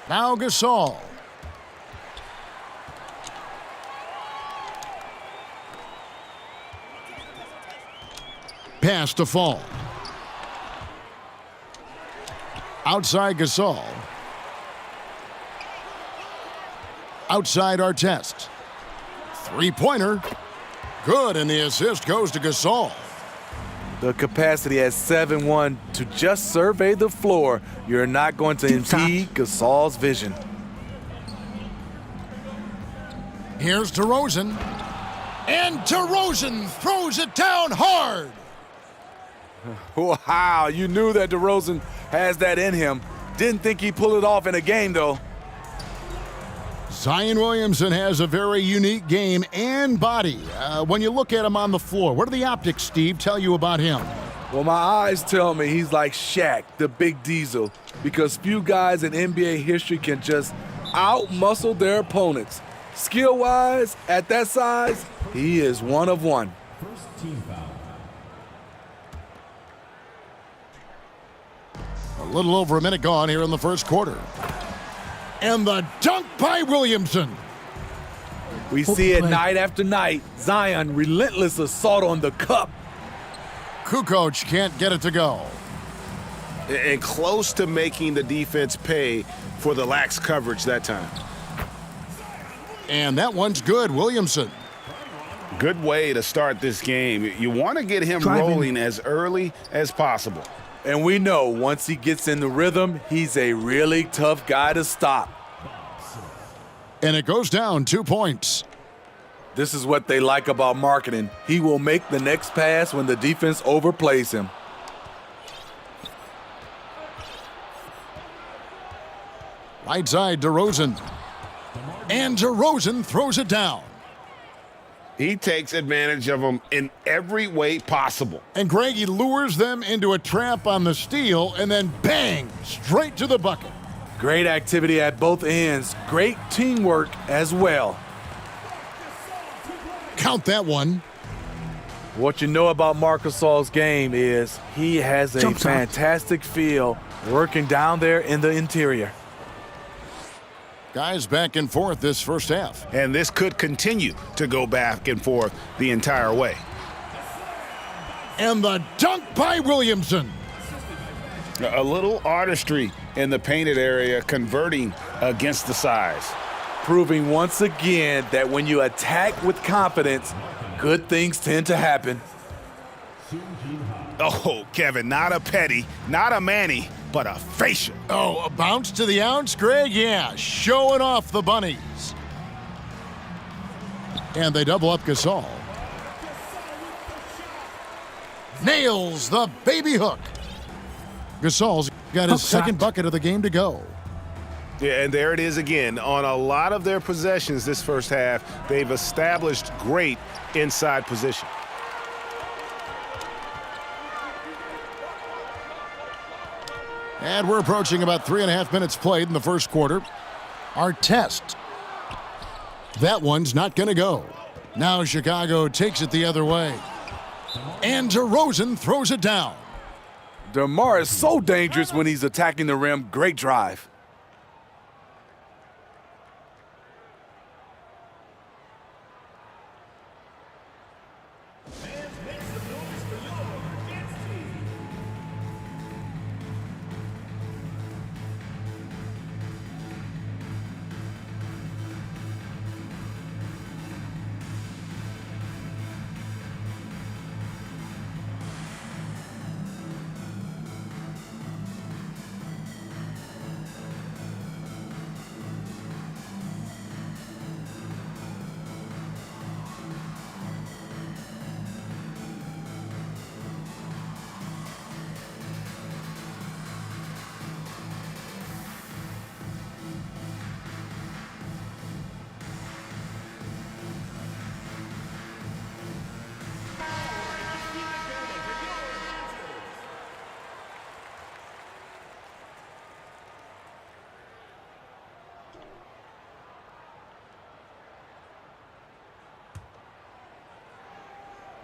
Now Gasol. Pass to Fall. Outside Gasol. Outside Artest. Three-pointer. Good, and the assist goes to Gasol. The capacity at 7-1 to just survey the floor. You're not going to impede Gasol's vision. Here's DeRozan. And DeRozan throws it down hard. Wow, you knew that DeRozan has that in him. Didn't think he'd pull it off in a game, though. Zion Williamson has a very unique game and body. When you look at him on the floor, what do the optics, Steve, tell you about him? Well, my eyes tell me he's like Shaq, the big diesel, because few guys in NBA history can just out-muscle their opponents. Skill-wise, at that size, he is one of one. First team foul. A little over a minute gone here in the first quarter. And the dunk by Williamson. We see it night after night. Zion, relentless assault on the cup. Kukoc can't get it to go. And close to making the defense pay for the lax coverage that time. And that one's good, Williamson. Good way to start this game. You want to get him rolling as early as possible. And we know once he gets in the rhythm, he's a really tough guy to stop. And it goes down 2 points. This is what they like about marketing. He will make the next pass when the defense overplays him. Right side, DeRozan. And DeRozan throws it down. He takes advantage of them in every way possible. And Greg, he lures them into a trap on the steal and then bang, straight to the bucket. Great activity at both ends. Great teamwork as well. Count that one. What you know about Marc Gasol's game is he has a fantastic feel working down there in the interior. Guys back and forth this first half. And this could continue to go back and forth the entire way. And the dunk by Williamson. A little artistry in the painted area, converting against the size. Proving once again that when you attack with confidence, good things tend to happen. Oh, Kevin, not a Petty, not a Manny, but a facial. Oh, a bounce to the ounce, Greg? Yeah, showing off the bunnies. And they double up Gasol. Nails the baby hook. Gasol's got his second bucket of the game to go. Yeah, and there it is again. On a lot of their possessions this first half, they've established great inside position. And we're approaching about 3.5 minutes played in the first quarter. Our test. That one's not going to go. Now Chicago takes it the other way. And DeRozan throws it down. DeMar is so dangerous when he's attacking the rim. Great drive.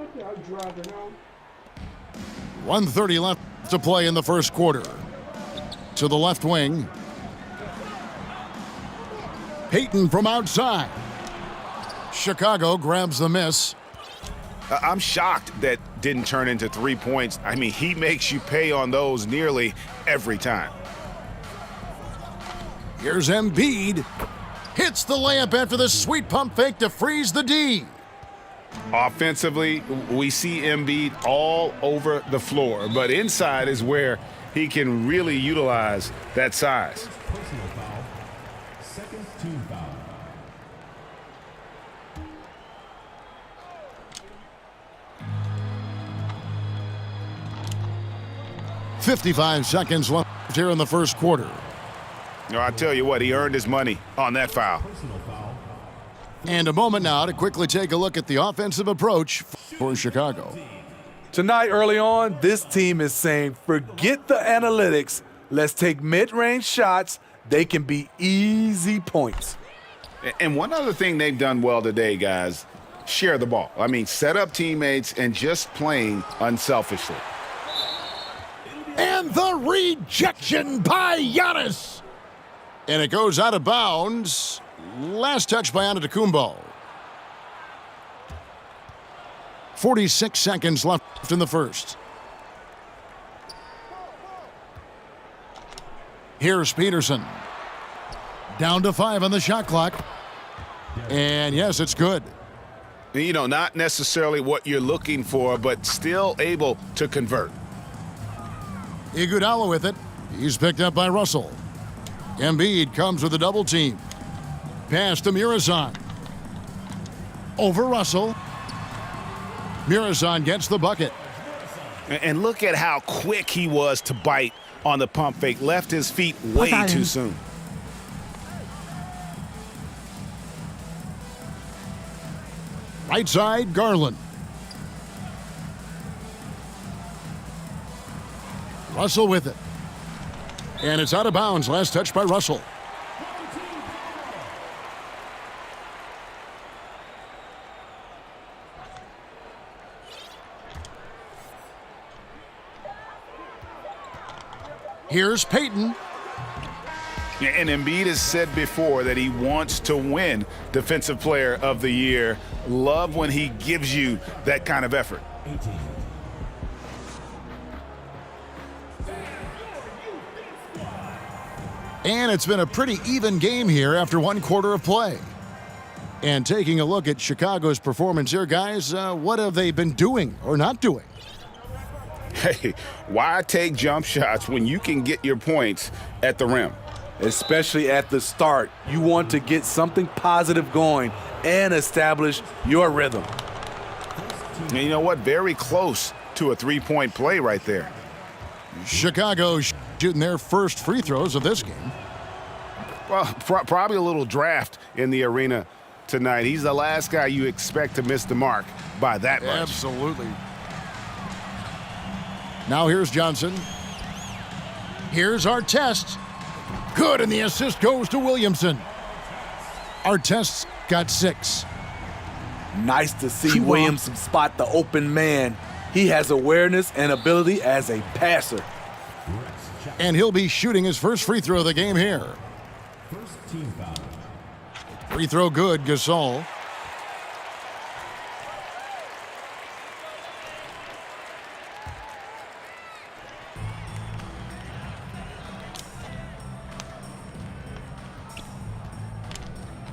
Okay, I'm driving now. 1:30 left to play in the first quarter. To the left wing. Payton from outside. Chicago grabs the miss. I'm shocked that didn't turn into 3 points. I mean, he makes you pay on those nearly every time. Here's Embiid. Hits the layup after the sweet pump fake to freeze the D. Offensively, we see Embiid all over the floor, but inside is where he can really utilize that size. Personal foul. Second team foul. .55 seconds left here in the first quarter. No, I tell you what, he earned his money on that foul. Personal foul. And a moment now to quickly take a look at the offensive approach for Chicago. Tonight, early on, this team is saying, forget the analytics. Let's take mid-range shots. They can be easy points. And one other thing they've done well today, guys, share the ball. I mean, set up teammates and just playing unselfishly. And the rejection by Giannis. And it goes out of bounds. Last touch by Antetokounmpo. 46 seconds left in the first. Here's Peterson. Down to 5 on the shot clock. And yes, it's good. You know, not necessarily what you're looking for, but still able to convert. Iguodala with it. He's picked up by Russell. Embiid comes with a double team. Pass to Murazan. Over Russell. Murazan gets the bucket. And look at how quick he was to bite on the pump fake. Left his feet way too soon. Right side, Garland. Russell with it. And it's out of bounds. Last touch by Russell. Here's Payton. And Embiid has said before that he wants to win Defensive Player of the Year. Love when he gives you that kind of effort. 18. And it's been a pretty even game here after one quarter of play. And taking a look at Chicago's performance here, guys, what have they been doing or not doing? Hey, why take jump shots when you can get your points at the rim? Especially at the start. You want to get something positive going and establish your rhythm. And you know what? Very close to a three-point play right there. Chicago shooting their first free throws of this game. Well, probably a little draft in the arena tonight. He's the last guy you expect to miss the mark by that much. Absolutely. Now here's Johnson. Here's Artest. Good, and the assist goes to Williamson. Artest's got 6. Nice to see Williamson spot the open man. He has awareness and ability as a passer. And he'll be shooting his first free throw of the game here. First team foul. Free throw good, Gasol.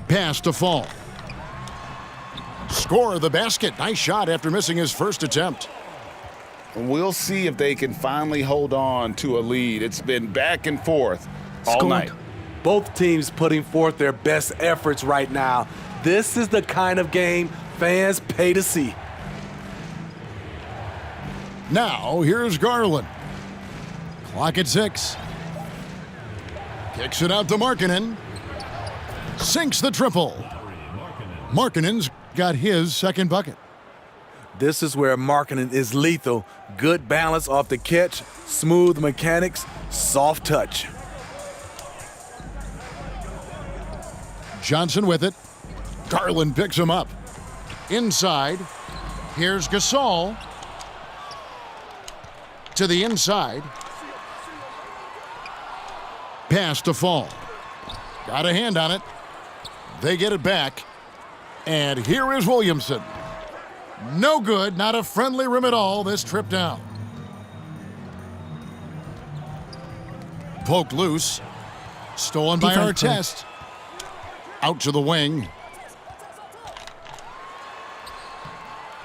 Pass to Fall. Score of the basket. Nice shot after missing his first attempt. We'll see if they can finally hold on to a lead. It's been back and forth all night. Both teams putting forth their best efforts right now. This is the kind of game fans pay to see. Now, here's Garland. Clock at 6. Kicks it out to Markkanen. Sinks the triple. Markkanen's got his second bucket. This is where Markkanen is lethal. Good balance off the catch, smooth mechanics, soft touch. Johnson with it. Garland picks him up. Inside. Here's Gasol. To the inside. Pass to Fall. Got a hand on it. They get it back. And here is Williamson. No good, not a friendly rim at all this trip down. Poked loose. Stolen by Artest. Out to the wing.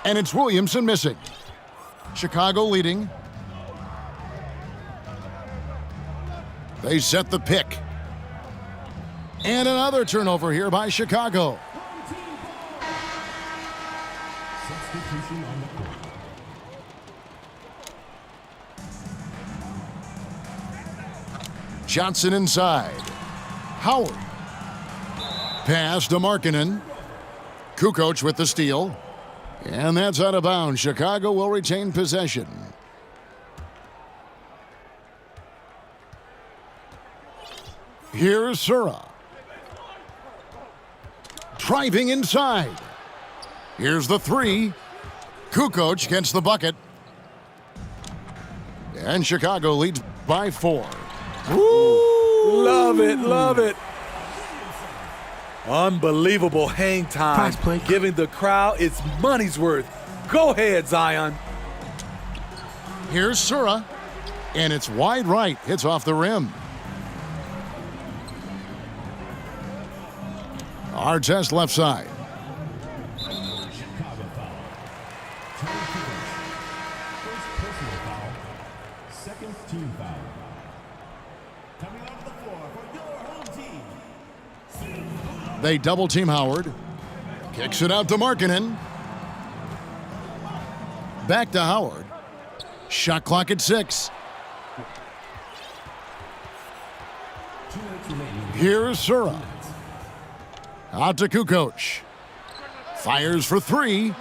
And it's Williamson missing. Chicago leading. They set the pick. And another turnover here by Chicago. Substitution on the court. Johnson inside. Howard. Pass to Markkanen. Kukoc with the steal. And that's out of bounds. Chicago will retain possession. Here's Sura. Driving inside. Here's the 3. Kukoc gets the bucket. And Chicago leads by 4. Ooh, love it, love it. Unbelievable hang time, giving the crowd its money's worth. Go ahead, Zion. Here's Sura. And it's wide right. Hits off the rim. Artest left side. Chicago foul. Tony Kukoc. First personal foul. Second team foul. Coming onto the floor for your home team. They double team Howard. Kicks it out to Markkanen. Back to Howard. Shot clock at 6. 2 minutes remaining. Here's Sura. Out to Kukoc. Fires for 3.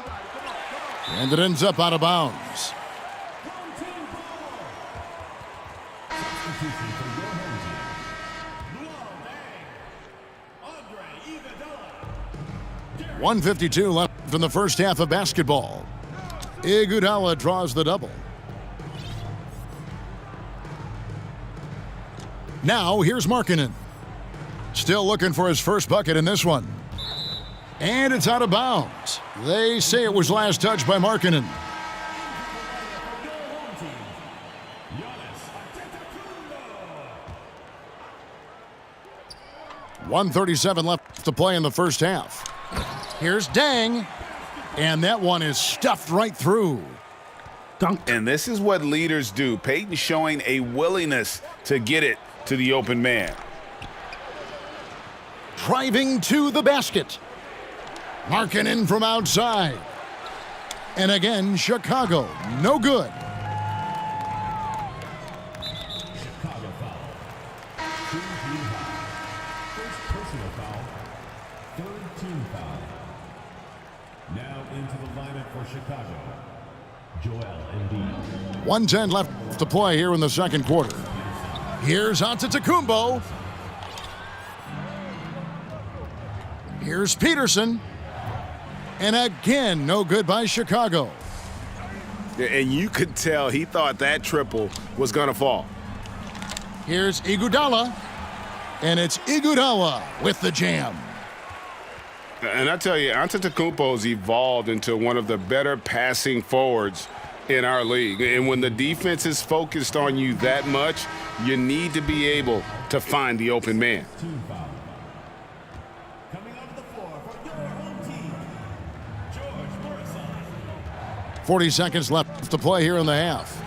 And it ends up out of bounds. Substitution for your home team. 1:52 left in the first half of basketball. Iguodala draws the double. Now here's Markkanen. Still looking for his first bucket in this one. And it's out of bounds. They say it was last touched by Markkanen. 1:37 left to play in the first half. Here's Deng. And that one is stuffed right through. And this is what leaders do. Peyton showing a willingness to get it to the open man. Driving to the basket. Markkanen from outside. And again, Chicago, no good. Chicago foul. 2 team foul. Chicago, Joel Embiid. 1:10 left to play here in the second quarter. Here's Antetokounmpo. Here's Peterson. And again, no good by Chicago. And you could tell he thought that triple was going to fall. Here's Iguodala. And it's Iguodala with the jam. And I tell you, Antetokounmpo's evolved into one of the better passing forwards in our league. And when the defense is focused on you that much, you need to be able to find the open man. Team foul. Coming onto the floor for your home team, George Morrison. 40 seconds left to play here in the half.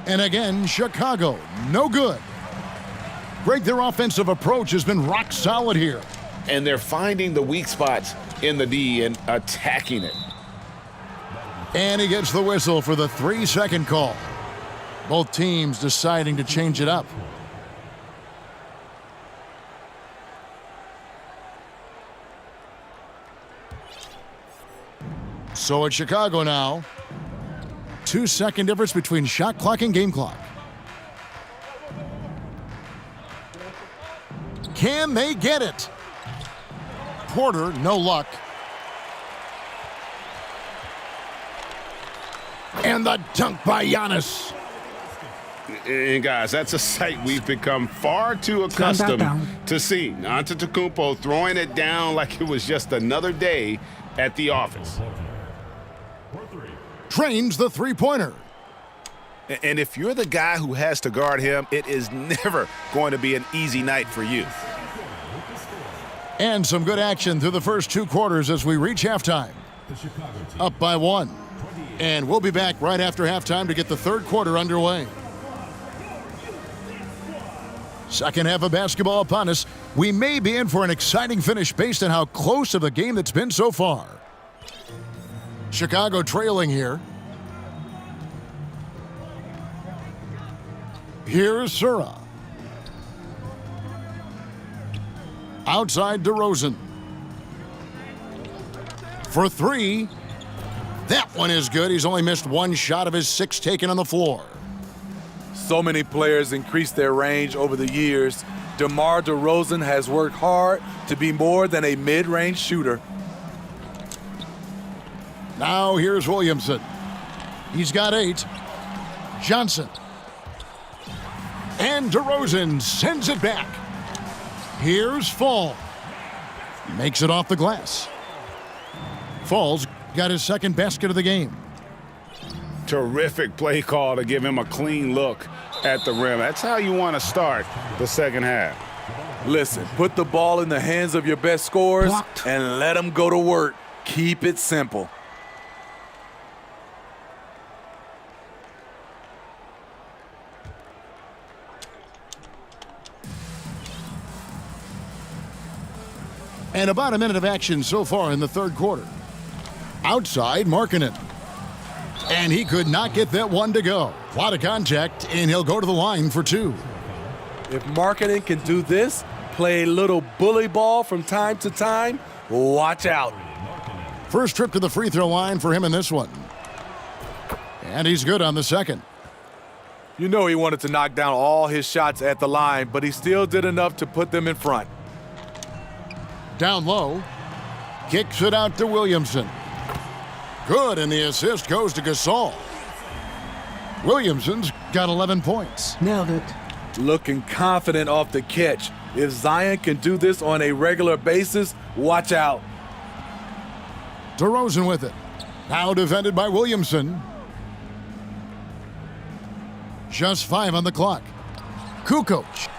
And again, Chicago, no good. Greg, their offensive approach has been rock solid here. And they're finding the weak spots in the D and attacking it. And he gets the whistle for the 3-second call. Both teams deciding to change it up. So it's Chicago now. 2-second difference between shot clock and game clock. Can they get it? Porter, no luck. And the dunk by Giannis. And guys, that's a sight we've become far too accustomed to seeing. Antetokounmpo throwing it down like it was just another day at the office. Drains the three-pointer. And if you're the guy who has to guard him, it is never going to be an easy night for you. And some good action through the first 2 quarters as we reach halftime. Up by 1. And we'll be back right after halftime to get the third quarter underway. Second half of basketball upon us. We may be in for an exciting finish based on how close of the game that's been so far. Chicago trailing here. Here's Sura. Outside DeRozan. For 3. That one is good. He's only missed 1 shot of his 6 taken on the floor. So many players increased their range over the years. DeMar DeRozan has worked hard to be more than a mid-range shooter. Now here's Williamson. He's got 8. Johnson. And DeRozan sends it back. Here's Fall. Makes it off the glass. Fall's got his second basket of the game. Terrific play call to give him a clean look at the rim. That's how you want to start the second half. Listen, put the ball in the hands of your best scorers and let them go to work. Keep it simple. And about a minute of action so far in the third quarter. Outside, Markkanen. And he could not get that one to go. A lot of contact, and he'll go to the line for 2. If Markkanen can do this, play a little bully ball from time to time, watch out. First trip to the free throw line for him in this one. And he's good on the second. You know he wanted to knock down all his shots at the line, but he still did enough to put them in front. Down low. Kicks it out to Williamson. Good, and the assist goes to Gasol. Williamson's got 11 points. Nailed it. Looking confident off the catch. If Zion can do this on a regular basis, watch out. DeRozan with it. Now defended by Williamson. Just 5 on the clock. Kukoc.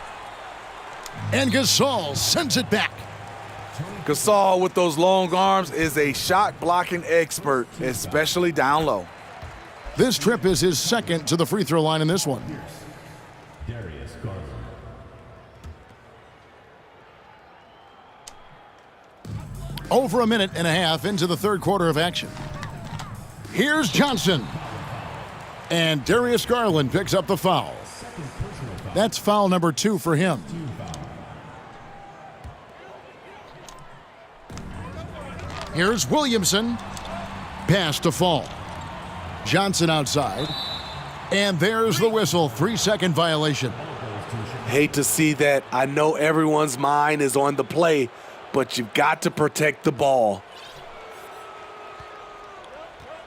And Gasol sends it back. Gasol with those long arms is a shot blocking expert, especially down low. This trip is his second to the free throw line in this one. Darius Garland. Over a minute and a half into the third quarter of action. Here's Johnson. And Darius Garland picks up the foul. That's foul number 2 for him. Here's Williamson. Pass to Fall. Johnson outside. And there's the whistle. 3-second violation. Hate to see that. I know everyone's mind is on the play, but you've got to protect the ball.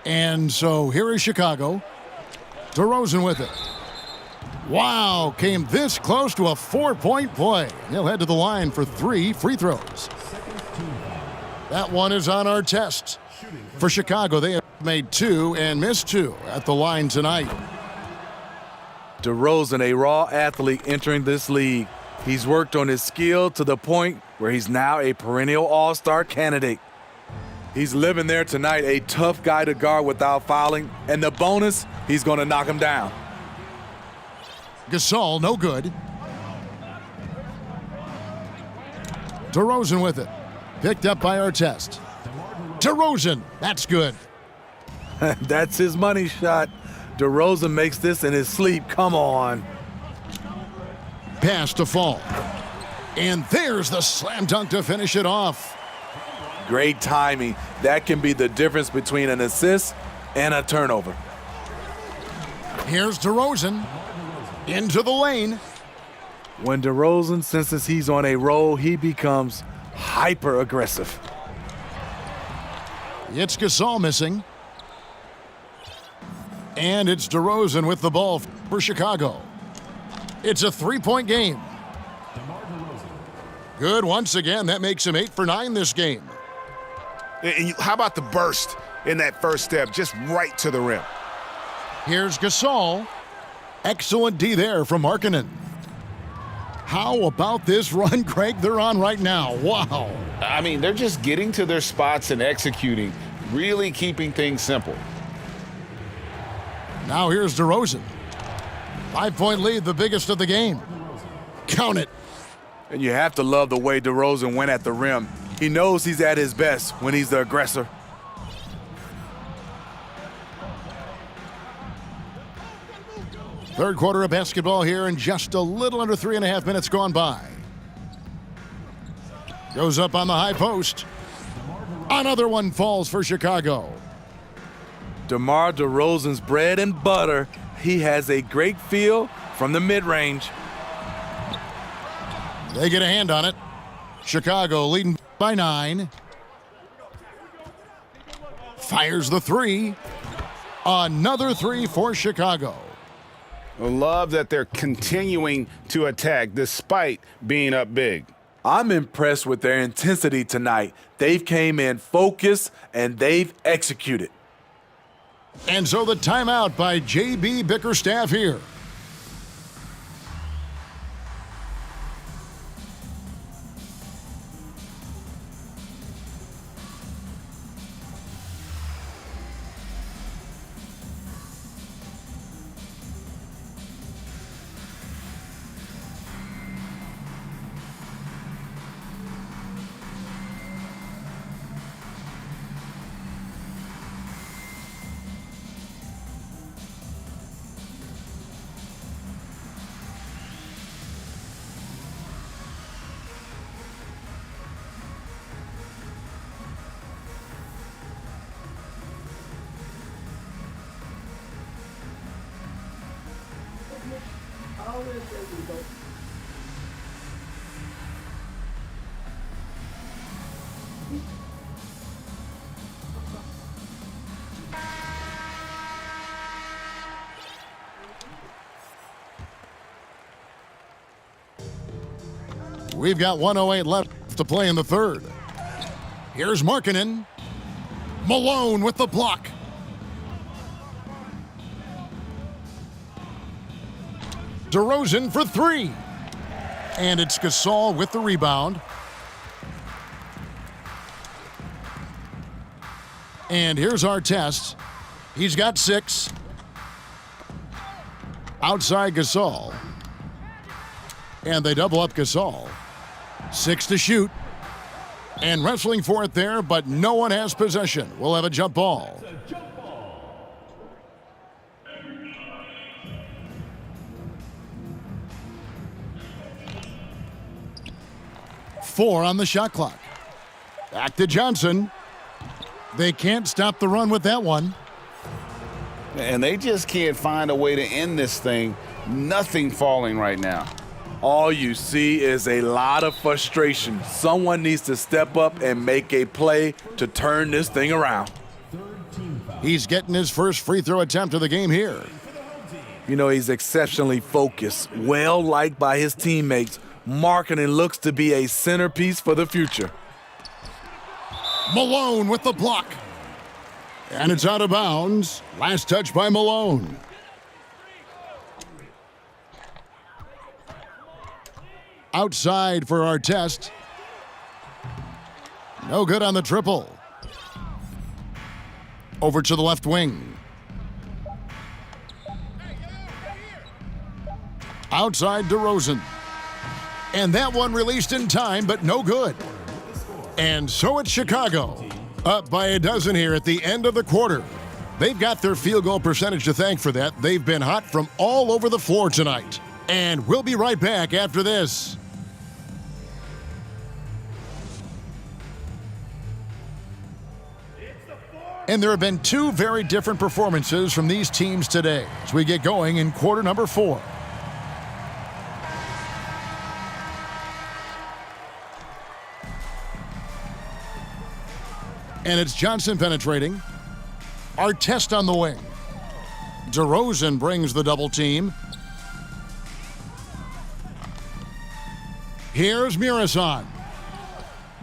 And so here is Chicago. DeRozan with it. Wow, came this close to a 4-point play. He'll head to the line for 3 free throws. That one is on our test. For Chicago, they have made 2 and missed 2 at the line tonight. DeRozan, a raw athlete entering this league. He's worked on his skill to the point where he's now a perennial all-star candidate. He's living there tonight, a tough guy to guard without fouling, and the bonus, he's going to knock him down. Gasol, no good. DeRozan with it. Picked up by Artest. DeRozan, that's good. That's his money shot. DeRozan makes this in his sleep. Come on. Pass to Fall. And there's the slam dunk to finish it off. Great timing. That can be the difference between an assist and a turnover. Here's DeRozan. Into the lane. When DeRozan senses he's on a roll, he becomes hyper-aggressive. It's Gasol missing. And it's DeRozan with the ball for Chicago. It's a 3-point game. Good once again. That makes him 8 for 9 this game. And how about the burst in that first step, just right to the rim? Here's Gasol. Excellent D there from Markkanen. How about this run, Craig, they're on right now? Wow. I mean, they're just getting to their spots and executing, really keeping things simple. Now here's DeRozan. 5-point lead, the biggest of the game. Count it. And you have to love the way DeRozan went at the rim. He knows he's at his best when he's the aggressor. Third quarter of basketball here, and just a little under 3.5 minutes gone by. Goes up on the high post. Another one falls for Chicago. DeMar DeRozan's bread and butter. He has a great feel from the mid-range. They get a hand on it. Chicago leading by 9. Fires the 3. Another 3 for Chicago. I love that they're continuing to attack despite being up big. I'm impressed with their intensity tonight. They've came in focused and they've executed. And so the timeout by J.B. Bickerstaff here. We've got 1:08 left to play in the third. Here's Markkanen. Malone with the block. DeRozan for 3. And it's Gasol with the rebound. And here's Artest. He's got 6. Outside Gasol. And they double up Gasol. 6 to shoot. And wrestling for it there, but no one has possession. We'll have a jump ball. 4 on the shot clock. Back to Johnson. They can't stop the run with that one. And they just can't find a way to end this thing. Nothing falling right now. All you see is a lot of frustration. Someone needs to step up and make a play to turn this thing around. He's getting his first free throw attempt of the game here. You know, he's exceptionally focused, well liked by his teammates. Marketing looks to be a centerpiece for the future. Malone with the block. And it's out of bounds. Last touch by Malone. Outside for Artest. No good on the triple. Over to the left wing. Outside DeRozan. And that one released in time, but no good. And so it's Chicago. Up by a dozen here at the end of the quarter. They've got their field goal percentage to thank for that. They've been hot from all over the floor tonight. And we'll be right back after this. And there have been two very different performances from these teams today as we get going in quarter number 4. And it's Johnson penetrating. Artest on the wing. DeRozan brings the double team. Here's Murison.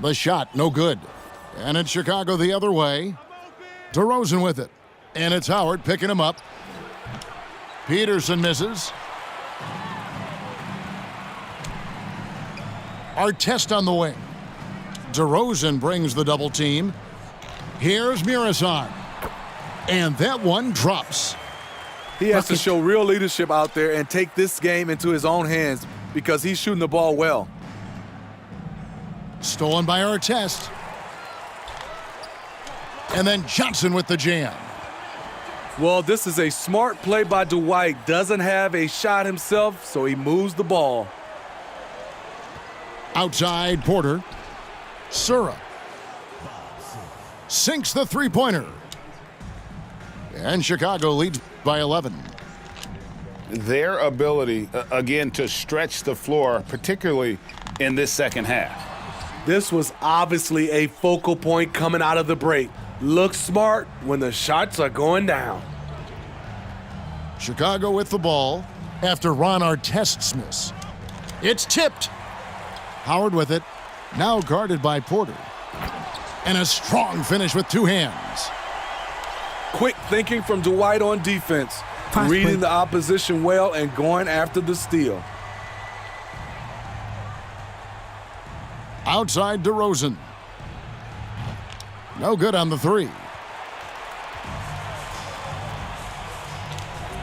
The shot, no good. And it's Chicago the other way. DeRozan with it. And it's Howard picking him up. Peterson misses. Artest on the wing. DeRozan brings the double team. Here's Murison. And that one drops. He has to show real leadership out there and take this game into his own hands because he's shooting the ball well. Stolen by Artest. And then Johnson with the jam. Well, this is a smart play by Dwight. Doesn't have a shot himself, so he moves the ball. Outside Porter. Sura. Sinks the three-pointer. And Chicago leads by 11. Their ability, again, to stretch the floor, particularly in this second half. This was obviously a focal point coming out of the break. Look smart when the shots are going down. Chicago with the ball after Ron Artest's miss. It's tipped. Howard with it. Now guarded by Porter. And a strong finish with two hands. Quick thinking from Dwight on defense. Reading the opposition well and going after the steal. Outside DeRozan. No good on the three.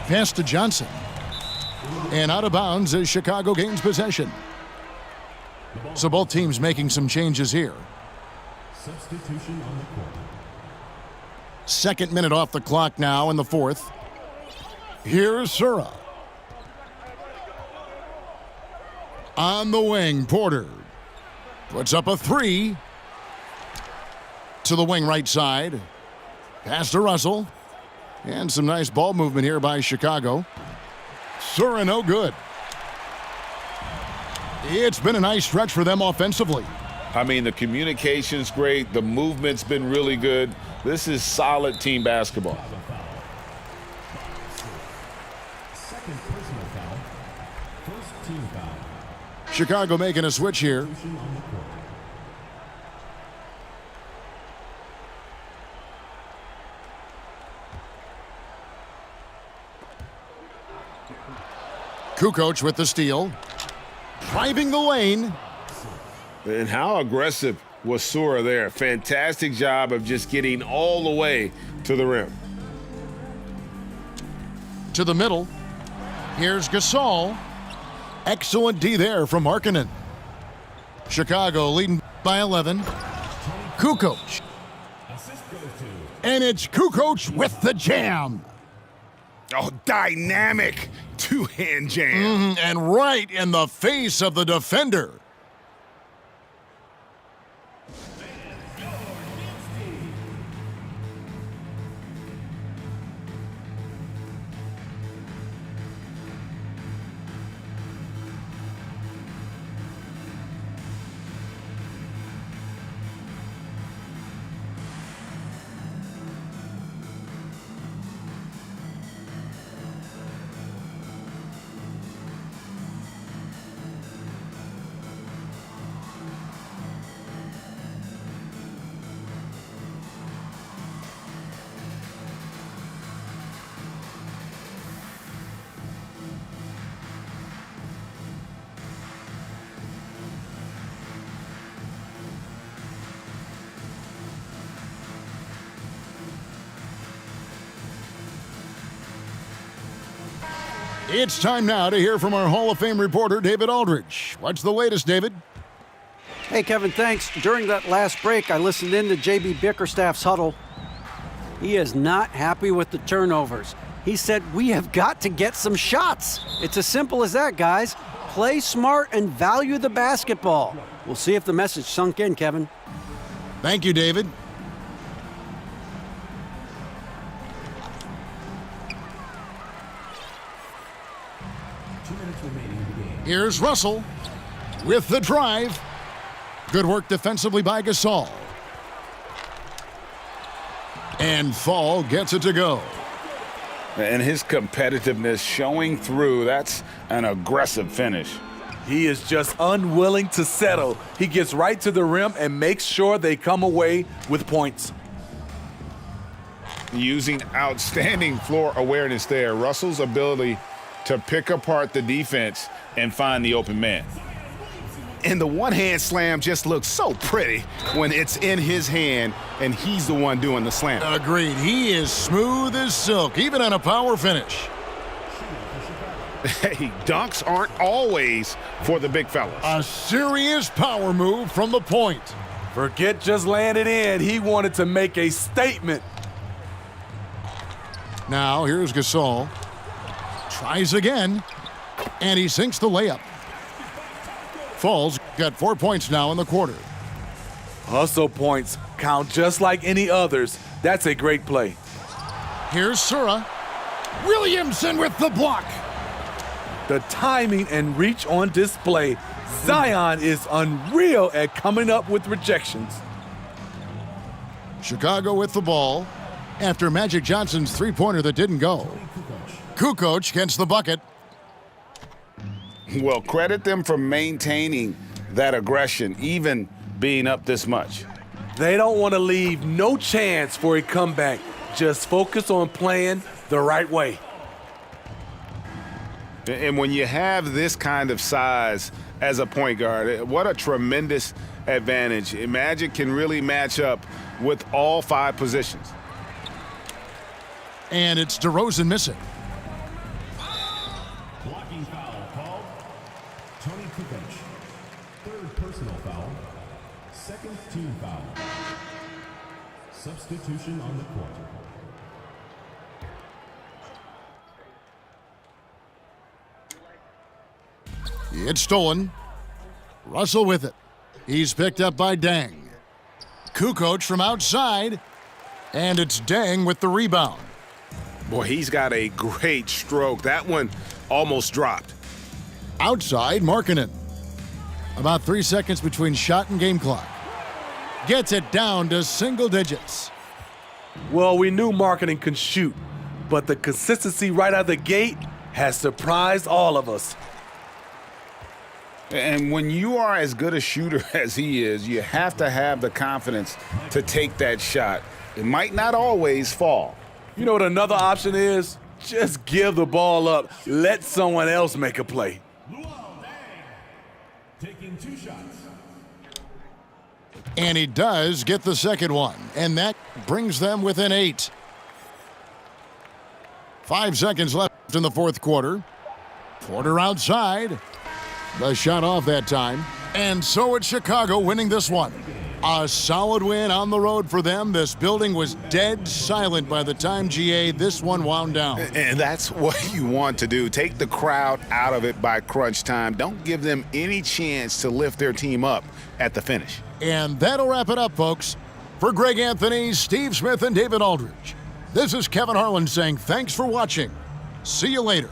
Pass to Johnson. And out of bounds as Chicago gains possession. So both teams making some changes here. Substitution on the court. Second minute off the clock now in the fourth. Here's Sura. On the wing, Porter. Puts up a three. To the wing right side. Pass to Russell. And some nice ball movement here by Chicago. Sura no good. It's been a nice stretch for them offensively. I mean, the communication's great. The movement's been really good. This is solid team basketball. Second personal foul. First team foul. Chicago making a switch here. Substitution on the court. Kukoc with the steal. Driving the lane. And how aggressive was Sura there? Fantastic job of just getting all the way to the rim. To the middle. Here's Gasol. Excellent D there from Markkanen. Chicago leading by 11. Kukoc. Assist goes to And it's Kukoc with the jam. Oh, dynamic two-hand jam. And right in the face of the defender. It's time now to hear from our Hall of Fame reporter, David Aldridge. What's the latest, David? Hey, Kevin, thanks. During that last break, I listened in to J.B. Bickerstaff's huddle. He is not happy with the turnovers. He said, we have got to get some shots. It's as simple as that, guys. Play smart and value the basketball. We'll see if the message sunk in, Kevin. Thank you, David. Here's Russell with the drive. Good work defensively by Gasol. And Fall gets it to go. And his competitiveness showing through. That's an aggressive finish. He is just unwilling to settle. He gets right to the rim and makes sure they come away with points. Using outstanding floor awareness there. Russell's ability to pick apart the defense and find the open man. And the one-hand slam just looks so pretty when it's in his hand and he's the one doing the slam. Agreed. He is smooth as silk, even on a power finish. Hey, dunks aren't always for the big fellas. A serious power move from the point. Forget just laying it in. He wanted to make a statement. Now, here's Gasol. Tries again, and he sinks the layup. Falls got 4 points now in the quarter. Hustle points count just like any others. That's a great play. Here's Sura. Williamson with the block. The timing and reach on display. Zion is unreal at coming up with rejections. Chicago with the ball after Magic Johnson's three-pointer that didn't go. Kukoc gets the bucket. Well, credit them for maintaining that aggression, even being up this much. They don't want to leave no chance for a comeback. Just focus on playing the right way. And when you have this kind of size as a point guard, what a tremendous advantage. Magic can really match up with all five positions. And it's DeRozan missing. Blocking foul called. Tony Kukoc. Third personal foul. Second team foul. Substitution on the court. It's stolen. Russell with it. He's picked up by Deng. Kukoc from outside. And it's Deng with the rebound. Boy, he's got a great stroke. That one almost dropped. Outside, Markkanen. About 3 seconds between shot and game clock. Gets it down to single digits. Well, we knew Markkanen can shoot, but the consistency right out of the gate has surprised all of us. And when you are as good a shooter as he is, you have to have the confidence to take that shot. It might not always fall. You know what another option is? Just give the ball up. Let someone else make a play. Luol Deng. Taking 2 shots. And he does get the second one. And that brings them within 8. 5 seconds left in the fourth quarter. Porter outside. The shot off that time. And so it's Chicago winning this one. A solid win on the road for them. This building was dead silent by the time, GA, this one wound down. And that's what you want to do. Take the crowd out of it by crunch time. Don't give them any chance to lift their team up at the finish. And that'll wrap it up, folks. For Greg Anthony, Steve Smith, and David Aldridge, this is Kevin Harlan saying thanks for watching. See you later.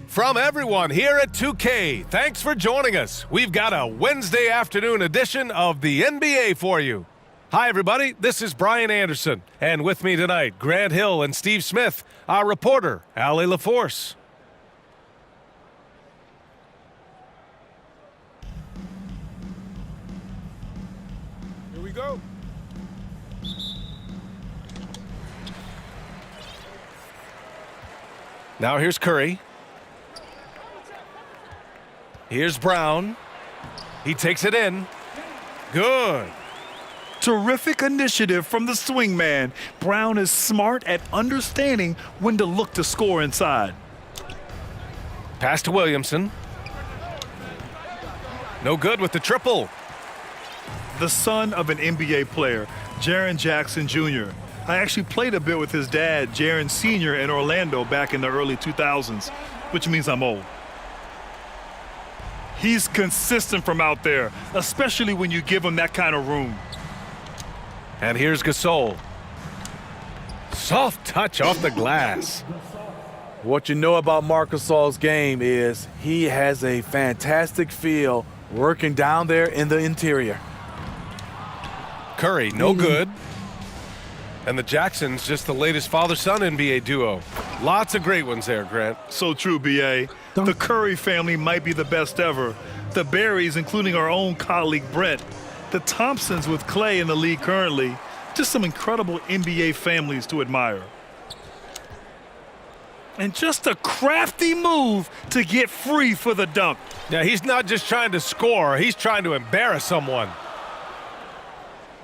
From everyone here at 2K, thanks for joining us. We've got a Wednesday afternoon edition of the NBA for you. Hi, everybody. This is Brian Anderson. And with me tonight, Grant Hill and Steve Smith, our reporter, Allie LaForce. Here we go. Now here's Curry. Here's Brown. He takes it in. Good. Terrific initiative from the swingman. Brown is smart at understanding when to look to score inside. Pass to Williamson. No good with the triple. The son of an NBA player, Jaren Jackson Jr. I actually played a bit with his dad, Jaren Sr. in Orlando back in the early 2000s, which means I'm old. He's consistent from out there, especially when you give him that kind of room. And here's Gasol. Soft touch off the glass. What you know about Marc Gasol's game is he has a fantastic feel working down there in the interior. Curry, no good. And the Jacksons, just the latest father-son NBA duo. Lots of great ones there, Grant. So true, B.A. The Curry family might be the best ever. The Berrys, including our own colleague Brent. The Thompsons with Clay in the league currently. Just some incredible NBA families to admire. And just a crafty move to get free for the dunk. Yeah, he's not just trying to score. He's trying to embarrass someone.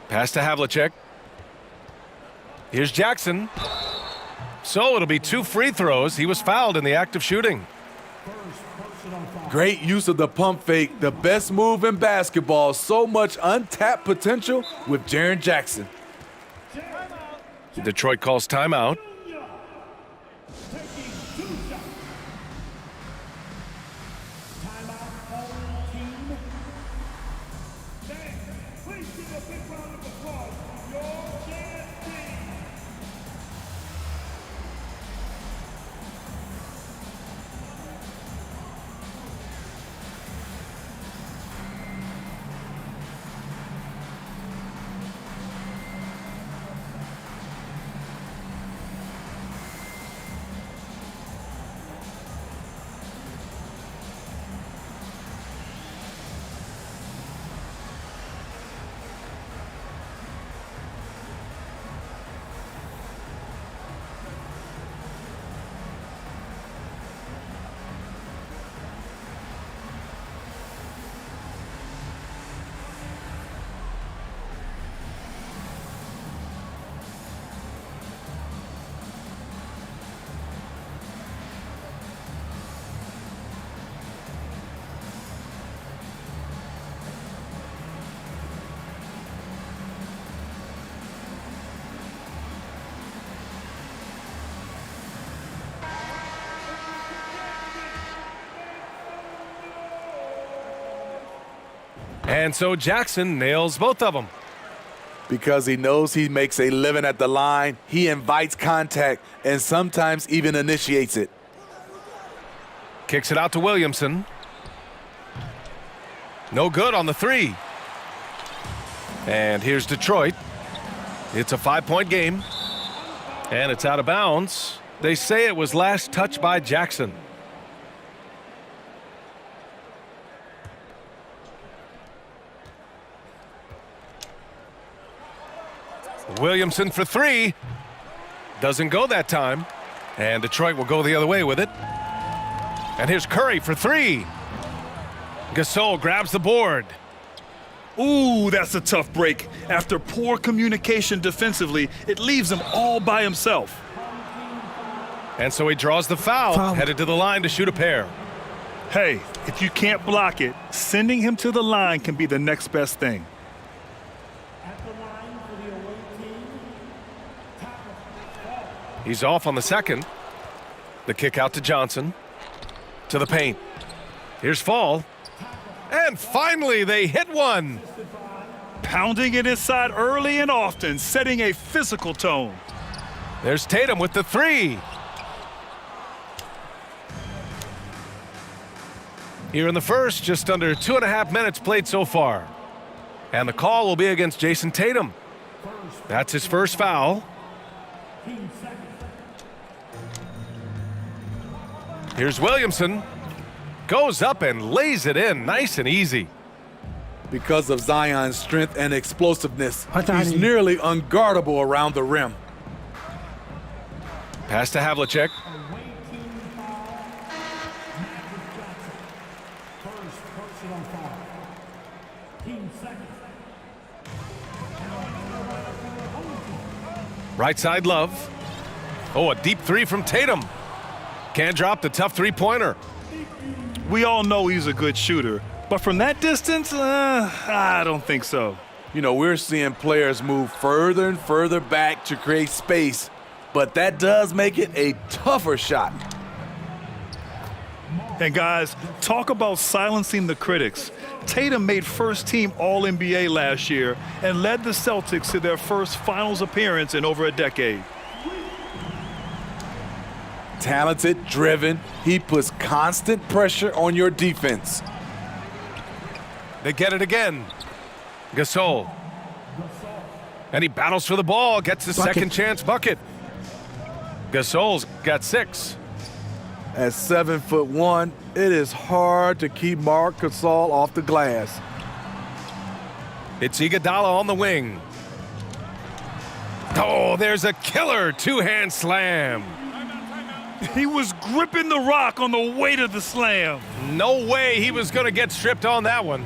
Pass to Havlicek. Here's Jackson. So it'll be 2 free throws. He was fouled in the act of shooting. Great use of the pump fake, the best move in basketball. So much untapped potential with Jaren Jackson. Detroit calls timeout. And so Jackson nails both of them. Because he knows he makes a living at the line, he invites contact and sometimes even initiates it. Kicks it out to Williamson. No good on the 3. And here's Detroit. It's a 5-point game. And it's out of bounds. They say it was last touched by Jackson. Williamson for 3. Doesn't go that time. And Detroit will go the other way with it. And here's Curry for 3. Gasol grabs the board. Ooh, that's a tough break. After poor communication defensively, it leaves him all by himself. And so he draws the foul, headed to the line to shoot a pair. Hey, if you can't block it, sending him to the line can be the next best thing. At the line for the away team, He's off on the second. The kick out to Johnson. To the paint. Here's Fall. And finally, they hit one. Pounding it inside early and often, setting a physical tone. There's Tatum with the three. Here in the first, just under 2.5 minutes played so far. And the call will be against Jason Tatum. That's his first foul. Here's Williamson. Goes up and lays it in nice and easy. Because of Zion's strength and explosiveness, he's nearly unguardable around the rim. Pass to Havlicek. away team foul. Magic Johnson. First personal foul. Team second. Right side Love. Oh, a deep three from Tatum. Can't drop the tough three-pointer. We all know he's a good shooter, but from that distance, I don't think so. You know, we're seeing players move further and further back to create space, but that does make it a tougher shot. And guys, talk about silencing the critics. Tatum made first-team All-NBA last year and led the Celtics to their first finals appearance in over a decade. Talented, driven, he puts constant pressure on your defense. They get it again. Gasol. And he battles for the ball, gets his second chance bucket. Gasol's got 6. At 7'1", it is hard to keep Marc Gasol off the glass. It's Iguodala on the wing. Oh, there's a killer two-hand slam. He was gripping the rock on the weight of the slam. No way he was going to get stripped on that one.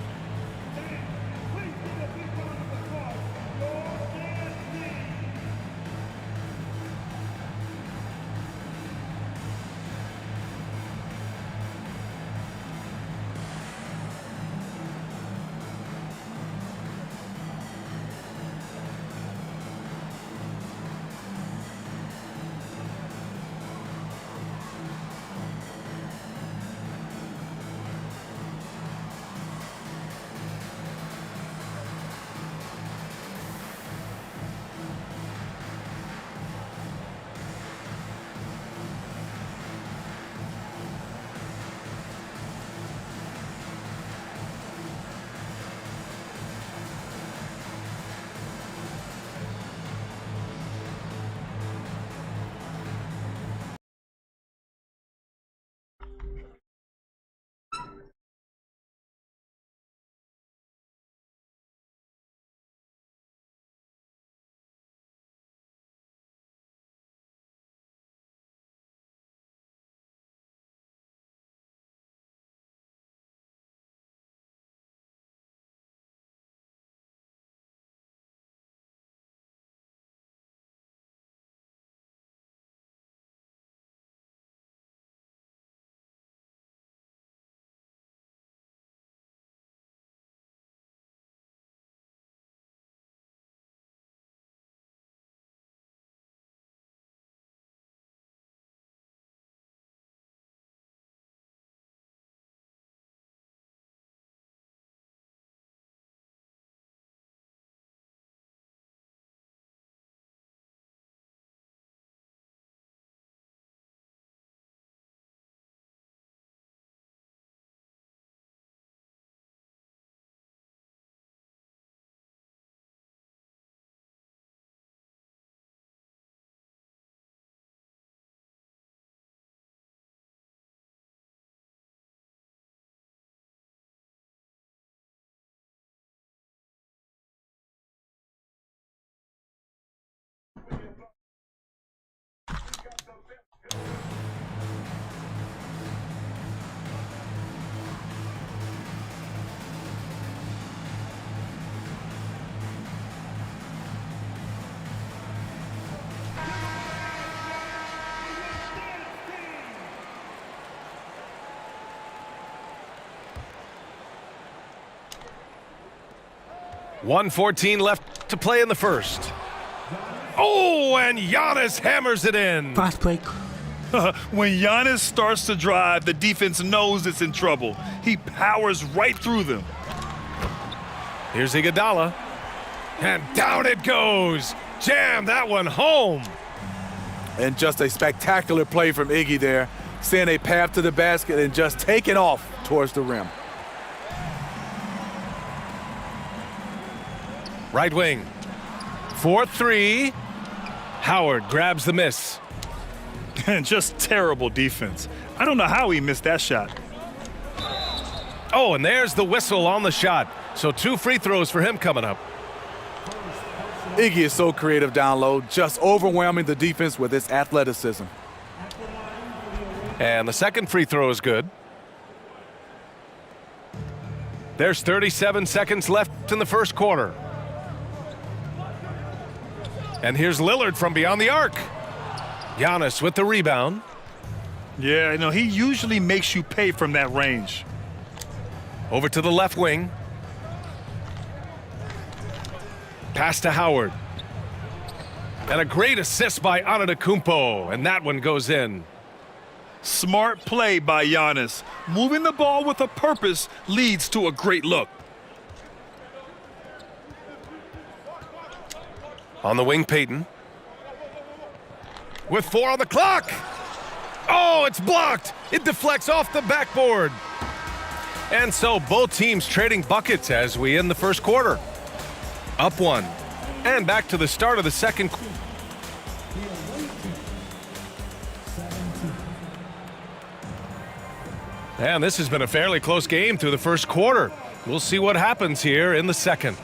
1:14 left to play in the first. Oh, and Giannis hammers it in. Fast break. When Giannis starts to drive, the defense knows it's in trouble. He powers right through them. Here's Iguodala. And down it goes. Jam that one home. And just a spectacular play from Iggy there, seeing a path to the basket and just taking off towards the rim. Right wing. 4-3. Howard grabs the miss. And just terrible defense. I don't know how he missed that shot. Oh, and there's the whistle on the shot. So 2 free throws for him coming up. Iggy is so creative down low, just overwhelming the defense with his athleticism. And the second free throw is good. There's 37 seconds left in the first quarter. And here's Lillard from beyond the arc. Giannis with the rebound. Yeah, you know, he usually makes you pay from that range. Over to the left wing. Pass to Howard. And a great assist by Antetokounmpo, and that one goes in. Smart play by Giannis. Moving the ball with a purpose leads to a great look. On the wing, Payton. With 4 on the clock. Oh, it's blocked. It deflects off the backboard. And so both teams trading buckets as we end the first quarter. Up 1. And back to the start of the second. And this has been a fairly close game through the first quarter. We'll see what happens here in the second.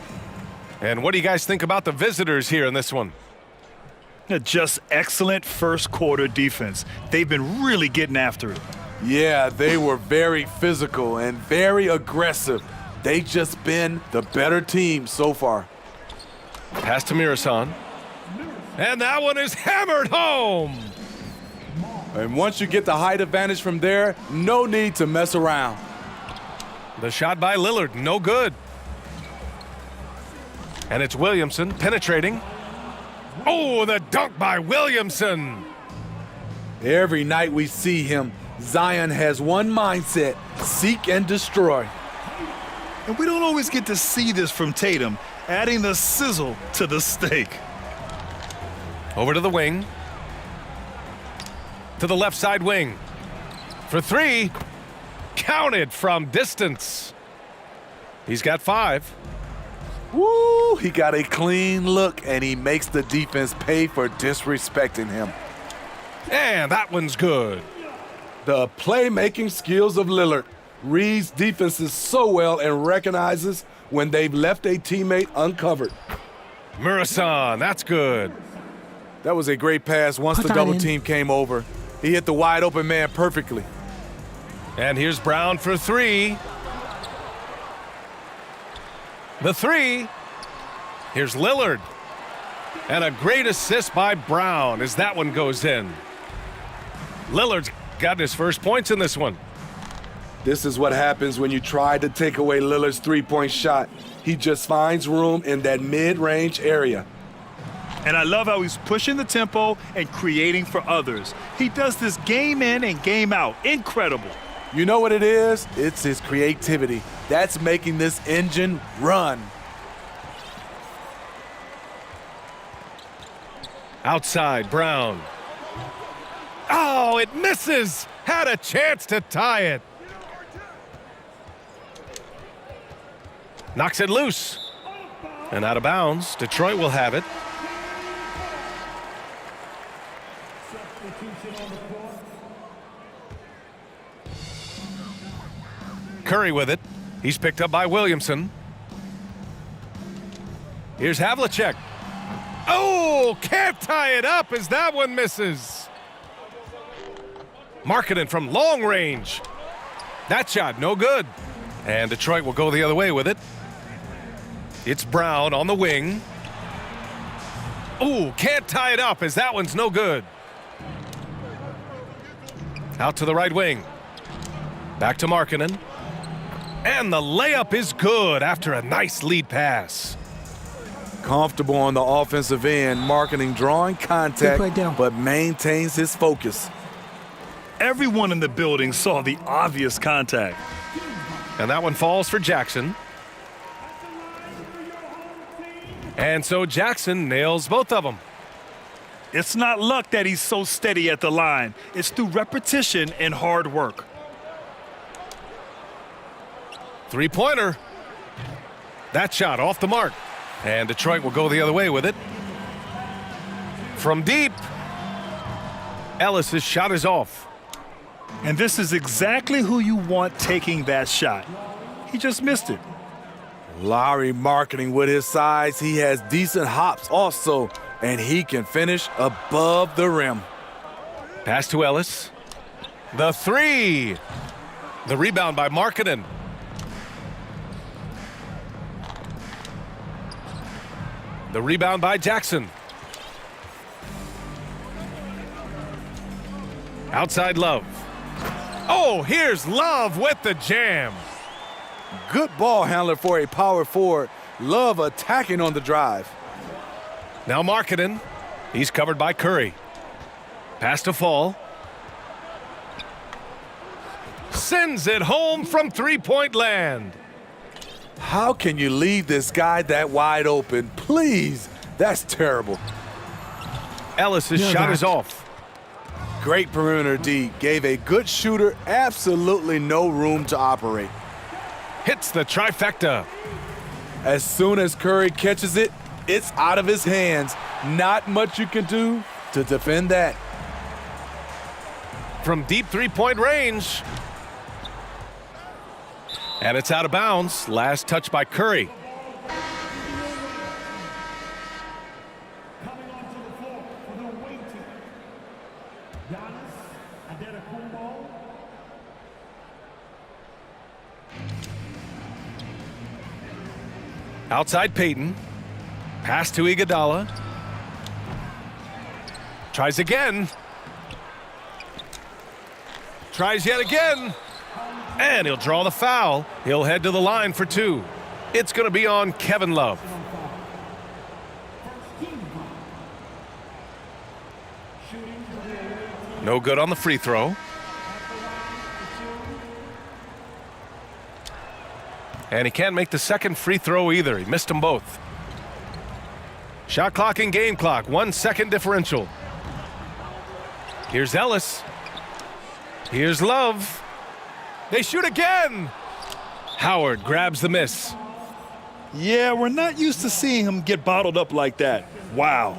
And what do you guys think about the visitors here in this one? Just excellent first quarter defense. They've been really getting after it. Yeah, they were very physical and very aggressive. They just been the better team so far. Pass to Mirasan. And that one is hammered home. And once you get the height advantage from there, no need to mess around. The shot by Lillard, no good. And it's Williamson penetrating. Oh, the dunk by Williamson. Every night we see him, Zion has one mindset: seek and destroy. And we don't always get to see this from Tatum, adding the sizzle to the steak. Over to the wing. To the left side wing. For 3. Counted from distance. He's got 5. Woo, he got a clean look, and he makes the defense pay for disrespecting him. And that one's good. The playmaking skills of Lillard reads defenses so well and recognizes when they've left a teammate uncovered. Mirasan, that's good. That was a great pass once Put the that double in. team came over. He hit the wide open man perfectly. And here's Brown for 3. The 3. Here's Lillard. And a great assist by Brown as that one goes in. Lillard's got his first points in this one. This is what happens when you try to take away Lillard's three-point shot. He just finds room in that mid-range area. And I love how he's pushing the tempo and creating for others. He does this game in and game out. Incredible. You know what it is? It's his creativity. That's making this engine run. Outside, Brown. Oh, it misses. Had a chance to tie it. Knocks it loose. And out of bounds. Detroit will have it. Curry with it. He's picked up by Williamson. Here's Havlicek. Oh, can't tie it up as that one misses. Markkanen from long range. That shot, no good. And Detroit will go the other way with it. It's Brown on the wing. Oh, can't tie it up as that one's no good. Out to the right wing. Back to Markkanen. And the layup is good after a nice lead pass. Comfortable on the offensive end, Marketing drawing contact, but maintains his focus. Everyone in the building saw the obvious contact. And that one falls for Jackson. And so Jackson nails both of them. It's not luck that he's so steady at the line. It's through repetition and hard work. Three-pointer. That shot off the mark. And Detroit will go the other way with it. From deep, Ellis's shot is off. And this is exactly who you want taking that shot. He just missed it. Lowry Marketing with his size. He has decent hops also, and he can finish above the rim. Pass to Ellis. The three. The rebound by Markkanen. The rebound by Jackson. Outside Love. Oh, here's Love with the jam. Good ball handler for a power forward. Love attacking on the drive. Now Markkanen. He's covered by Curry. Pass to Fall. Sends it home from three-point land. How can you leave this guy that wide open? Please, that's terrible. Ellis's shot is off. Great perimeter D. Gave a good shooter absolutely no room to operate. Hits the trifecta. As soon as Curry catches it, it's out of his hands. Not much you can do to defend that. From deep three-point range. And it's out of bounds. Last touch by Curry. Coming onto the floor for the away team, Giannis Antetokounmpo. Outside Peyton. Pass to Iguodala. Tries again. Tries yet again. And he'll draw the foul. He'll head to the line for two. It's going to be on Kevin Love. No good on the free throw. And he can't make the second free throw either. He missed them both. Shot clock and game clock. 1 second differential. Here's Ellis. Here's Love. They shoot again. Howard grabs the miss. Yeah, we're not used to seeing him get bottled up like that. Wow.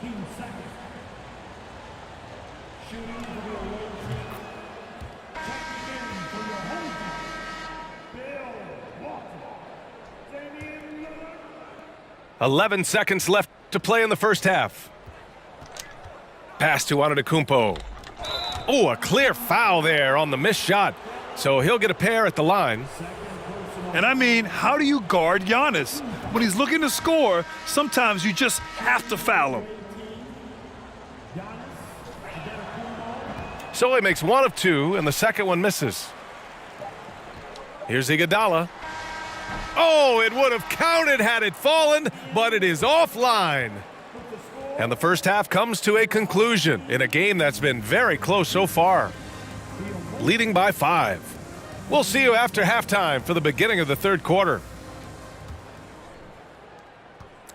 Team second. Shooting for the away team. Checking in for your home team, Bill Walton. Damian Lillard. 11 seconds left to play in the first half. Pass to Antetokounmpo. Oh, a clear foul there on the missed shot. So he'll get a pair at the line. And I mean, how do you guard Giannis? When he's looking to score, sometimes you just have to foul him. So he makes one of two, and the second one misses. Here's Iguodala. Oh, it would have counted had it fallen, but it is offline. And the first half comes to a conclusion in a game that's been very close so far. Leading by 5. We'll see you after halftime for the beginning of the third quarter.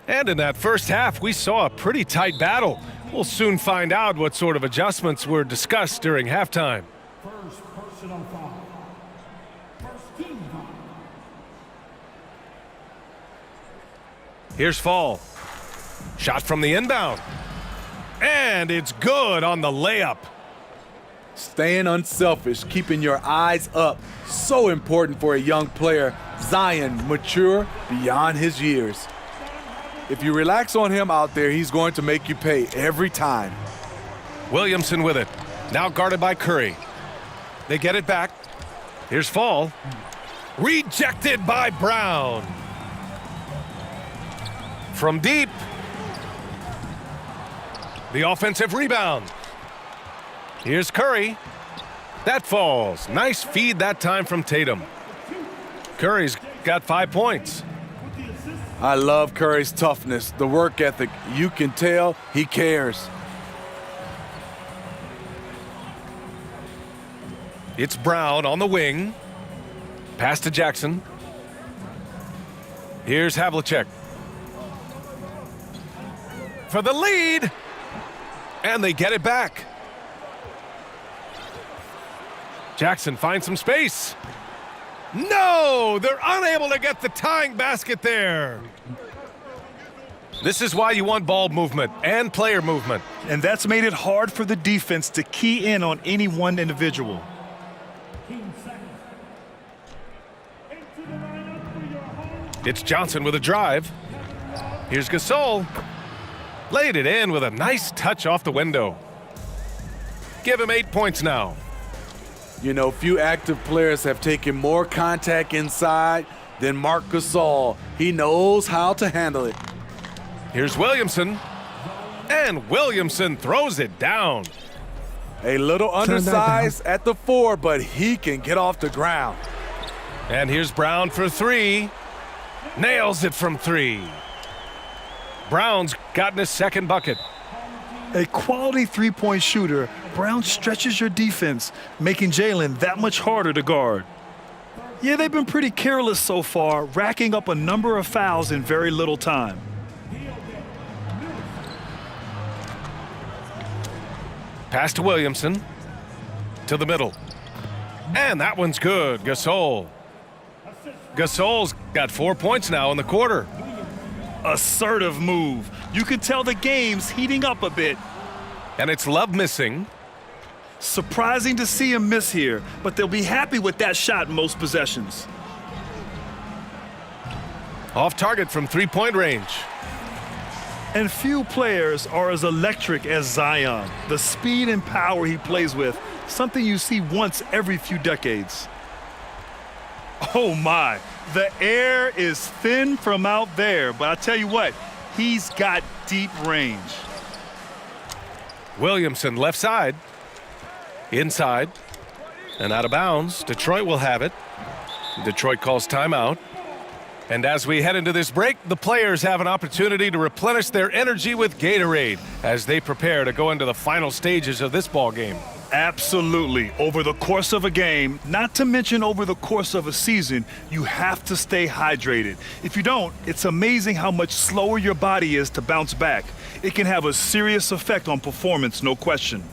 And in that first half, we saw a pretty tight battle. We'll soon find out what sort of adjustments were discussed during halftime. First personal foul. First team foul. Here's Fall. Shot from the inbound. And it's good on the layup. Staying unselfish, keeping your eyes up. So important for a young player. Zion, mature beyond his years. If you relax on him out there, he's going to make you pay every time. Williamson with it. Now guarded by Curry. They get it back. Here's Fall. Rejected by Brown. From deep. The offensive rebound. Here's Curry. That falls. Nice feed that time from Tatum. Curry's got 5 points. I love Curry's toughness, the work ethic. You can tell he cares. It's Brown on the wing. Pass to Jackson. Here's Havlicek. For the lead. And they get it back. Jackson finds some space. No! They're unable to get the tying basket there. This is why you want ball movement and player movement. And that's made it hard for the defense to key in on any one individual. It's Johnson with a drive. Here's Gasol. Laid it in with a nice touch off the window. Give him 8 points now. You know, few active players have taken more contact inside than Marc Gasol. He knows how to handle it. Here's Williamson. And Williamson throws it down. A little undersized at the 4, but he can get off the ground. And here's Brown for 3. Nails it from 3. Brown's gotten his second bucket. A quality three-point shooter, Brown stretches your defense, making Jalen that much harder to guard. Yeah, they've been pretty careless so far, racking up a number of fouls in very little time. Pass to Williamson. To the middle. And that one's good. Gasol. Gasol's got 4 points now in the quarter. Assertive move. You can tell the game's heating up a bit. And it's Love missing. Surprising to see him miss here, but they'll be happy with that shot in most possessions. Off target from three-point range. And few players are as electric as Zion. The speed and power he plays with, something you see once every few decades. Oh my, the air is thin from out there, but I tell you what, he's got deep range. Williamson left side. Inside. And out of bounds. Detroit will have it. Detroit calls timeout. And as we head into this break, the players have an opportunity to replenish their energy with Gatorade as they prepare to go into the final stages of this ball game. Absolutely. Over the course of a game, not to mention over the course of a season, you have to stay hydrated. If you don't, it's amazing how much slower your body is to bounce back. It can have a serious effect on performance, no question.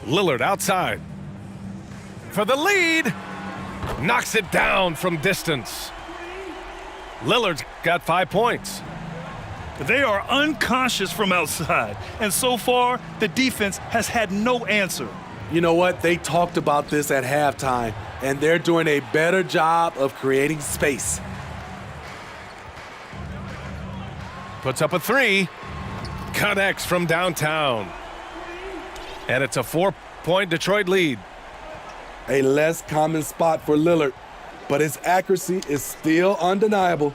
Lillard outside. For the lead. Knocks it down from distance. Lillard's got 5 points. They are unconscious from outside, and so far, the defense has had no answer. You know what? They talked about this at halftime, and they're doing a better job of creating space. Puts up a 3. Connects from downtown. And it's a 4-point Detroit lead. A less common spot for Lillard, but his accuracy is still undeniable.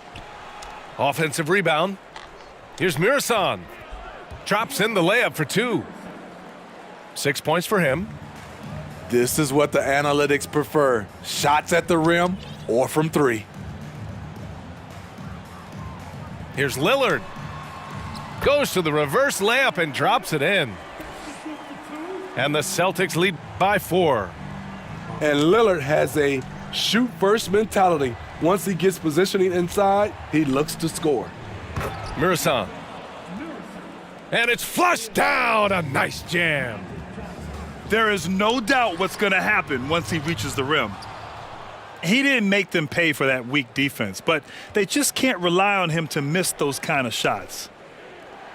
Offensive rebound. Here's Murasan. Drops in the layup for 2. 6 points for him. This is what the analytics prefer. Shots at the rim or from 3. Here's Lillard. Goes to the reverse layup and drops it in. And the Celtics lead by by 4. And Lillard has a shoot-first mentality. Once he gets positioning inside, he looks to score. Murasan. And it's flushed down. A nice jam. There is no doubt what's going to happen once he reaches the rim. He didn't make them pay for that weak defense, but they just can't rely on him to miss those kind of shots.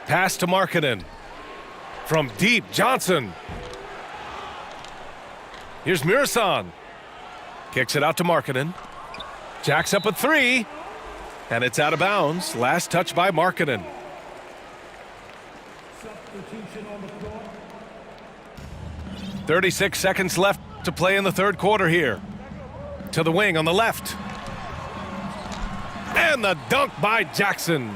Pass to Markkanen. From deep, Johnson. Here's Murasan. Kicks it out to Markkanen. Jacks up a 3. And it's out of bounds. Last touch by Markkanen. Substitution on the floor. 36 seconds left to play in the third quarter here. To the wing on the left. And the dunk by Jackson.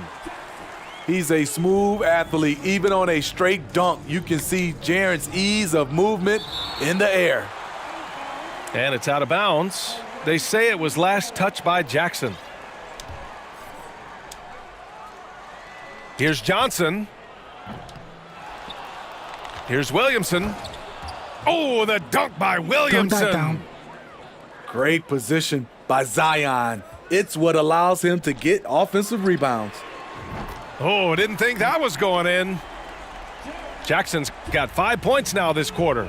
He's a smooth athlete. Even on a straight dunk, you can see Jaren's ease of movement in the air. And it's out of bounds. They say it was last touch by Jackson. Here's Johnson. Here's Williamson. Oh, the dunk by Williamson. Great position by Zion. It's what allows him to get offensive rebounds. Oh, didn't think that was going in. Jackson's got 5 points now this quarter.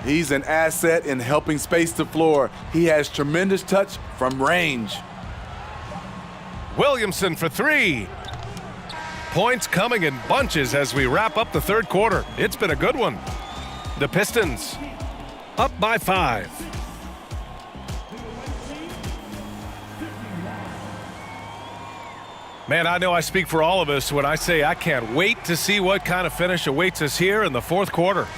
He's an asset in helping space the floor. He has tremendous touch from range. Williamson for 3. Points coming in bunches as we wrap up the third quarter. It's been a good one. The Pistons up by 5. Man, I know I speak for all of us when I say I can't wait to see what kind of finish awaits us here in the fourth quarter.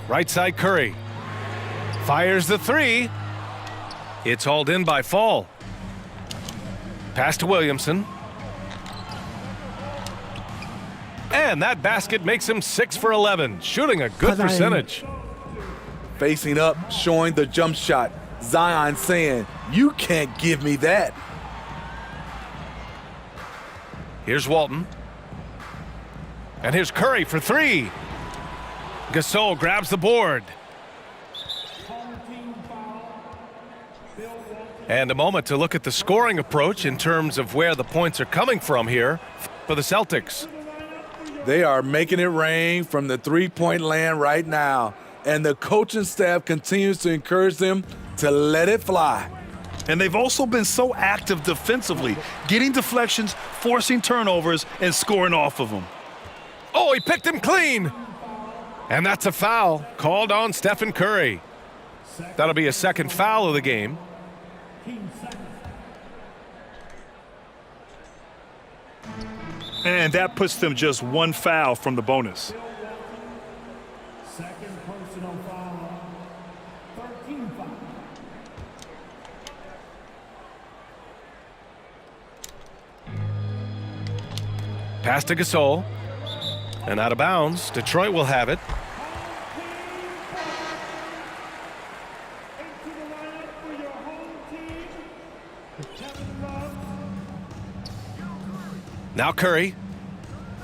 Right side Curry. Fires the 3. It's hauled in by Fall. Pass to Williamson. And that basket makes him 6 for 11, shooting a good percentage. Facing up, showing the jump shot. Zion saying, "You can't give me that." Here's Walton. And here's Curry for 3. Gasol grabs the board. And a moment to look at the scoring approach in terms of where the points are coming from here for the Celtics. They are making it rain from the three-point land right now. And the coaching staff continues to encourage them to let it fly. And they've also been so active defensively, getting deflections, forcing turnovers, and scoring off of them. Oh, he picked him clean. And that's a foul called on Stephen Curry. That'll be a second foul of the game. And that puts them just one foul from the bonus. Second personal foul. 13 foul. Pass to Gasol. And out of bounds. Detroit will have it. Into the lineup for your home team, Kevin Love. Now Curry.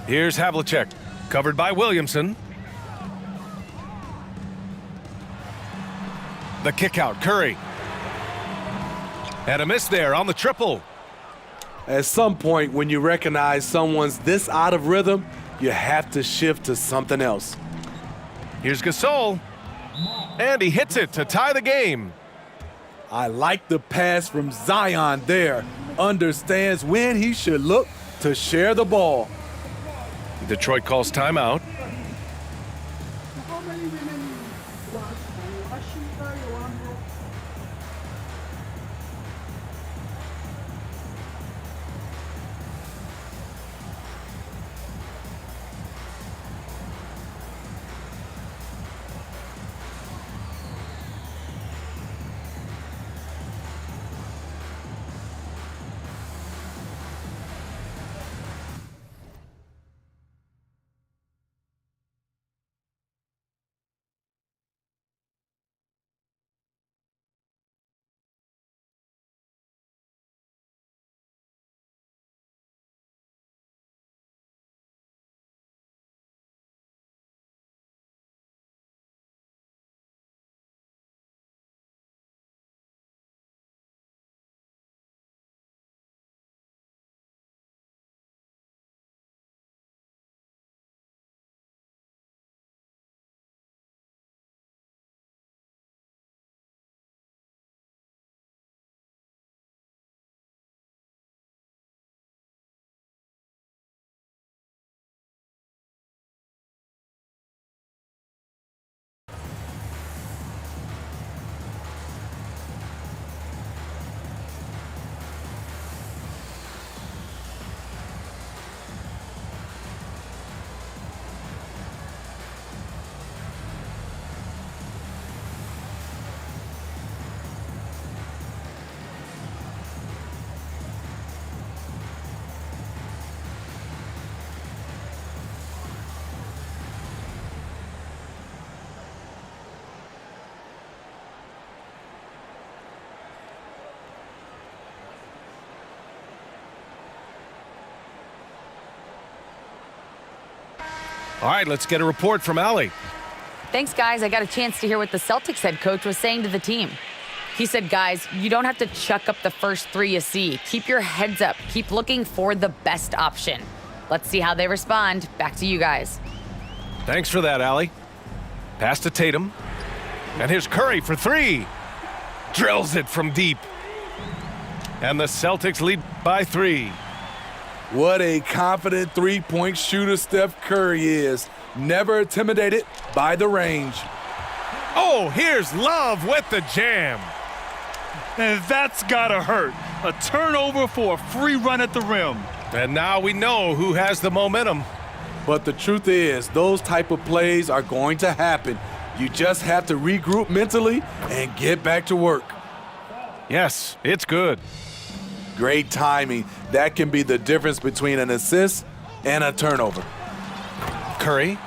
Here's Havlicek. Covered by Williamson. The kick out. Curry. And a miss there on the triple. At some point, when you recognize someone's this out of rhythm, you have to shift to something else. Here's Gasol. And he hits it to tie the game. I like the pass from Zion there. Understands when he should look to share the ball. Detroit calls timeout. All right, let's get a report from Allie. Thanks, guys. I got a chance to hear what the Celtics head coach was saying to the team. He said, guys, you don't have to chuck up the first three you see. Keep your heads up. Keep looking for the best option. Let's see how they respond. Back to you guys. Thanks for that, Allie. Pass to Tatum. And here's Curry for three. Drills it from deep. And the Celtics lead by 3. What a confident three-point shooter Steph Curry is. Never intimidated by the range. Oh, here's Love with the jam. And that's gotta hurt. A turnover for a free run at the rim. And now we know who has the momentum. But the truth is, those type of plays are going to happen. You just have to regroup mentally and get back to work. Yes, it's good. Great timing. That can be the difference between an assist and a turnover. Curry.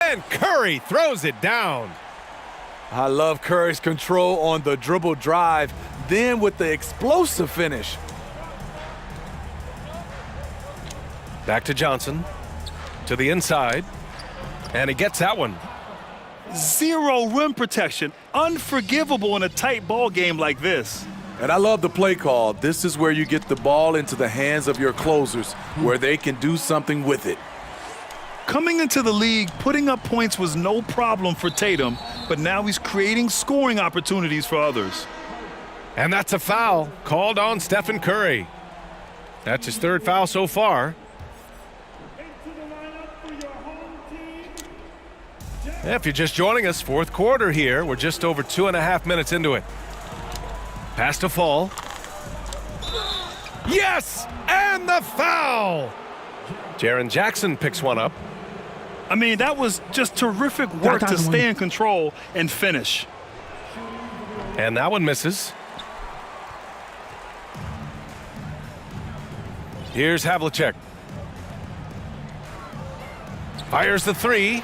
And Curry throws it down. I love Curry's control on the dribble drive, then with the explosive finish. Back to Johnson. To the inside. And he gets that one. Zero rim protection. Unforgivable in a tight ball game like this. And I love the play call. This is where you get the ball into the hands of your closers, where they can do something with it. Coming into the league, putting up points was no problem for Tatum, but now he's creating scoring opportunities for others. And that's a foul called on Stephen Curry. That's his 3rd foul so far. If you're just joining us, 4th quarter here. We're just over 2.5 minutes into it. Pass to Fall. Yes! And the foul! Jaren Jackson picks one up. I mean, that was just terrific work to stay in control and finish. And that one misses. Here's Havlicek. Fires the 3.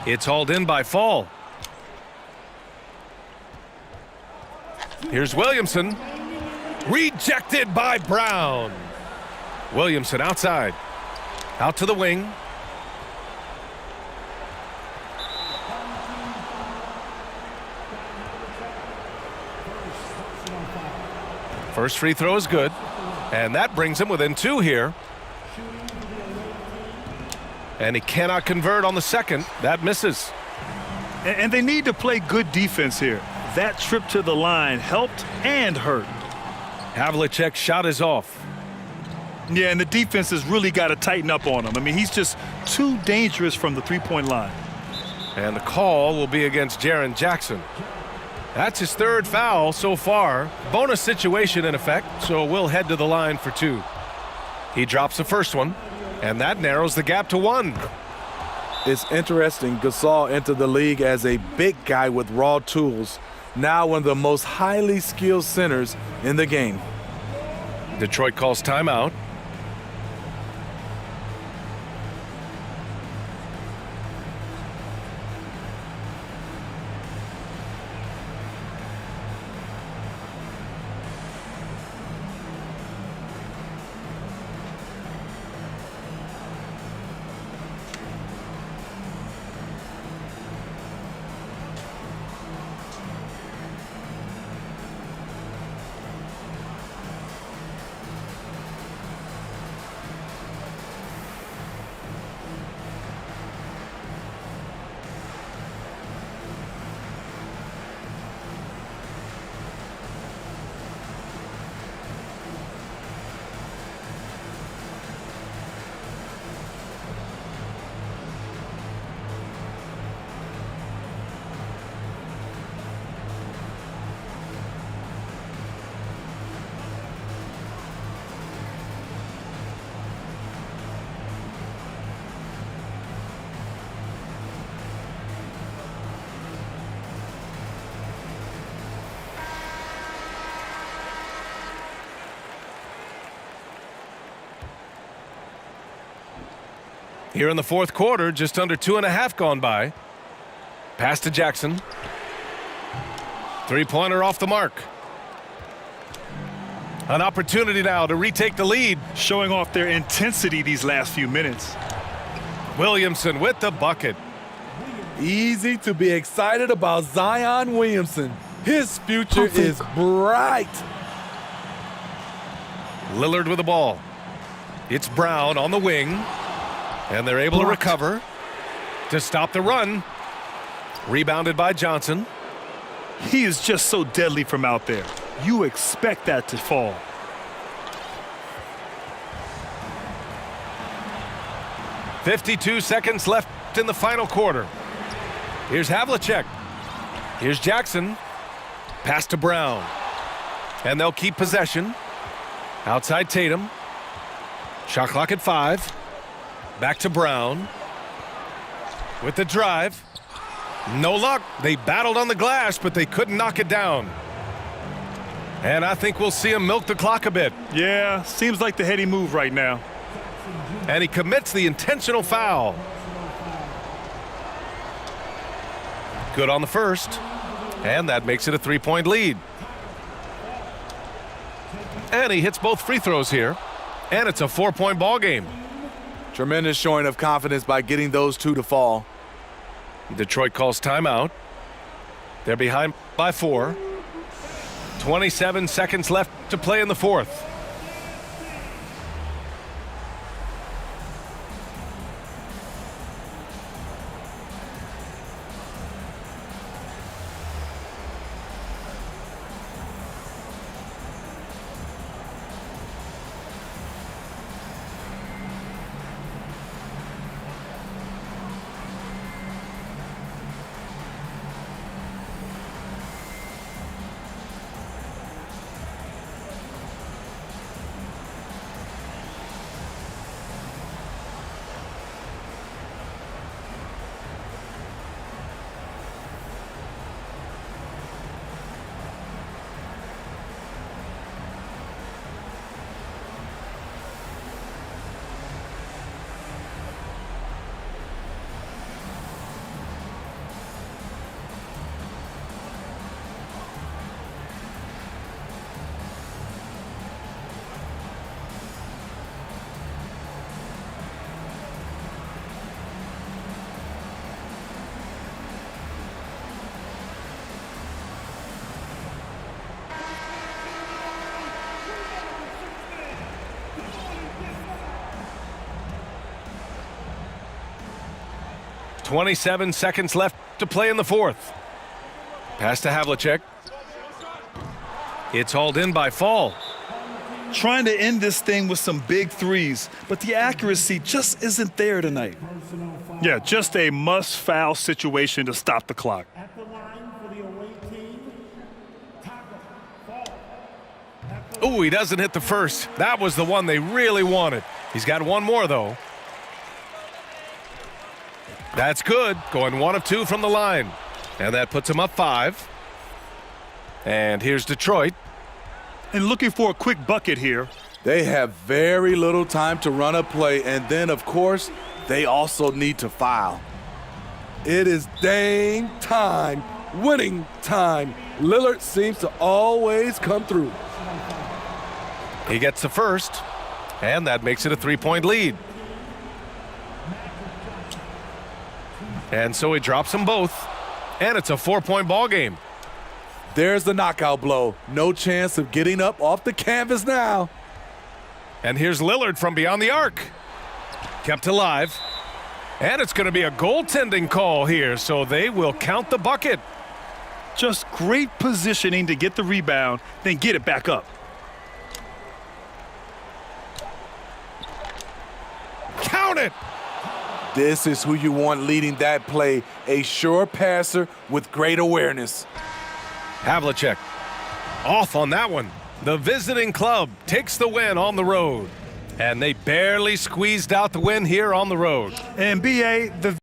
It's hauled in by Fall. Here's Williamson. Rejected by Brown. Williamson outside. Out to the wing. First free throw is good. And that brings him within 2 here. And he cannot convert on the second. That misses. And they need to play good defense here. That trip to the line helped and hurt. Havlicek's shot is off. Yeah, and the defense has really got to tighten up on him. I mean, he's just too dangerous from the three-point line. And the call will be against Jaren Jackson. That's his 3rd foul so far. Bonus situation in effect, so we'll head to the line for 2. He drops the first one, and that narrows the gap to 1. It's interesting. Gasol entered the league as a big guy with raw tools. Now one of the most highly skilled centers in the game. Detroit calls timeout. Here in the fourth quarter, just under 2.5 gone by. Pass to Jackson. Three-pointer off the mark. An opportunity now to retake the lead. Showing off their intensity these last few minutes. Williamson with the bucket. Easy to be excited about Zion Williamson. His future is bright. Lillard with the ball. It's Brown on the wing. And they're able to recover to stop the run. Rebounded by Johnson. He is just so deadly from out there. You expect that to fall. .52 seconds left in the final quarter. Here's Havlicek. Here's Jackson. Pass to Brown. And they'll keep possession. Outside Tatum. Shot clock at 5. Back to Brown. With the drive. No luck. They battled on the glass, but they couldn't knock it down. And I think we'll see him milk the clock a bit. Yeah, seems like the heady move right now. And he commits the intentional foul. Good on the first. And that makes it a 3-point lead. And he hits both free throws here. And it's a 4-point ball game. Tremendous showing of confidence by getting those two to fall. Detroit calls timeout. They're behind by 4. 27 seconds left to play in the fourth. .27 seconds left to play in the fourth. Pass to Havlicek. It's hauled in by Fall. Trying to end this thing with some big threes, but the accuracy just isn't there tonight. Yeah, just a must-foul situation to stop the clock. At the line for the away team, Taco Fall. Ooh, he doesn't hit the first. That was the one they really wanted. He's got one more, though. That's good. Going 1 of 2 from the line. And that puts him up 5. And here's Detroit. And looking for a quick bucket here. They have very little time to run a play, and then, of course, they also need to foul. It is dang time, winning time. Lillard seems to always come through. He gets the first, and that makes it a 3-point lead. And so he drops them both, and it's a 4-point ball game. There's the knockout blow. No chance of getting up off the canvas now. And here's Lillard from beyond the arc. Kept alive. And it's going to be a goaltending call here, so they will count the bucket. Just great positioning to get the rebound, then get it back up. Count it! This is who you want leading that play, a sure passer with great awareness. Havlicek off on that one. The visiting club takes the win on the road. And they barely squeezed out the win here on the road. And B.A., the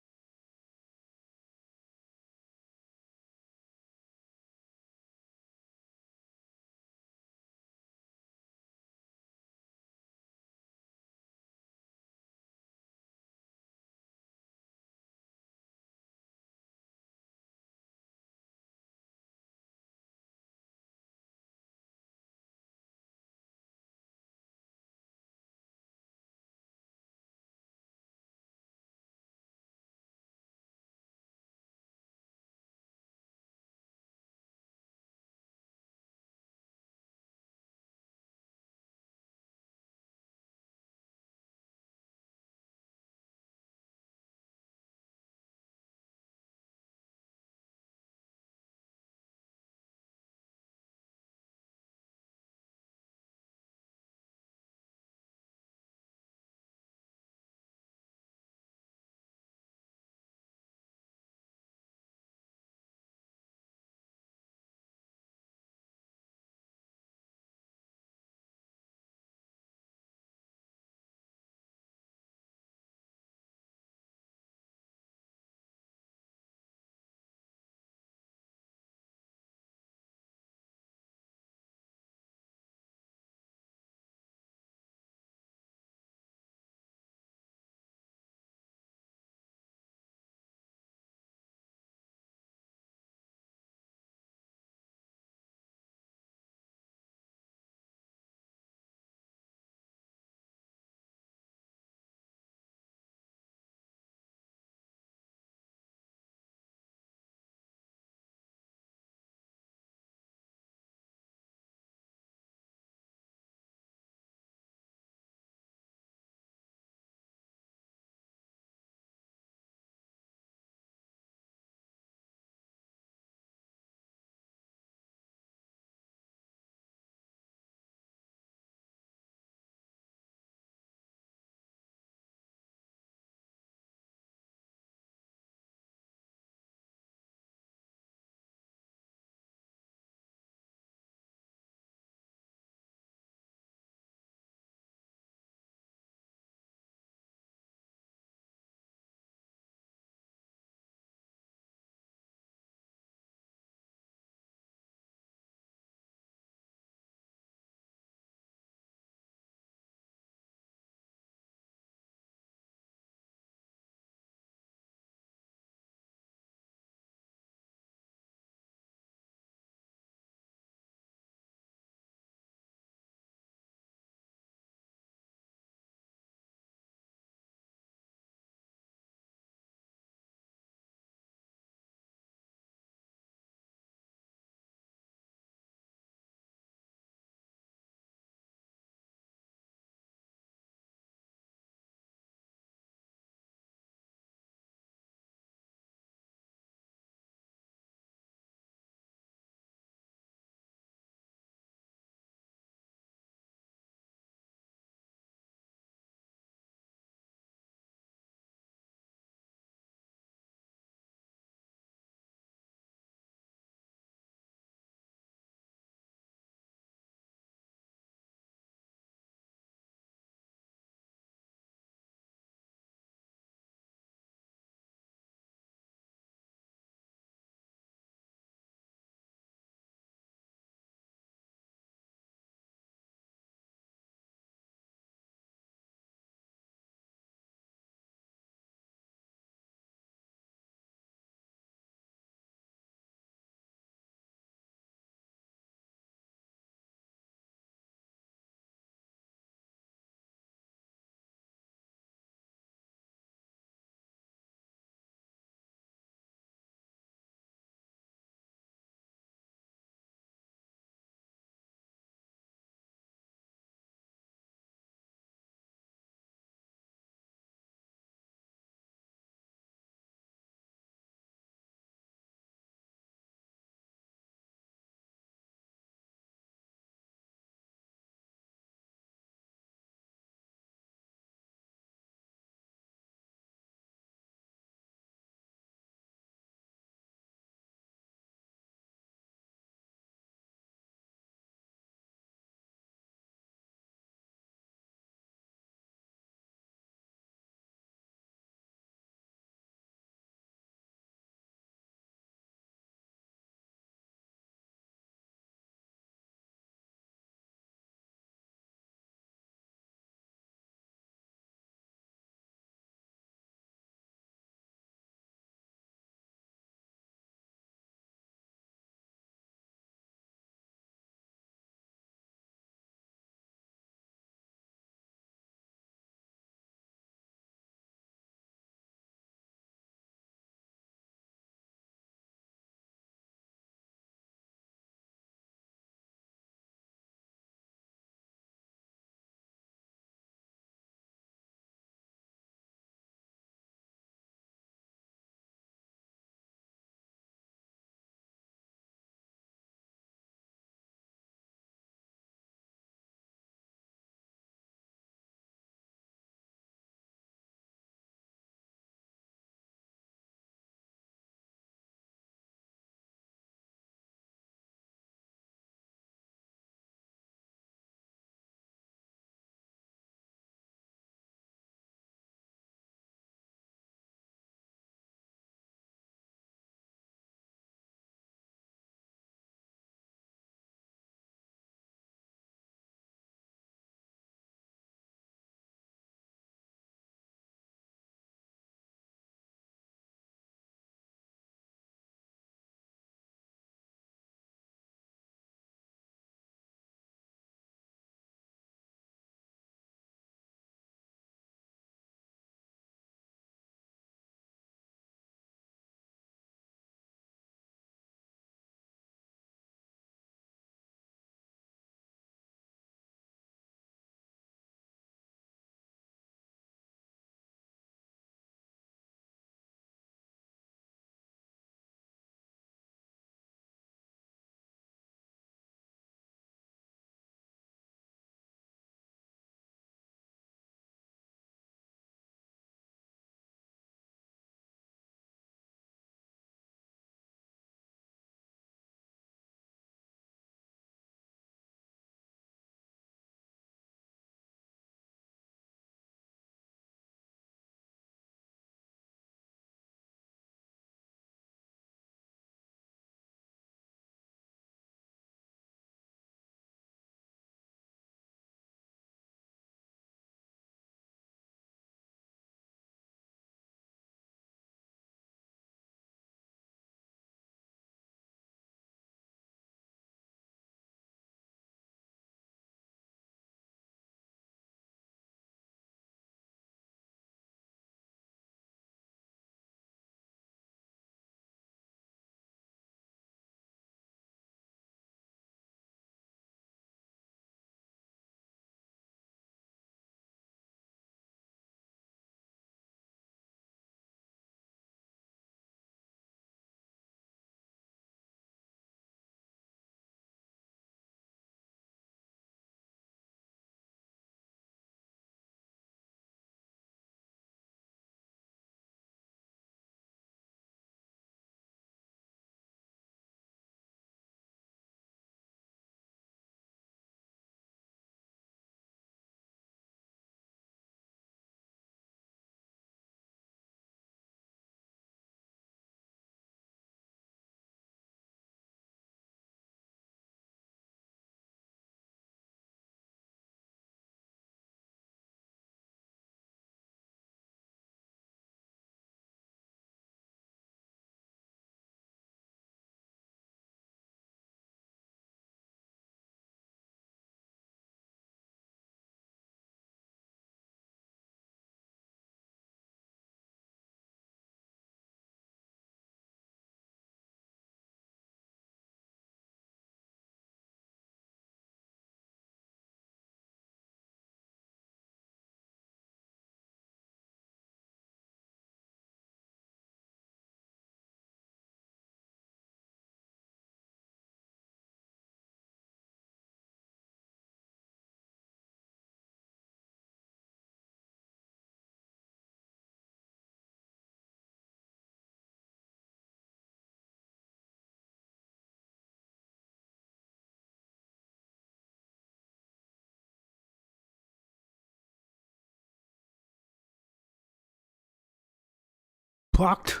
Blocked.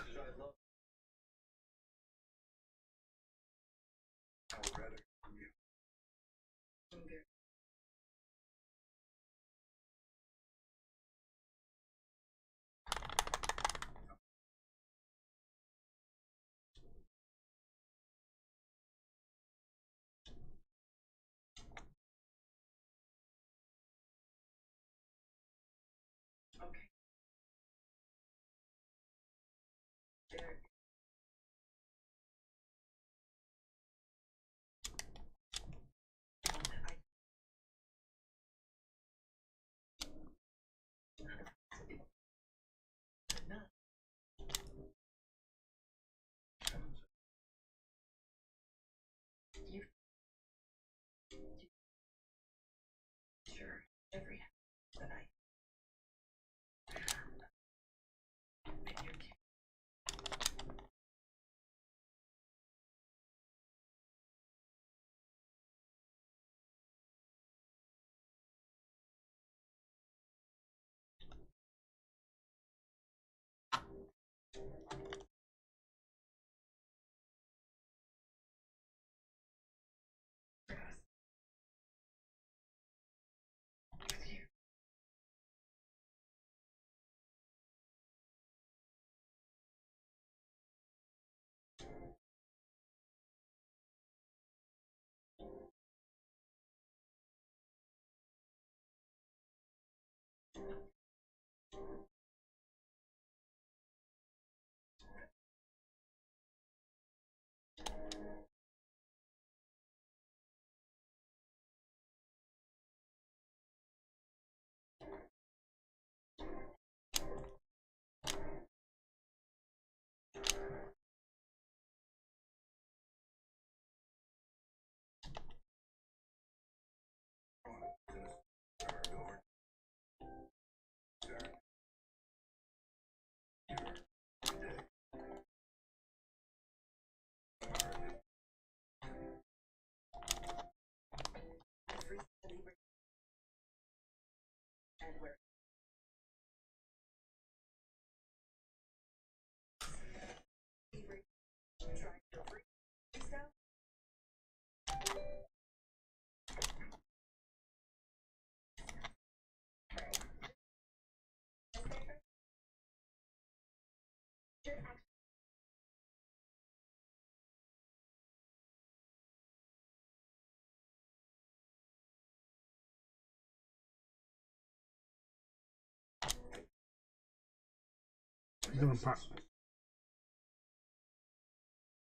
Doing pop.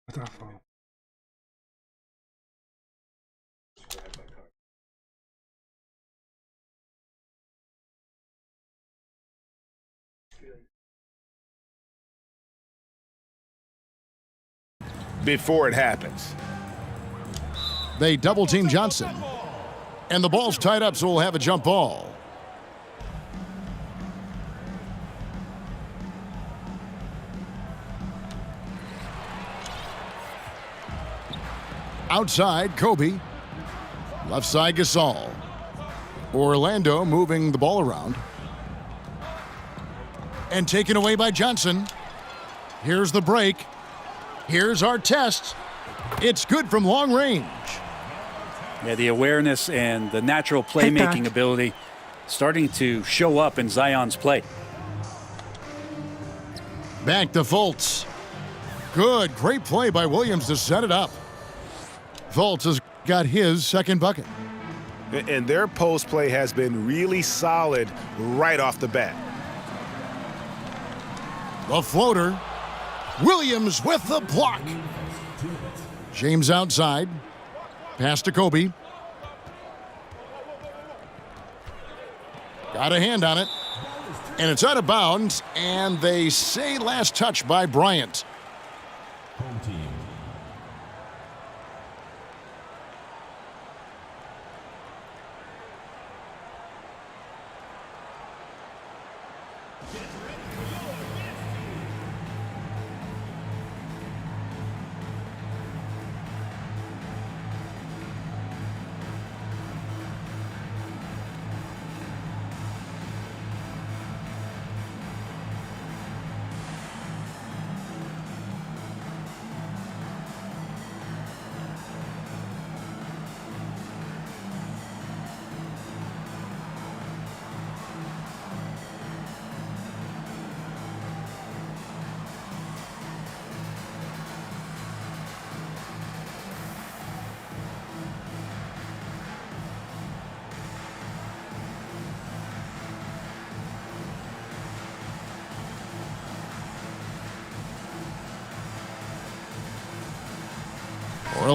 What's our fault? Before it happens. They double team Johnson. And the ball's tied up, so we'll have a jump ball. Outside, Kobe. Left side, Gasol. Orlando moving the ball around. And taken away by Johnson. Here's the break. Here's our test. It's good from long range. Yeah, the awareness and the natural playmaking ability starting to show up in Zion's play. Back to Fultz. Good, great play by Williams to set it up. Fultz has got his second bucket. And their post play has been really solid right off the bat. The floater. Williams with the block. James outside. Pass to Kobe. Got a hand on it. And it's out of bounds. And they say last touch by Bryant. Home team.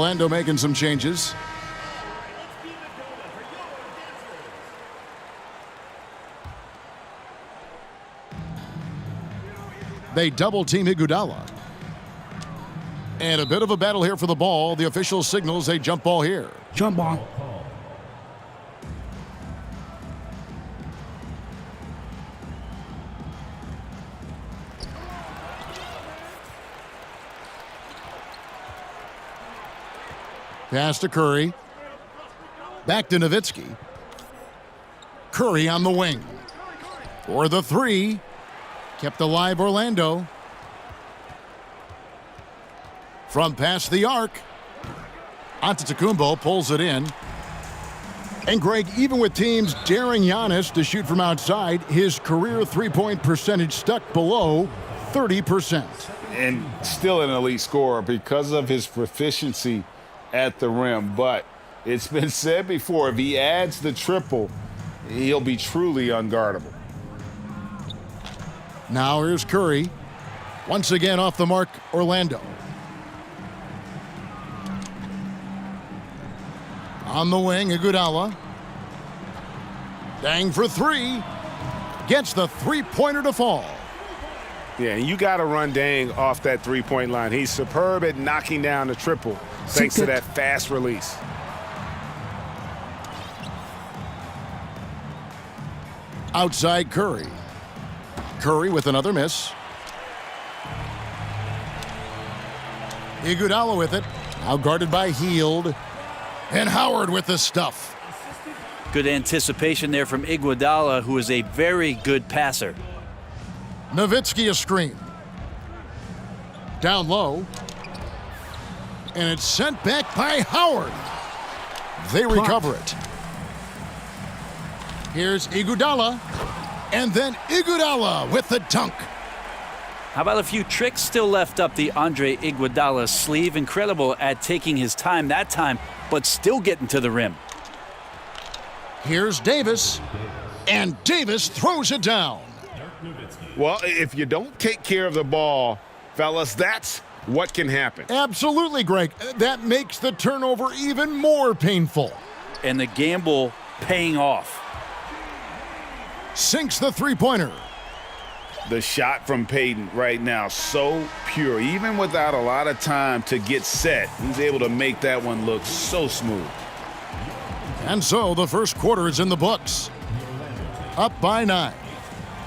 Orlando making some changes. They double team Iguodala. And a bit of a battle here for the ball. The official signals a jump ball here. Jump ball. Pass to Curry. Back to Nowitzki. Curry on the wing. For the three. Kept alive Orlando. From past the arc. Antetokounmpo pulls it in. And Greg, even with teams daring Giannis to shoot from outside, his career three-point percentage stuck below 30%. And still an elite scorer because of his proficiency at the rim. But it's been said before, if he adds the triple, he'll be truly unguardable. Now here's Curry. Once again off the mark, Orlando. On the wing, Iguodala. Dang for three. Gets the three-pointer to fall. Yeah, and you got to run Dang off that three-point line. He's superb at knocking down the triple thanks to that fast release. Outside Curry. Curry with another miss. Iguodala with it. Now guarded by Hield. And Howard with the stuff. Good anticipation there from Iguodala, who is a very good passer. Nowitzki a screen. Down low. And it's sent back by Howard. They recover it. Here's Iguodala. And then Iguodala with the dunk. How about a few tricks still left up the Andre Iguodala sleeve? Incredible at taking his time that time, but still getting to the rim. Here's Davis. And Davis throws it down. Well, if you don't take care of the ball, fellas, that's what can happen. Absolutely, Greg. That makes the turnover even more painful. And the gamble paying off. Sinks the three-pointer. The shot from Payton right now, so pure. Even without a lot of time to get set, he's able to make that one look so smooth. And so the first quarter is in the books. Up by 9.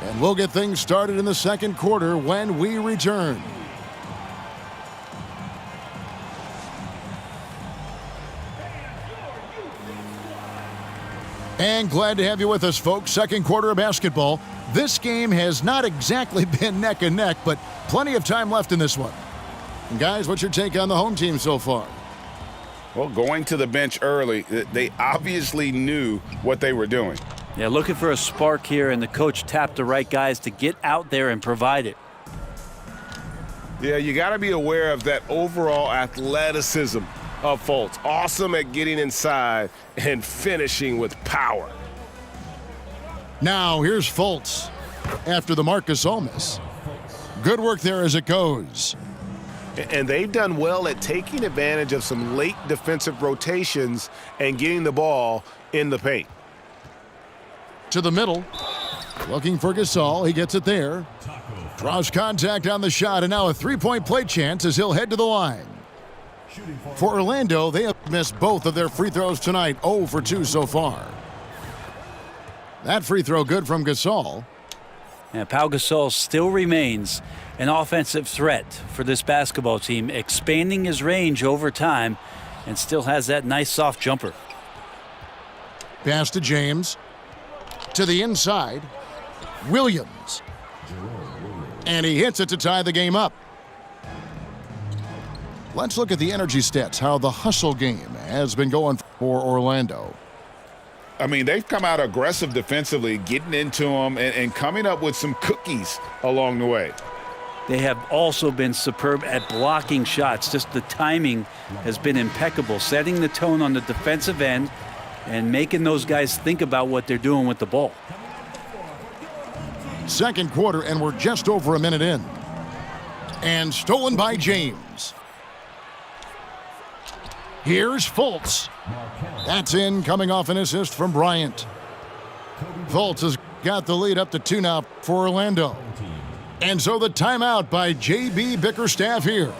And we'll get things started in the second quarter when we return. And glad to have you with us, folks. Second quarter of basketball. This game has not exactly been neck and neck, but plenty of time left in this one. And guys, what's your take on the home team so far? Well, going to the bench early, they obviously knew what they were doing. Yeah, looking for a spark here, and the coach tapped the right guys to get out there and provide it. Yeah, you got to be aware of that overall athleticism of Fultz. Awesome at getting inside and finishing with power. Now here's Fultz after the Marc Gasol miss. Good work there as it goes. And they've done well at taking advantage of some late defensive rotations and getting the ball in the paint. To the middle. Looking for Gasol. He gets it there. Draws contact on the shot, and now a three-point play chance as he'll head to the line. For Orlando, they have missed both of their free throws tonight, 0 for 2 so far. That free throw good from Gasol. And Pau Gasol still remains an offensive threat for this basketball team, expanding his range over time and still has that nice soft jumper. Pass to James. To the inside. Williams. And he hits it to tie the game up. Let's look at the energy stats, how the hustle game has been going for Orlando. I mean, they've come out aggressive defensively, getting into them and coming up with some cookies along the way. They have also been superb at blocking shots. Just the timing has been impeccable, setting the tone on the defensive end and making those guys think about what they're doing with the ball. Second quarter, and we're just over a minute in. And stolen by James. Here's Fultz. That's in, coming off an assist from Bryant. Fultz has got the lead up to 2 now for Orlando. And so the timeout by J.B. Bickerstaff here.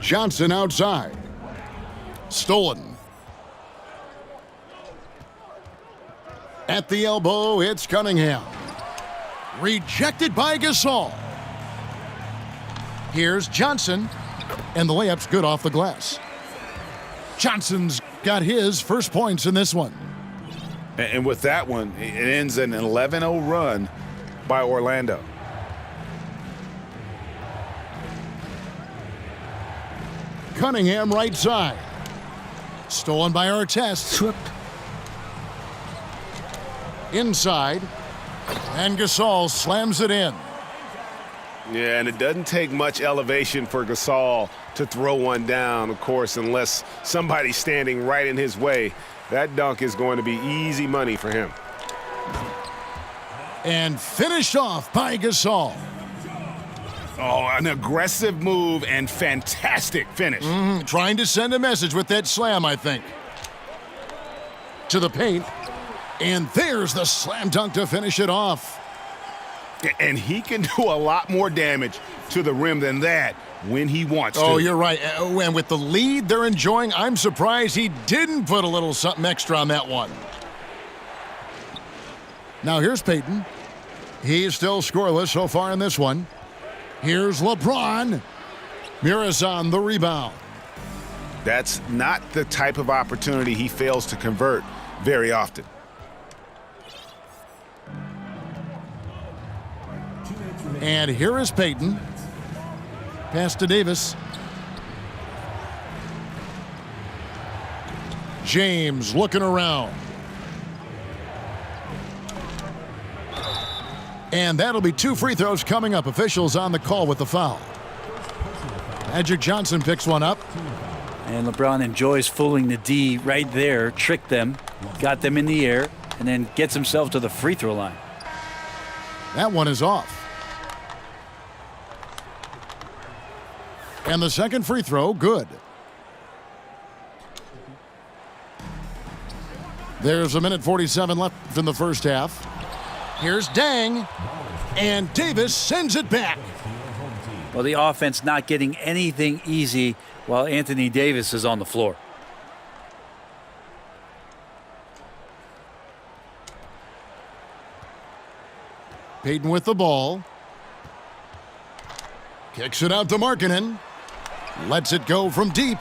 Johnson outside. Stolen. At the elbow, it's Cunningham. Rejected by Gasol. Here's Johnson, and the layup's good off the glass. Johnson's got his first points in this one. And with that one, it ends an 11-0 run by Orlando. Cunningham right side. Stolen by Artest. Inside. And Gasol slams it in. Yeah, and it doesn't take much elevation for Gasol to throw one down, of course, unless somebody's standing right in his way. That dunk is going to be easy money for him. And finished off by Gasol. Oh, an aggressive move and fantastic finish. Trying to send a message with that slam, I think. To the paint. And there's the slam dunk to finish it off. And he can do a lot more damage to the rim than that when he wants to. Oh, you're right. And with the lead they're enjoying, I'm surprised he didn't put a little something extra on that one. Now here's Payton. He's still scoreless so far in this one. Here's LeBron. Muresan the rebound. That's not the type of opportunity he fails to convert very often. And here is Payton. Pass to Davis. James looking around. And that'll be 2 free throws coming up. Officials on the call with the foul. Magic Johnson picks one up. And LeBron enjoys fooling the D right there, tricked them, got them in the air, and then gets himself to the free throw line. That one is off. And the second free throw, good. There's 1:47 left in the first half. Here's Dang, and Davis sends it back. Well, the offense not getting anything easy while Anthony Davis is on the floor. Payton with the ball. Kicks it out to Markkanen. Lets it go from deep.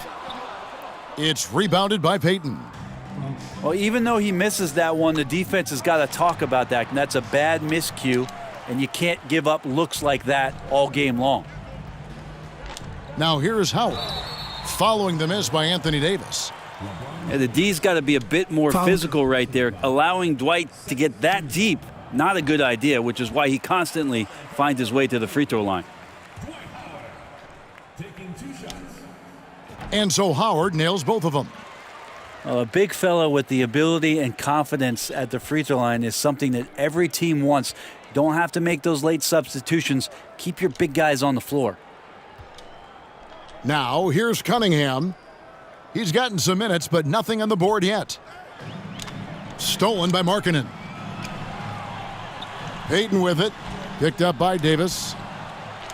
It's rebounded by Payton. Well, even though he misses that one, the defense has got to talk about that. And that's a bad miscue, and you can't give up looks like that all game long. Now here's Howard, following the miss by Anthony Davis. Yeah, the D's got to be a bit more physical right there. Allowing Dwight to get that deep, not a good idea, which is why he constantly finds his way to the free throw line. And so Howard nails both of them. A big fella with the ability and confidence at the free throw line is something that every team wants. Don't have to make those late substitutions. Keep your big guys on the floor. Now here's Cunningham. He's gotten some minutes, but nothing on the board yet. Stolen by Markkanen. Payton with it. Picked up by Davis.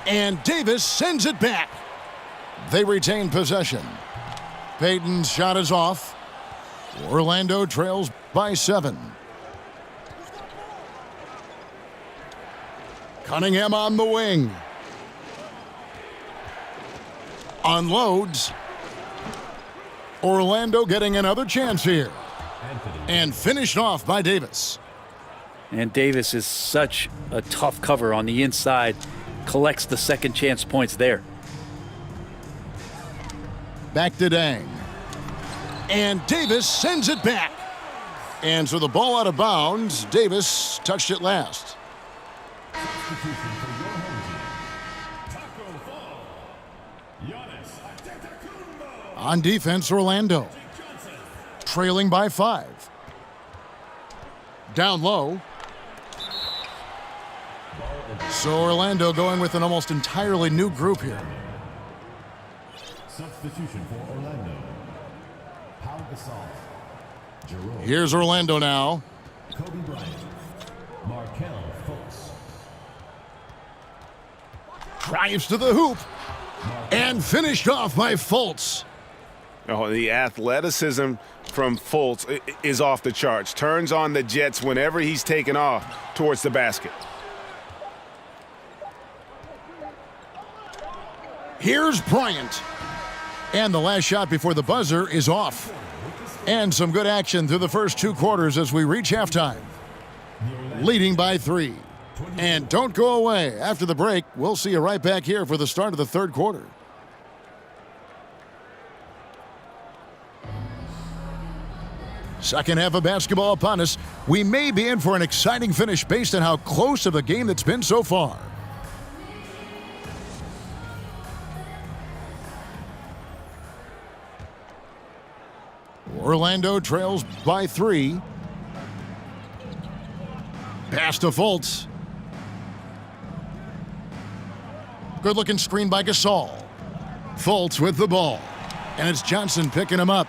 And Davis sends it back. They retain possession. Payton's shot is off. Orlando trails by 7. Cunningham on the wing. Unloads. Orlando getting another chance here. And finished off by Davis. And Davis is such a tough cover on the inside. Collects the second chance points there. Back to Dang. And Davis sends it back. And so the ball out of bounds. Davis touched it last. On defense, Orlando. Trailing by 5. Down low. So Orlando going with an almost entirely new group here. Substitution for Orlando. Pau Gasol. Jerome. Here's Orlando now. Kobe Bryant. Markel Fultz. Drives to the hoop. And finished off by Fultz. Oh, the athleticism from Fultz is off the charts. Turns on the jets whenever he's taken off towards the basket. Here's Bryant. And the last shot before the buzzer is off. And some good action through the first 2 quarters as we reach halftime. Leading by 3. And don't go away. After the break, we'll see you right back here for the start of the third quarter. Second half of basketball upon us. We may be in for an exciting finish based on how close of a game that's been so far. Orlando trails by 3. Pass to Fultz. Good-looking screen by Gasol. Fultz with the ball. And it's Johnson picking him up.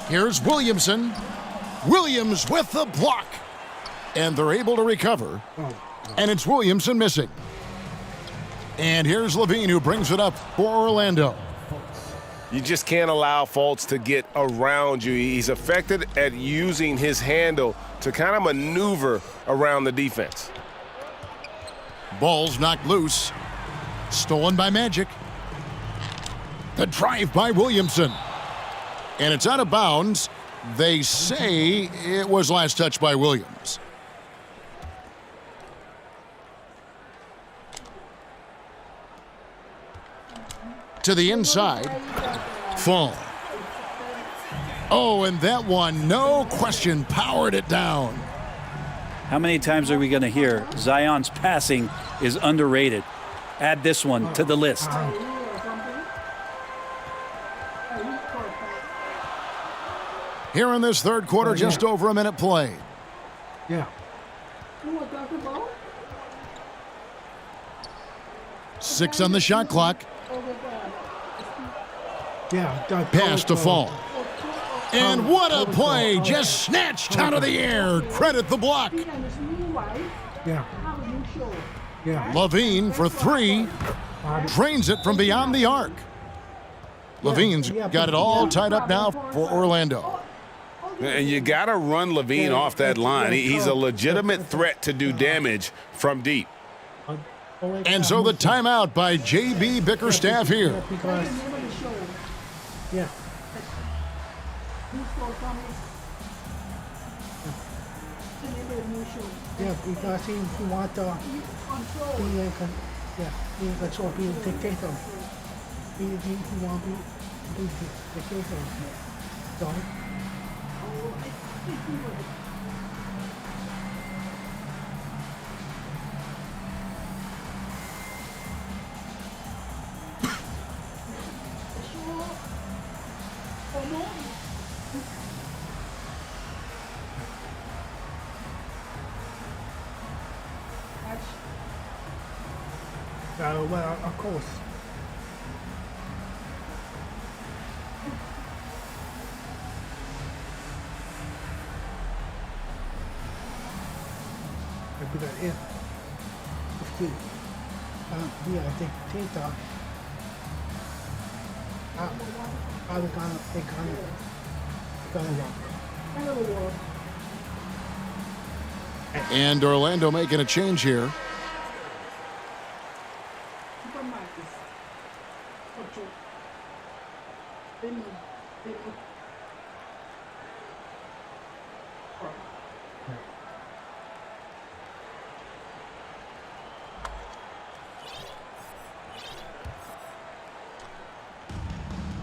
Here's Williamson. Williams with the block. And they're able to recover. And it's Williamson missing. And here's Levine who brings it up for Orlando. You just can't allow Fultz to get around you. He's effective at using his handle to kind of maneuver around the defense. Ball's knocked loose. Stolen by Magic. The drive by Williamson. And it's out of bounds. They say it was last touched by Williams. To the inside. Fall. Oh, and that one, no question, powered it down. How many times are we going to hear Zion's passing is underrated? Add this one to the list. Here in this third quarter, just over a minute played. Yeah. 6 on the shot clock. Yeah. Pass to Fall. And what a play! Just snatched out of the air. Credit the block. Yeah. Yeah. Levine for 3. Drains it from beyond the arc. Levine's got it all tied up now for Orlando. And you got to run Levine off that line. He's a legitimate threat to do damage from deep. And so the timeout by J.B. Bickerstaff here. Yeah. Yeah, because he want to he control, he dictator. He want to be dictator. So. Well, of course. Because if he be a dictator, I was gonna work. And Orlando making a change here.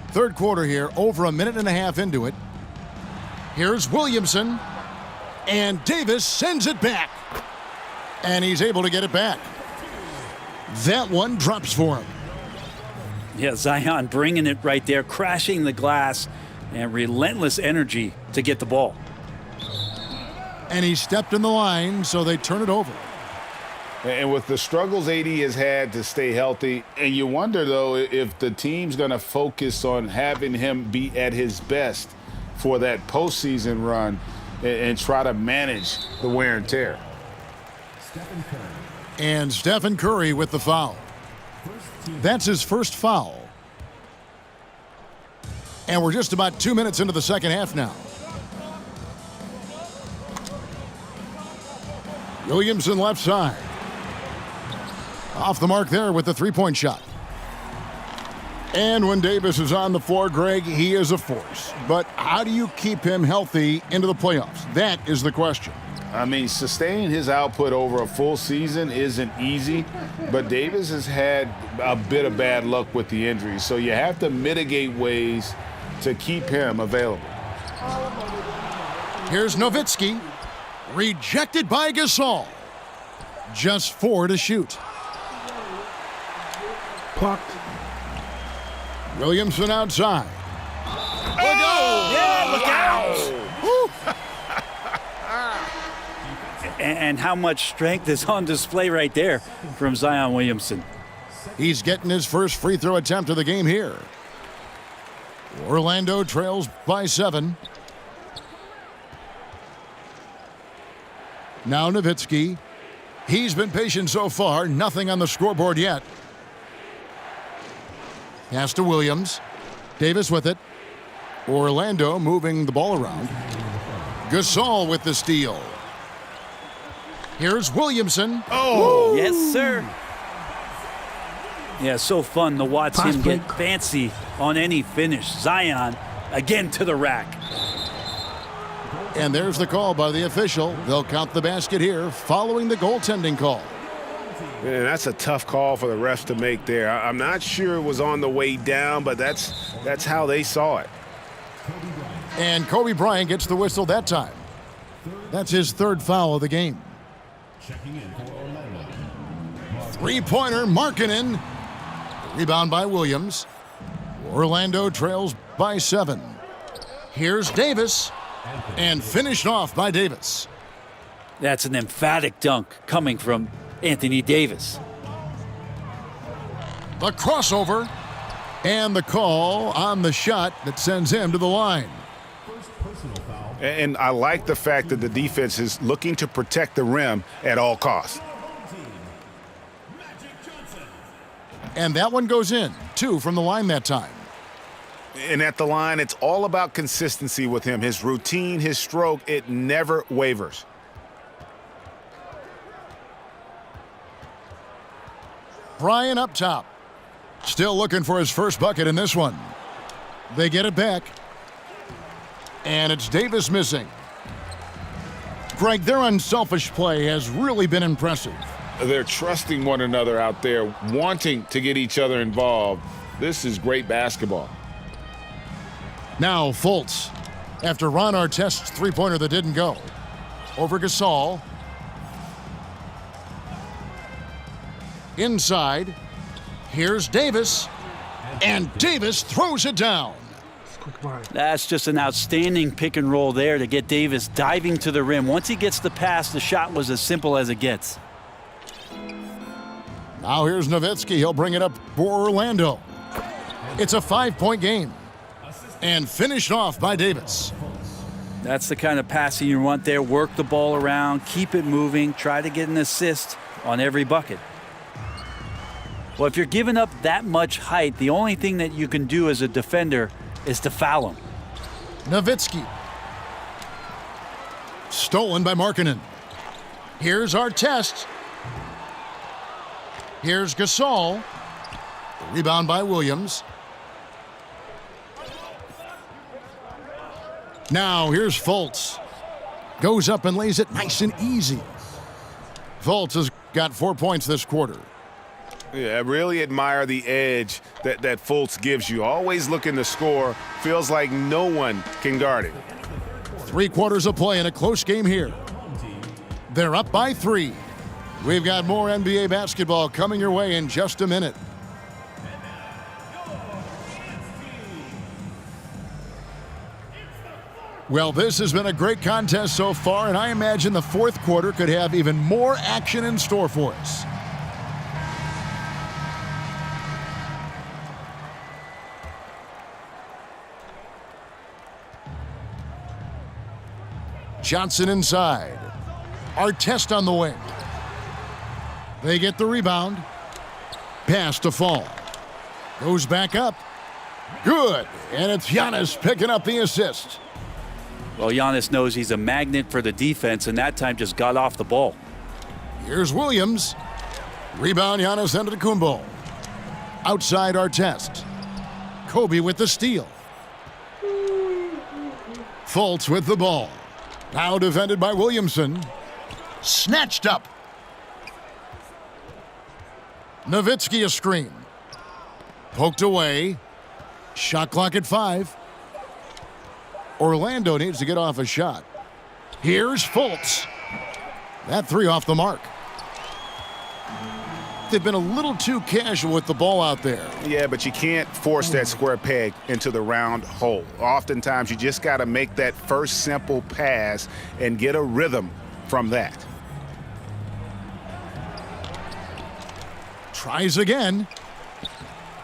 Third quarter here, over a minute and a half into it. Here's Williamson, and Davis sends it back. And he's able to get it back. That one drops for him. Yeah, Zion bringing it right there, crashing the glass, and relentless energy to get the ball. And he stepped in the line, so they turn it over. And with the struggles AD has had to stay healthy, and you wonder, though, if the team's going to focus on having him be at his best for that postseason run and try to manage the wear and tear. And Stephen Curry with the foul. That's his first foul. And we're just about 2 minutes into the second half now. Williamson left side. Off the mark there with the three-point shot. And when Davis is on the floor, Greg, he is a force. But how do you keep him healthy into the playoffs? That is the question. I mean, sustaining his output over a full season isn't easy, but Davis has had a bit of bad luck with the injuries, so you have to mitigate ways to keep him available. Here's Nowitzki, rejected by Gasol. Just 4 to shoot. Clocked. Williamson outside. Yeah, look out! And how much strength is on display right there from Zion Williamson. He's getting his first free throw attempt of the game here. Orlando trails by 7. Now Nowitzki. He's been patient so far. Nothing on the scoreboard yet. Pass to Williams. Davis with it. Orlando moving the ball around. Gasol with the steal. Here's Williamson. Oh, yes, sir. Yeah, so fun to watch Pass him break. get fancy on any finish. Zion again to the rack. And there's the call by the official. They'll count the basket here following the goaltending call. Man, that's a tough call for the refs to make there. I'm not sure it was on the way down, but that's how they saw it. And Kobe Bryant gets the whistle that time. That's his third foul of the game. Checking in for Orlando. Three-pointer, Markkanen. Rebound by Williams. Orlando trails by 7. Here's Davis. And finished off by Davis. That's an emphatic dunk coming from Anthony Davis. The crossover. And the call on the shot that sends him to the line. And I like the fact that the defense is looking to protect the rim at all costs. And that one goes in. 2 from the line that time. And at the line, it's all about consistency with him. His routine, his stroke, it never wavers. Bryant up top. Still looking for his first bucket in this one. They get it back. And it's Davis missing. Greg, their unselfish play has really been impressive. They're trusting one another out there, wanting to get each other involved. This is great basketball. Now Fultz, after Ron Artest's three-pointer that didn't go. Over Gasol. Inside. Here's Davis. And Davis throws it down. That's just an outstanding pick and roll there to get Davis diving to the rim. Once he gets the pass, the shot was as simple as it gets. Now here's Nowitzki. He'll bring it up for Orlando. It's a 5-point game. And finished off by Davis. That's the kind of passing you want there. Work the ball around, keep it moving, try to get an assist on every bucket. Well, if you're giving up that much height, the only thing that you can do as a defender is to foul him. Nowitzki. Stolen by Markkanen. Here's Artest. Here's Gasol. Rebound by Williams. Now here's Fultz. Goes up and lays it nice and easy. Fultz has got 4 points this quarter. Yeah, I really admire the edge that Fultz gives you. Always looking to score. Feels like no one can guard it. 3 quarters of play in a close game here. They're up by 3. We've got more NBA basketball coming your way in just a minute. Well, this has been a great contest so far, and I imagine the fourth quarter could have even more action in store for us. Johnson inside. Artest on the wing. They get the rebound. Pass to Fall. Goes back up. Good. And it's Giannis picking up the assist. Well, Giannis knows he's a magnet for the defense, and that time just got off the ball. Here's Williams. Rebound, Giannis Antetokounmpo. Outside Artest. Kobe with the steal. Fultz with the ball. Now defended by Williamson. Snatched up. Nowitzki a screen. Poked away. Shot clock at 5. Orlando needs to get off a shot. Here's Fultz. That 3 off the mark. They've been a little too casual with the ball out there. Yeah, but you can't force that square peg into the round hole. Oftentimes, you just got to make that first simple pass and get a rhythm from that. Tries again.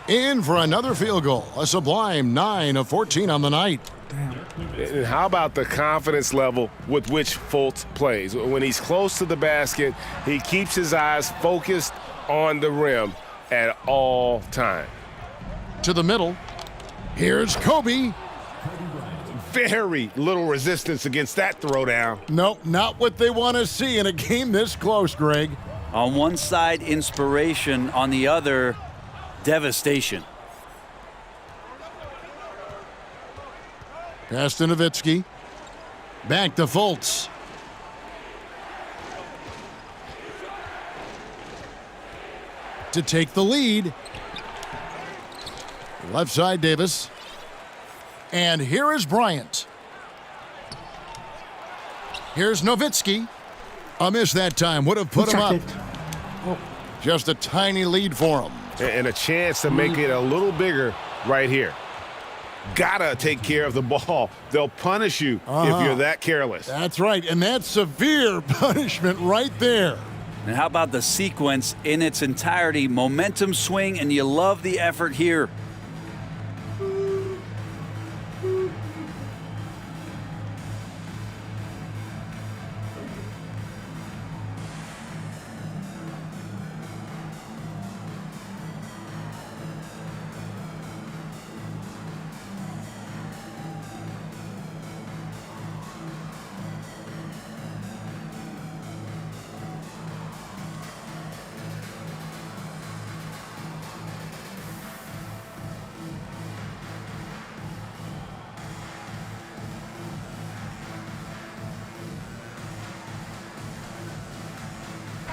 In for another field goal. A sublime 9 of 14 on the night. And how about the confidence level with which Fultz plays? When he's close to the basket, he keeps his eyes focused on the rim at all time. To the middle. Here's Kobe. Very little resistance against that throwdown. Nope, not what they want to see in a game this close, Greg. On one side, inspiration. On the other, devastation. Pass to Nowitzki. Back to Fultz. To take the lead. Left side, Davis. And here is Bryant. Here's Nowitzki. A miss that time. Would have put him up. Just a tiny lead for him. And a chance to make it a little bigger right here. Gotta take care of the ball. They'll punish you if you're that careless. That's right, and that's severe punishment right there. And how about the sequence in its entirety? Momentum swing, and you love the effort here.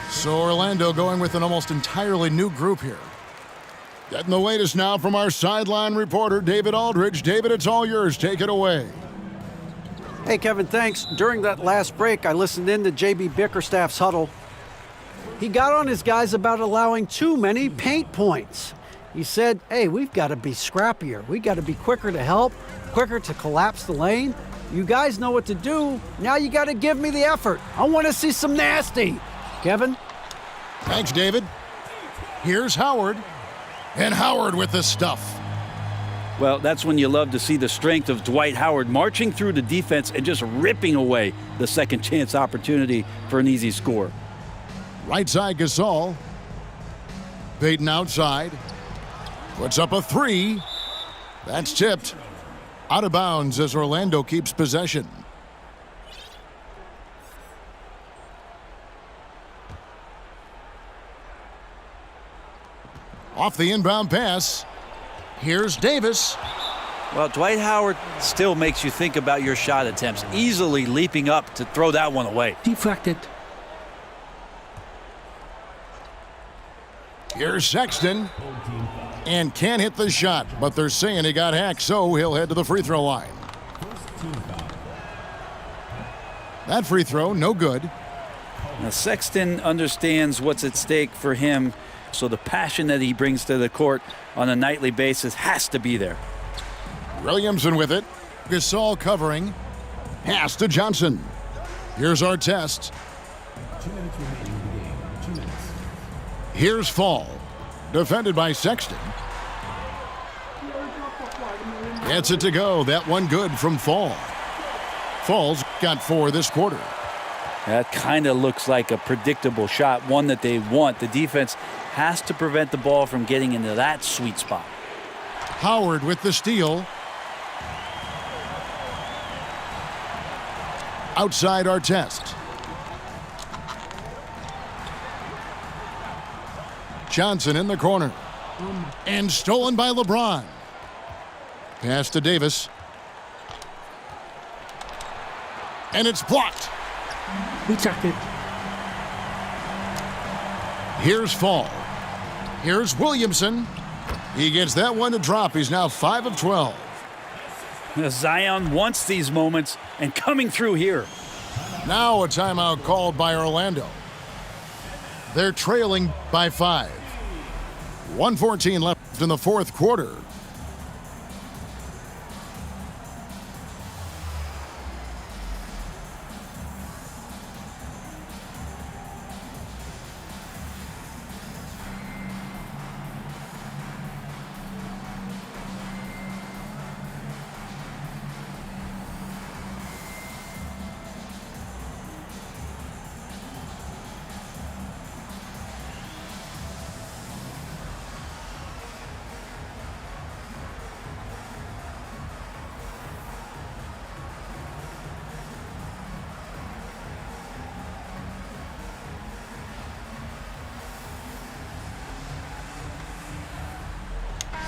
So Orlando going with an almost entirely new group here. Getting the latest now from our sideline reporter, David Aldridge. David, it's all yours. Take it away. Hey, Kevin, thanks. During that last break, I listened in to J.B. Bickerstaff's huddle. He got on his guys about allowing too many paint points. He said, hey, we've got to be scrappier. We got to be quicker to help, quicker to collapse the lane. You guys know what to do. Now you got to give me the effort. I want to see some nasty. Kevin? Thanks, David. Here's Howard. And Howard with the stuff. Well, that's when you love to see the strength of Dwight Howard marching through the defense and just ripping away the second chance opportunity for an easy score. Right side, Gasol. Payton outside. Puts up a 3. That's tipped. Out of bounds as Orlando keeps possession. Off the inbound pass. Here's Davis. Well, Dwight Howard still makes you think about your shot attempts, easily leaping up to throw that one away. Deflected. Here's Sexton. And can't hit the shot, but they're saying he got hacked, so he'll head to the free throw line. That free throw, no good. Now, Sexton understands what's at stake for him, so the passion that he brings to the court on a nightly basis has to be there. Williamson with it. Gasol covering. Pass to Johnson. Here's our test. 2 minutes remaining in the game. 2 minutes. Here's Fall. Defended by Sexton. Gets it to go. That one good from Fall. Fall's got 4 this quarter. That kind of looks like a predictable shot, one that they want. The defense has to prevent the ball from getting into that sweet spot. Howard with the steal. Outside our test. Johnson in the corner. And stolen by LeBron. Pass to Davis. And it's blocked. Rejected. Here's Fall. Here's Williamson. He gets that one to drop. He's now 5 of 12. Now, Zion wants these moments and coming through here. Now a timeout called by Orlando. They're trailing by 5. 1:14 left in the fourth quarter.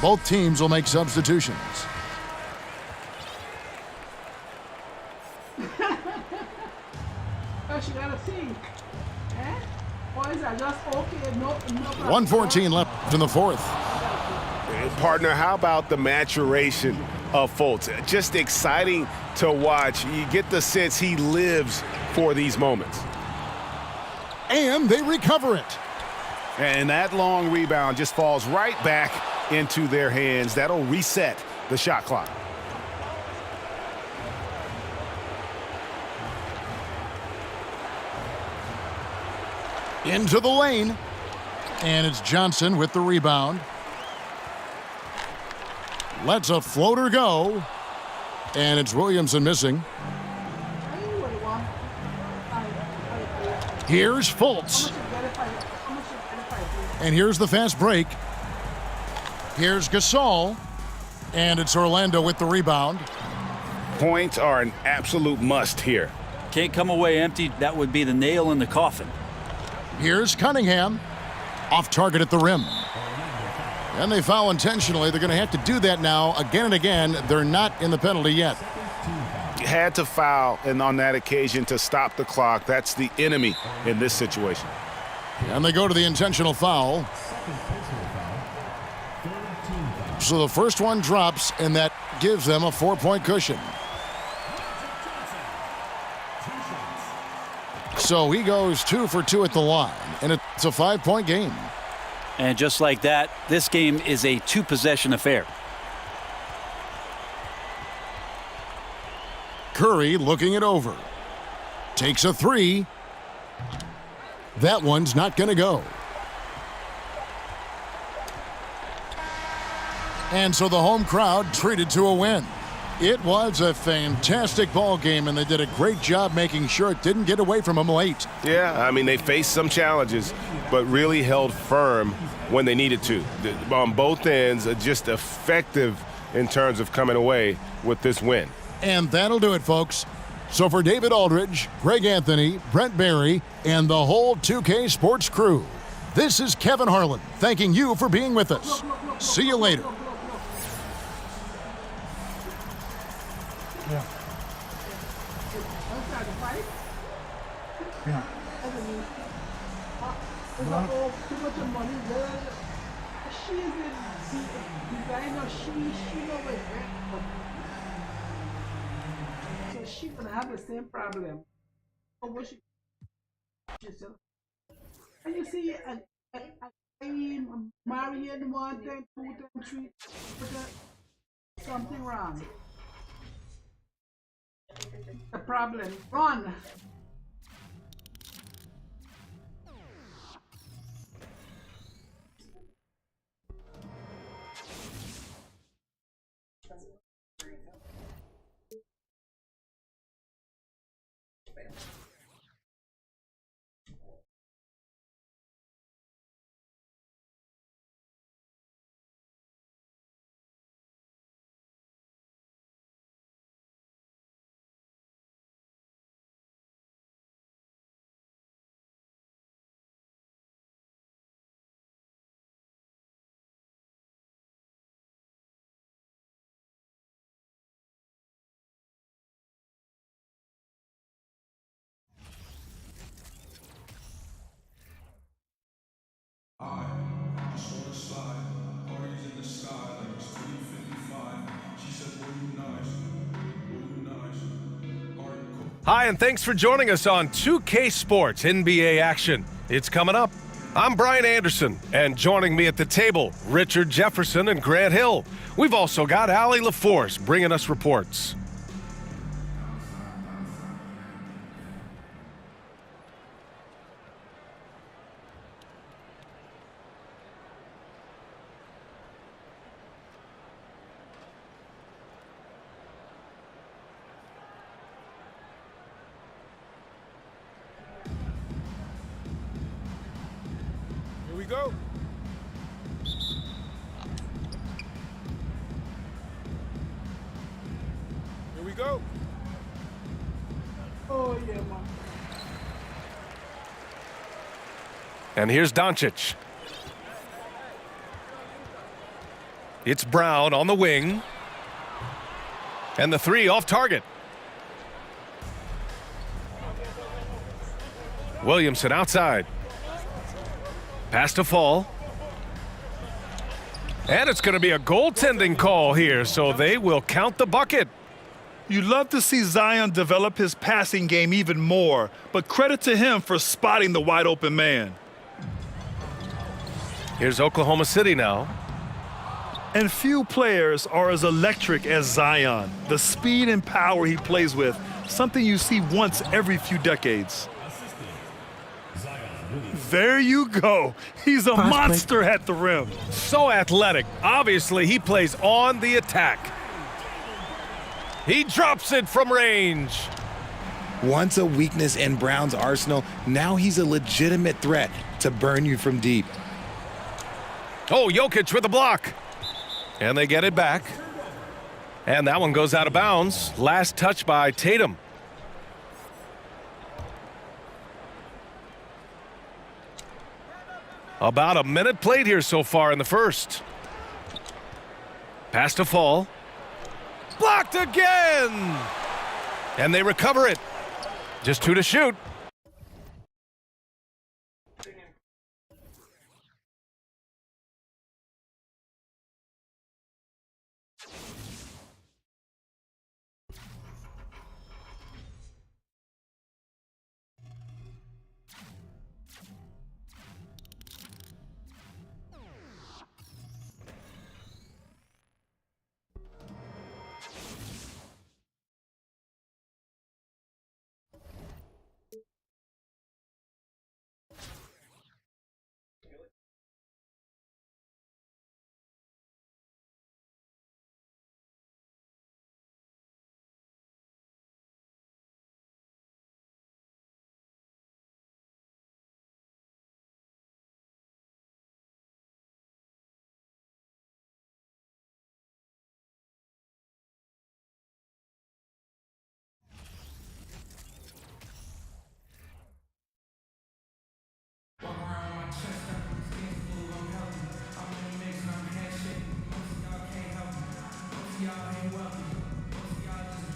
Both teams will make substitutions. She gotta sing. Eh? Or is that just okay? No. 1:14 left in the fourth. Partner, how about the maturation of Fultz? Just exciting to watch. You get the sense he lives for these moments. And they recover it. And that long rebound just falls right back into their hands. That'll reset the shot clock. Into the lane. And it's Johnson with the rebound. Lets a floater go. And it's Williamson missing. Here's Fultz. And here's the fast break. Here's Gasol. And it's Orlando with the rebound. Points are an absolute must here. Can't come away empty. That would be the nail in the coffin. Here's Cunningham. Off target at the rim. And they foul intentionally. They're going to have to do that now again and again. They're not in the penalty yet. Had to foul, and on that occasion to stop the clock. That's the enemy in this situation. And they go to the intentional foul. So the first one drops, and that gives them a 4-point cushion. So he goes 2 for 2 at the line, and it's a 5-point game. And just like that, this game is a 2-possession affair. Curry looking it over. Takes a 3. That one's not going to go. And so the home crowd treated to a win. It was a fantastic ball game, and they did a great job making sure it didn't get away from them late. Yeah, I mean, they faced some challenges, but really held firm when they needed to. On both ends, just effective in terms of coming away with this win. And that'll do it, folks. So for David Aldridge, Greg Anthony, Brent Barry, and the whole 2K Sports crew, this is Kevin Harlan thanking you for being with us. See you later. Yeah. Too much of money. She is a designer. She knows what. So she gonna have the same problem. Or what she said. And you see, I'm marrying 1 time, 2 time, 3, something wrong. The problem. Run. Hi, and thanks for joining us on 2K Sports NBA action. It's coming up. I'm Brian Anderson, and joining me at the table, Richard Jefferson and Grant Hill. We've also got Allie LaForce bringing us reports. Here we go. Here we go. Oh yeah, man. And here's Doncic. It's Brown on the wing. And the three off target. Williamson outside. Pass to Fall. And it's going to be a goaltending call here, so they will count the bucket. You'd love to see Zion develop his passing game even more, but credit to him for spotting the wide open man. Here's Oklahoma City now. And few players are as electric as Zion. The speed and power he plays with, something you see once every few decades. There you go. He's a monster at the rim. So athletic. Obviously, he plays on the attack. He drops it from range. Once a weakness in Brown's arsenal, now he's a legitimate threat to burn you from deep. Oh, Jokic with a block. And they get it back. And that one goes out of bounds. Last touch by Tatum. About a minute played here so far in the first. Pass to Fall. Blocked again! And they recover it. Just 2 to shoot.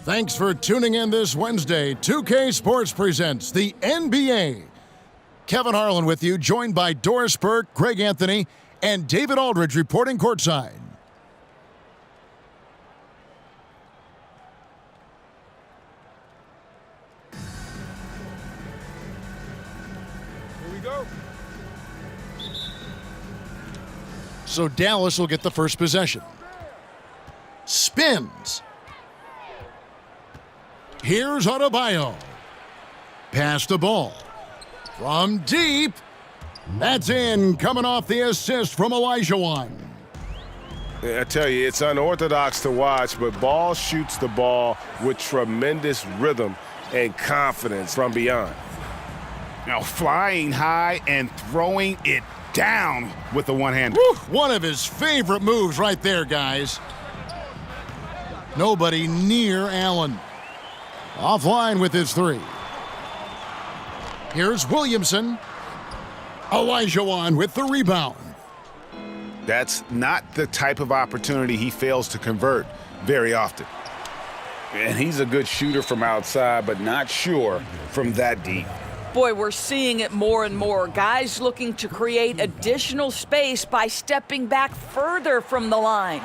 Thanks for tuning in this Wednesday. 2K Sports presents the NBA. Kevin Harlan with you, joined by Doris Burke, Greg Anthony, and David Aldridge reporting courtside. Here we go. So Dallas will get the first possession. Spins. Here's Adebayo. Pass the ball. From deep. That's in, coming off the assist from Olajuwon. I tell you, it's unorthodox to watch, but Ball shoots the ball with tremendous rhythm and confidence from beyond. Now flying high and throwing it down with the one-hander. One of his favorite moves right there, guys. Nobody near Allen. Offline with his three. Here's Williamson. Olajuwon with the rebound. That's not the type of opportunity he fails to convert very often. And he's a good shooter from outside, but not sure from that deep. Boy, we're seeing it more and more. Guys looking to create additional space by stepping back further from the line.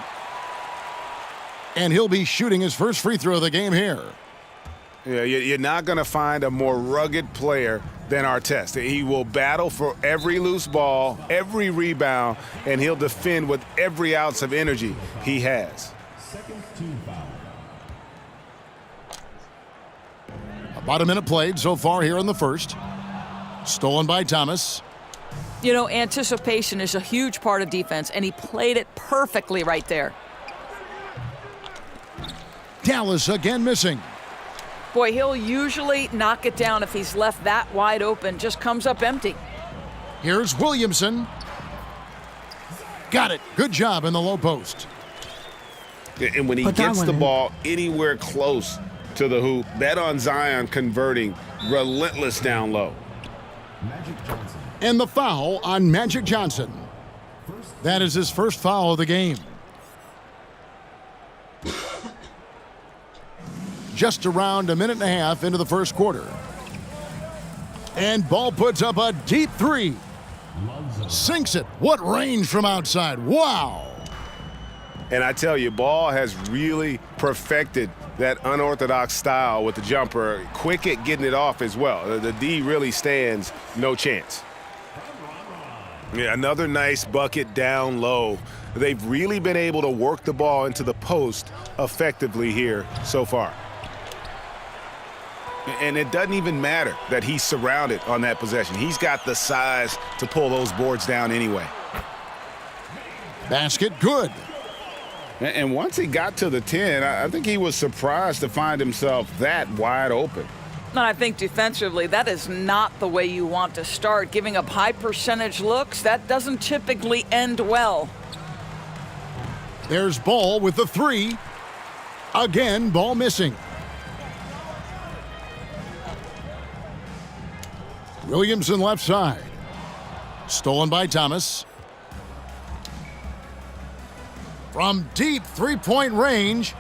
And he'll be shooting his first free throw of the game here. Yeah, you're not going to find a more rugged player than Artest. He will battle for every loose ball, every rebound, and he'll defend with every ounce of energy he has. Second team foul. About a minute played so far here in the first. Stolen by Thomas. You know, anticipation is a huge part of defense, and he played it perfectly right there. Dallas again missing. Boy, he'll usually knock it down if he's left that wide open. Just comes up empty. Here's Williamson. Got it. Good job in the low post. And when he gets the ball anywhere close to the hoop, bet on Zion converting relentless down low. Magic Johnson. And the foul on Magic Johnson. That is his first foul of the game. Just around a minute and a half into the first quarter. And Ball puts up a deep three. Sinks it. What range from outside. Wow. And I tell you, Ball has really perfected that unorthodox style with the jumper. Quick at getting it off as well. The D really stands no chance. Yeah, another nice bucket down low. They've really been able to work the ball into the post effectively here so far. And it doesn't even matter that he's surrounded on that possession. He's got the size to pull those boards down anyway. Basket good. And once he got to the 10, I think he was surprised to find himself that wide open. And I think defensively, that is not the way you want to start. Giving up high percentage looks, that doesn't typically end well. There's Ball with the three. Again, Ball missing. Williamson left side. Stolen by Thomas. From deep three-point range.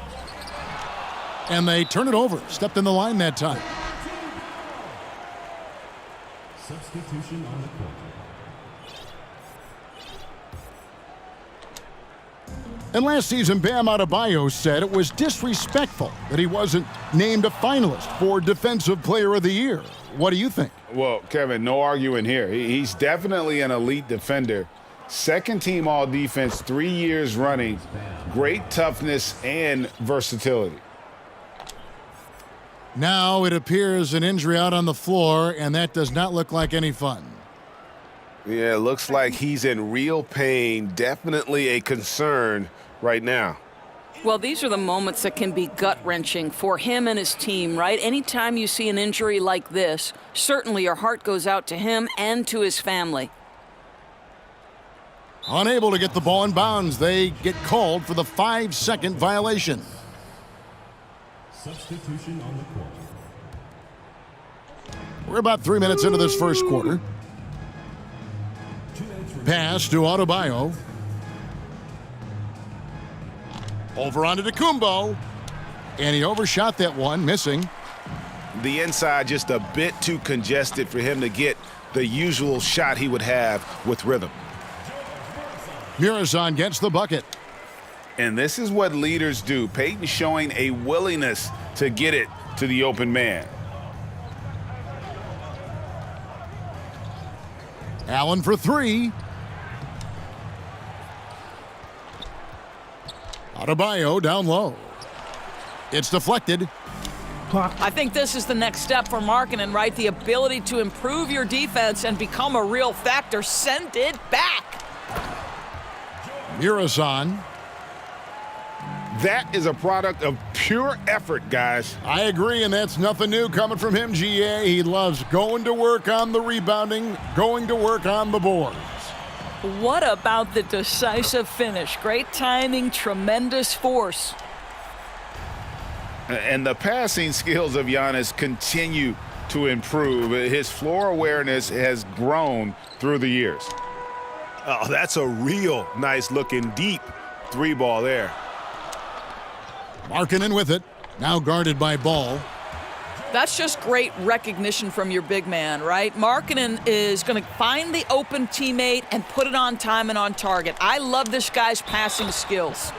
And they turn it over. Stepped in the line that time. Substitution on the court. And last season, Bam Adebayo said it was disrespectful that he wasn't named a finalist for Defensive Player of the Year. What do you think? Well, Kevin, no arguing here. He's definitely an elite defender. Second team all defense 3 years running. Great toughness and versatility. Now it appears an injury out on the floor, and that does not look like any fun. Yeah, it looks like he's in real pain. Definitely a concern right now. Well, these are the moments that can be gut-wrenching for him and his team, right? Anytime you see an injury like this, certainly your heart goes out to him and to his family. Unable to get the ball in bounds, they get called for the 5-second violation. Substitution on the court. We're about 3 minutes into this first quarter. Pass to Adebayo. Over onto Kumbo. And he overshot that one, missing. The inside just a bit too congested for him to get the usual shot he would have with rhythm. Murazan gets the bucket. And this is what leaders do. Peyton showing a willingness to get it to the open man. Allen for three. Adebayo down low. It's deflected. I think this is the next step for Markkanen, right? The ability to improve your defense and become a real factor. Send it back. Murazan. That is a product of pure effort, guys. I agree, and that's nothing new coming from him, GA. He loves going to work on the rebounding, going to work on the boards. What about the decisive finish? Great timing, tremendous force. And the passing skills of Giannis continue to improve. His floor awareness has grown through the years. Oh, that's a real nice looking deep three ball there. Markkanen with it. Now guarded by Ball. That's just great recognition from your big man, right? Markkanen is going to find the open teammate and put it on time and on target. I love this guy's passing skills.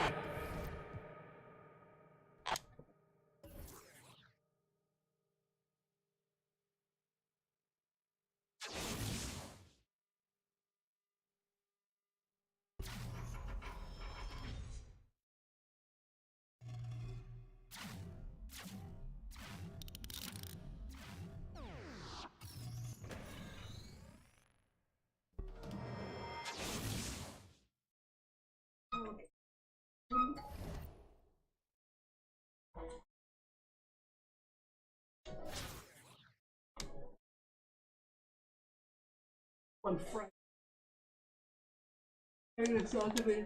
On Friday. And Saturday.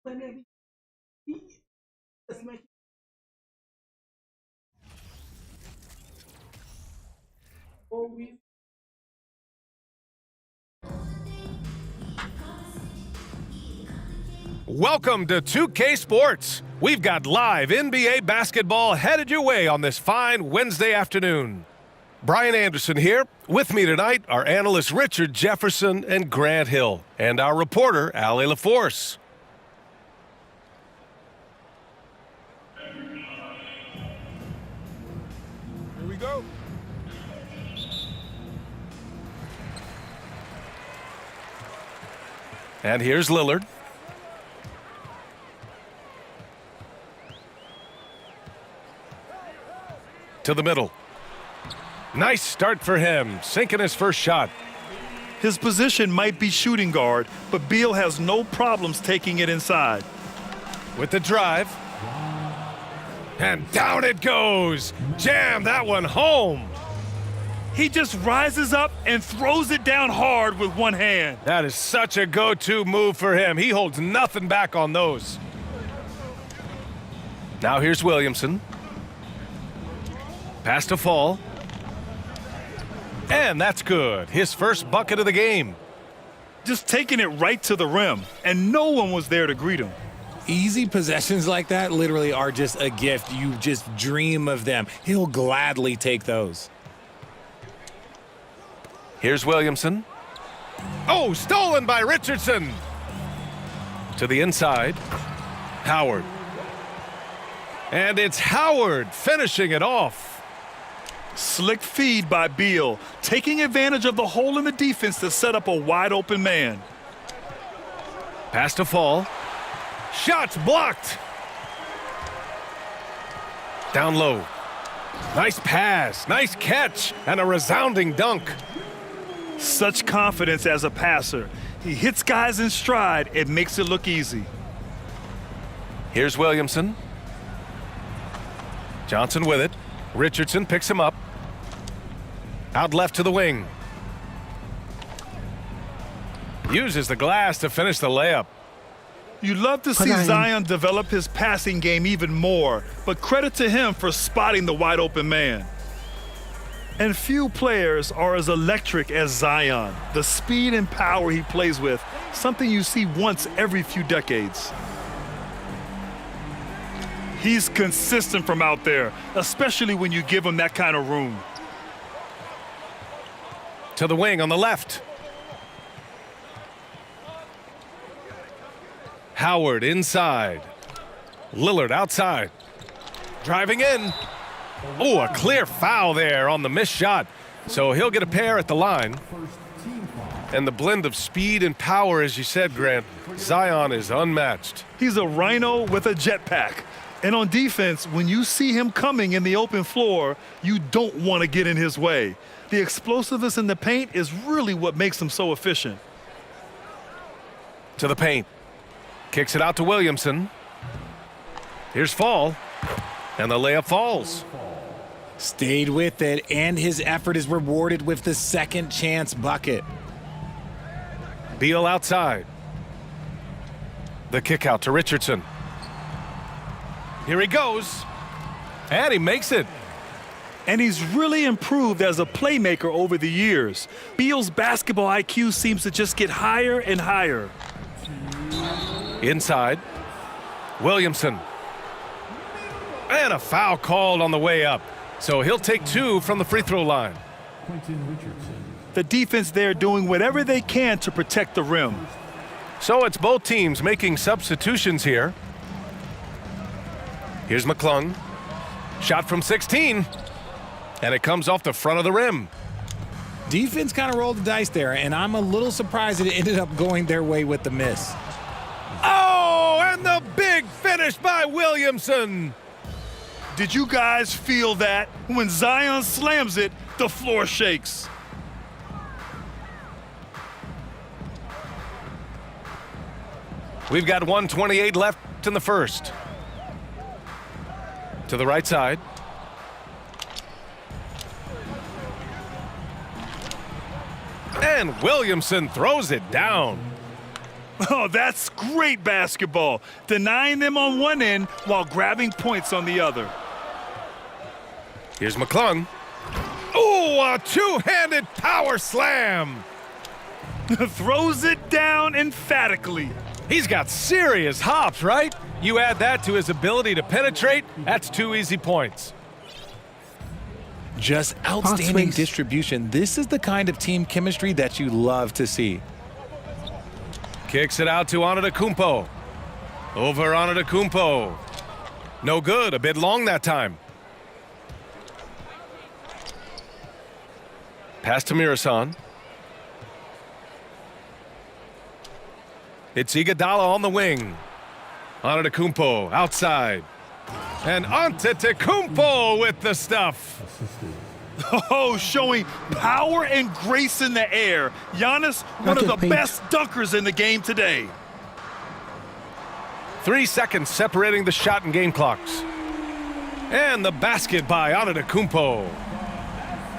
Whenever he just make always. Welcome to 2K Sports. We've got live NBA basketball headed your way on this fine Wednesday afternoon. Brian Anderson here. With me tonight are analysts Richard Jefferson and Grant Hill, and our reporter, Allie LaForce. Here we go. And here's Lillard. To the middle. Nice start for him, sinking his first shot. His position might be shooting guard, but Beal has no problems taking it inside. With the drive. And down it goes. Jam that one home. He just rises up and throws it down hard with one hand. That is such a go-to move for him. He holds nothing back on those. Now here's Williamson. Pass to Fall. And that's good. His first bucket of the game. Just taking it right to the rim, and no one was there to greet him. Easy possessions like that literally are just a gift. You just dream of them. He'll gladly take those. Here's Williamson. Oh, stolen by Richardson. To the inside. Howard. And it's Howard finishing it off. Slick feed by Beal, taking advantage of the hole in the defense to set up a wide open man. Pass to Fall. Shots blocked. Down low. Nice pass, nice catch, and a resounding dunk. Such confidence as a passer. He hits guys in stride and makes it look easy. Here's Williamson. Johnson with it. Richardson picks him up. Out left to the wing. Uses the glass to finish the layup. You'd love to see Zion develop his passing game even more, but credit to him for spotting the wide open man. And few players are as electric as Zion. The speed and power he plays with, something you see once every few decades. He's consistent from out there, especially when you give him that kind of room. To the wing on the left. Howard inside. Lillard outside. Driving in. Oh, a clear foul there on the missed shot. So he'll get a pair at the line. And the blend of speed and power, as you said, Grant, Zion is unmatched. He's a rhino with a jetpack. And on defense, when you see him coming in the open floor, you don't want to get in his way. The explosiveness in the paint is really what makes him so efficient. To the paint. Kicks it out to Williamson. Here's Fall. And the layup falls. Stayed with it, and his effort is rewarded with the second chance bucket. Beal outside. The kick out to Richardson. Here he goes. And he makes it. And he's really improved as a playmaker over the years. Beal's basketball IQ seems to just get higher and higher. Inside. Williamson. And a foul called on the way up. So he'll take 2 from the free throw line. The defense there doing whatever they can to protect the rim. So it's both teams making substitutions here. Here's McClung. Shot from 16. And it comes off the front of the rim. Defense kind of rolled the dice there, and I'm a little surprised that it ended up going their way with the miss. Oh, and the big finish by Williamson. Did you guys feel that? When Zion slams it, the floor shakes. We've got 1:28 left in the first. To the right side. And Williamson throws it down. Oh, that's great basketball. Denying them on one end while grabbing points on the other. Here's McClung. Oh, a two-handed power slam. Throws it down emphatically. He's got serious hops, right? You add that to his ability to penetrate, that's 2 easy points. Just outstanding distribution. This is the kind of team chemistry that you love to see. Kicks it out to Antetokounmpo. Over Antetokounmpo. No good, a bit long that time. Pass to Mirasan. It's Iguodala on the wing. Antetokounmpo outside. And Antetokounmpo with the stuff. Oh, showing power and grace in the air. Giannis, one of the best dunkers in the game today. 3 seconds separating the shot and game clocks. And the basket by Antetokounmpo.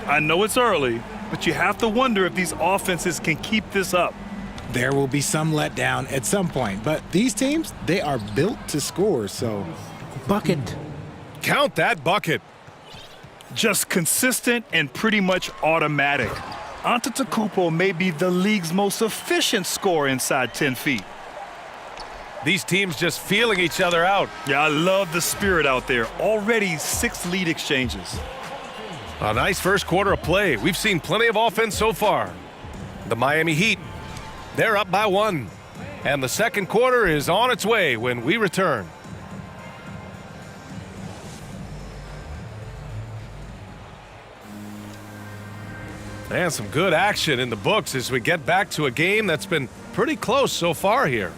I know it's early, but you have to wonder if these offenses can keep this up. There will be some letdown at some point, but these teams, they are built to score, so. Bucket. Count that bucket. Just consistent and pretty much automatic. Antetokounmpo may be the league's most efficient scorer inside 10 feet. These teams just feeling each other out. Yeah, I love the spirit out there. Already 6 lead exchanges. A nice first quarter of play. We've seen plenty of offense so far. The Miami Heat, they're up by 1. And the second quarter is on its way when we return. And some good action in the books as we get back to a game that's been pretty close so far here.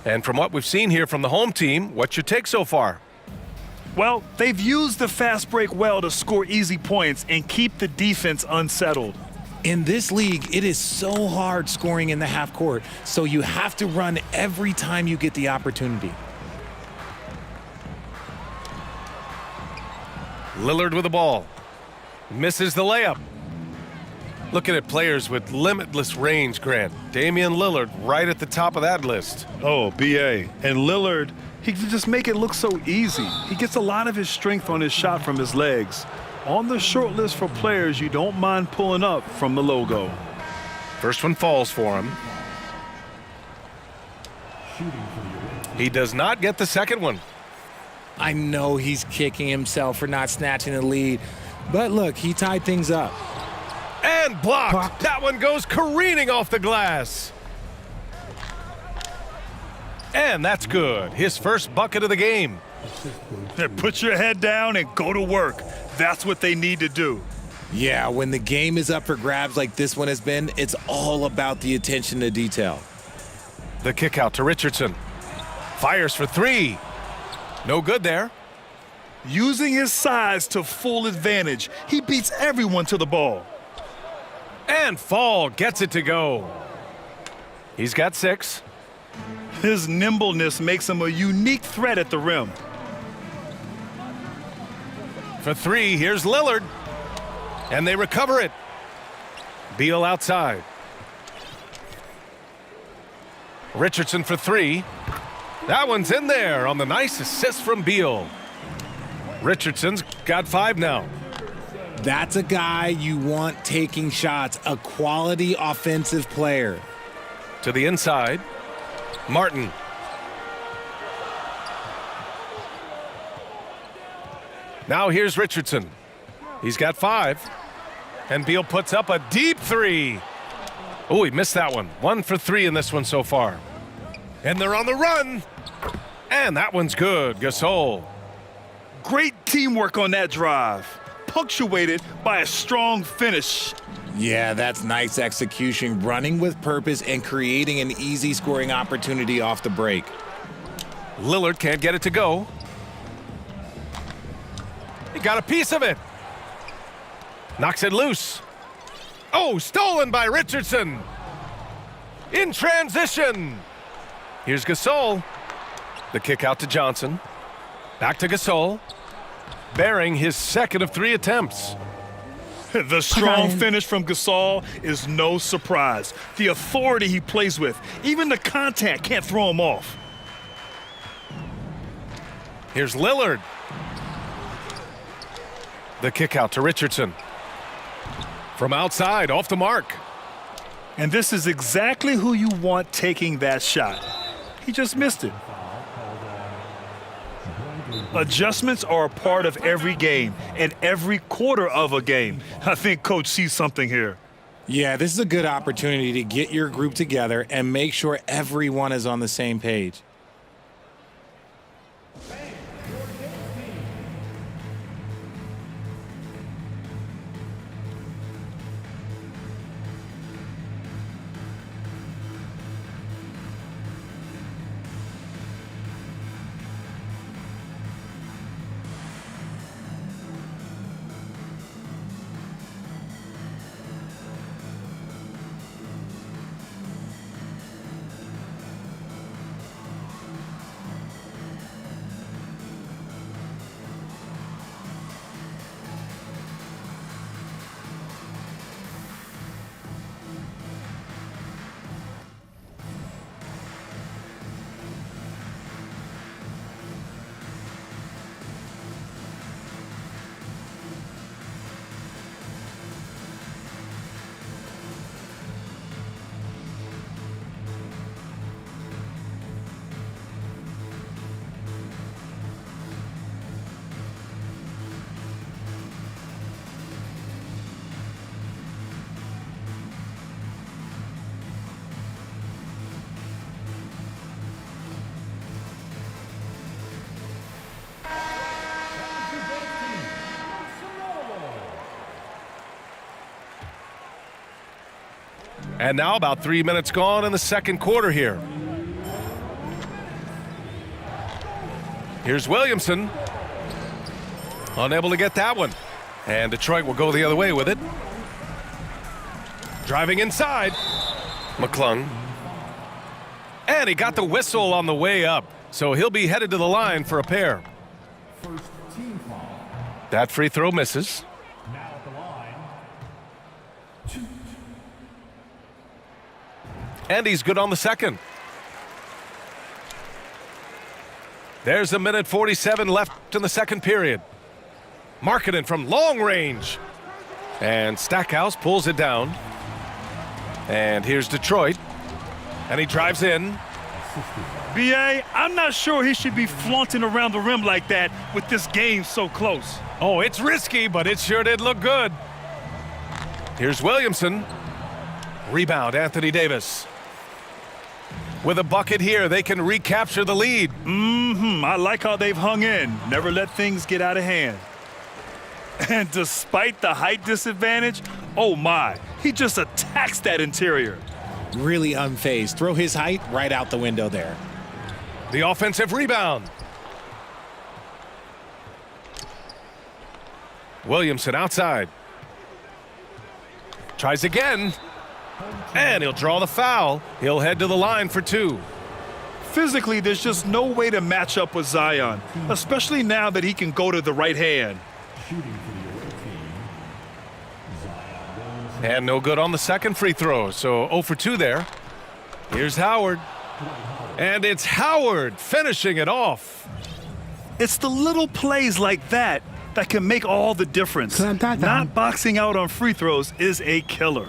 And from what we've seen here from the home team, what's your take so far? Well, they've used the fast break well to score easy points and keep the defense unsettled. In this league, it is so hard scoring in the half court, so you have to run every time you get the opportunity. Lillard with the ball. Misses the layup. Looking at players with limitless range, Grant. Damian Lillard right at the top of that list. Oh, BA. And Lillard, he can just make it look so easy. He gets a lot of his strength on his shot from his legs. On the short list for players you don't mind pulling up from the logo. First one falls for him. He does not get the second one. I know he's kicking himself for not snatching the lead, but look, he tied things up. And blocked. That one goes careening off the glass. And that's good. His first bucket of the game. Put your head down and go to work. That's what they need to do. Yeah, when the game is up for grabs like this one has been, it's all about the attention to detail. The kick out to Richardson. Fires for three. No good there. Using his size to full advantage, he beats everyone to the ball. And Fall gets it to go. He's got 6. His nimbleness makes him a unique threat at the rim. For 3, here's Lillard. And they recover it. Beal outside. Richardson for 3. That one's in there on the nice assist from Beal. Richardson's got 5 now. That's a guy you want taking shots, a quality offensive player. To the inside, Martin. Now here's Richardson. He's got 5. And Beal puts up a deep 3. Oh, he missed that one. 1 for 3 in this one so far. And they're on the run. And that one's good. Gasol. Great teamwork on that drive, punctuated by a strong finish. Yeah, that's nice execution, running with purpose and creating an easy scoring opportunity off the break. Lillard can't get it to go. He got a piece of it. Knocks it loose. Oh, stolen by Richardson. In transition. Here's Gasol. The kick out to Johnson. Back to Gasol. Bearing his second of 3 attempts. The strong finish from Gasol is no surprise. The authority he plays with, even the contact can't throw him off. Here's Lillard. The kick out to Richardson. From outside, off the mark. And this is exactly who you want taking that shot. He just missed it. Adjustments are a part of every game and every quarter of a game. I think Coach sees something here. Yeah, this is a good opportunity to get your group together and make sure everyone is on the same page. And now about 3 minutes gone in the second quarter here. Here's Williamson. Unable to get that one. And Detroit will go the other way with it. Driving inside. McClung. And he got the whistle on the way up. So he'll be headed to the line for a pair. First team foul. That free throw misses. Now at the line, shoot. And he's good on the second. There's a minute 47 left in the second period. Markkanen from long range. And Stackhouse pulls it down. And here's Detroit. And he drives in. B.A., I'm not sure he should be flaunting around the rim like that with this game so close. Oh, it's risky, but it sure did look good. Here's Williamson. Rebound, Anthony Davis. With a bucket here, they can recapture the lead. I like how they've hung in. Never let things get out of hand. And despite the height disadvantage, oh my, he just attacks that interior. Really unfazed. Throw his height right out the window there. The offensive rebound. Williamson outside. Tries again. And he'll draw the foul. He'll head to the line for two. Physically, there's just no way to match up with Zion, especially now that he can go to the right hand. Shooting for the away team, Zion. And no good on the second free throw, so 0 for 2 there. Here's Howard. And it's Howard finishing it off. It's the little plays like that that can make all the difference. Not boxing out on free throws is a killer.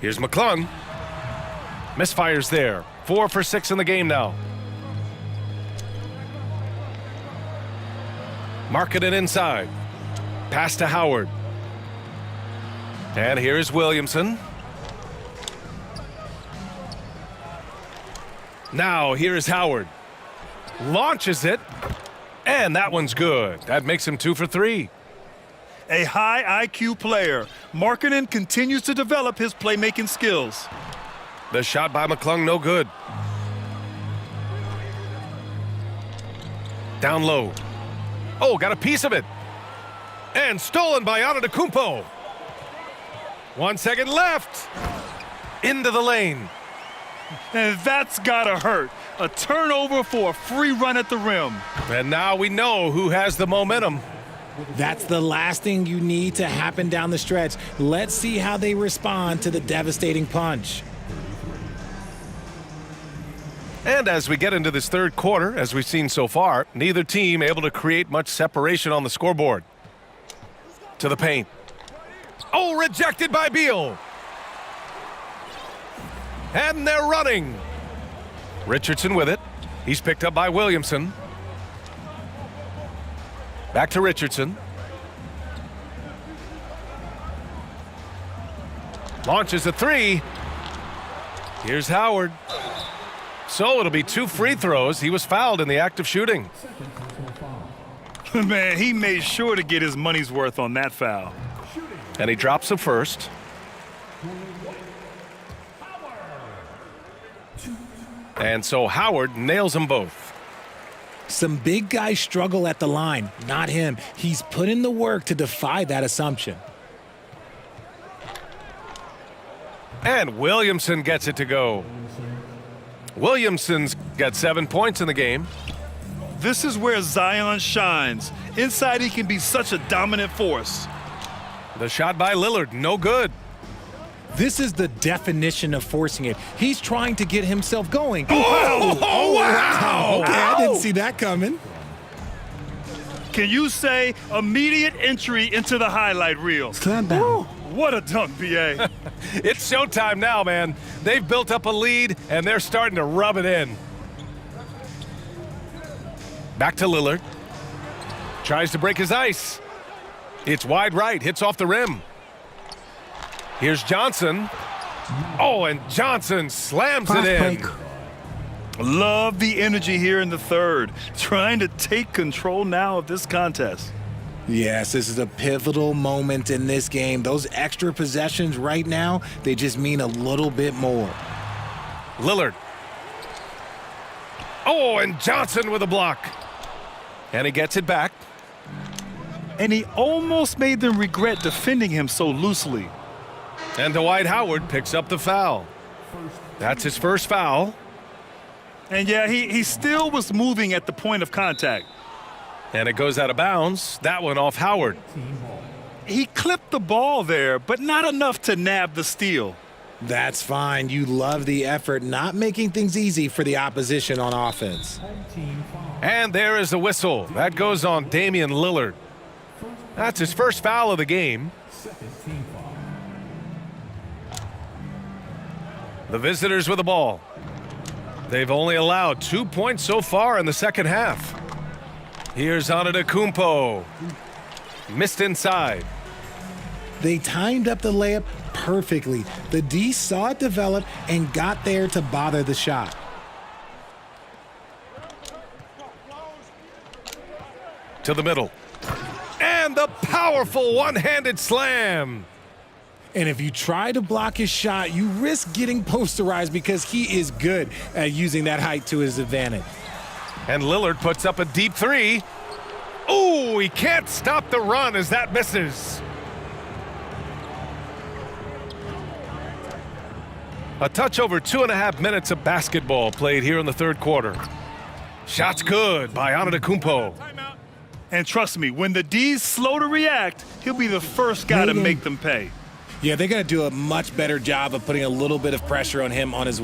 Here's McClung. Misfires there. 4 for 6 in the game now. Markkanen inside. Pass to Howard. And here's Williamson. Now here's Howard. Launches it. And that one's good. That makes him 2 for 3. A high IQ player. Markkanen continues to develop his playmaking skills. The shot by McClung, no good. Down low. Oh, got a piece of it. And stolen by Antetokounmpo. 1 second left. Into the lane. And that's gotta hurt. A turnover for a free run at the rim. And now we know who has the momentum. That's the last thing you need to happen down the stretch. Let's see how they respond to the devastating punch. And as we get into this third quarter, as we've seen so far, neither team able to create much separation on the scoreboard. To the paint. Oh, rejected by Beal. And they're running. Richardson with it. He's picked up by Williamson. Back to Richardson. Launches a three. Here's Howard. So it'll be 2 free throws. He was fouled in the act of shooting. Man, he made sure to get his money's worth on that foul. And he drops the first. And so Howard nails them both. Some big guys struggle at the line, not him. He's put in the work to defy that assumption. And Williamson gets it to go. Williamson's got 7 points in the game. This is where Zion shines. Inside, he can be such a dominant force. The shot by Lillard, no good. This is the definition of forcing it. He's trying to get himself going. Oh, wow! Okay, I didn't see that coming. Can you say immediate entry into the highlight reel? Woo, what a dunk, B.A. It's showtime now, man. They've built up a lead, and they're starting to rub it in. Back to Lillard. Tries to break his ice. It's wide right, hits off the rim. Here's Johnson. Oh, and Johnson slams it in. Love the energy here in the third. Trying to take control now of this contest. Yes, this is a pivotal moment in this game. Those extra possessions right now, they just mean a little bit more. Lillard. Oh, and Johnson with a block. And he gets it back. And he almost made them regret defending him so loosely. And Dwight Howard picks up the foul. That's his first foul. And yeah, he still was moving at the point of contact. And it goes out of bounds. That one off Howard. He clipped the ball there, but not enough to nab the steal. That's fine. You love the effort, not making things easy for the opposition on offense. And there is the whistle. That goes on Damian Lillard. That's his first foul of the game. The visitors with the ball. They've only allowed 2 points so far in the second half. Here's Antetokounmpo. Missed inside. They timed up the layup perfectly. The D saw it develop and got there to bother the shot. To the middle. And the powerful one-handed slam. And if you try to block his shot, you risk getting posterized because he is good at using that height to his advantage. And Lillard puts up a deep three. Oh, he can't stop the run as that misses. A touch over 2.5 minutes of basketball played here in the third quarter. Shots good by Antetokounmpo. And trust me, when the D's slow to react, he'll be the first guy to make them pay. Yeah, they're going to do a much better job of putting a little bit of pressure on him on his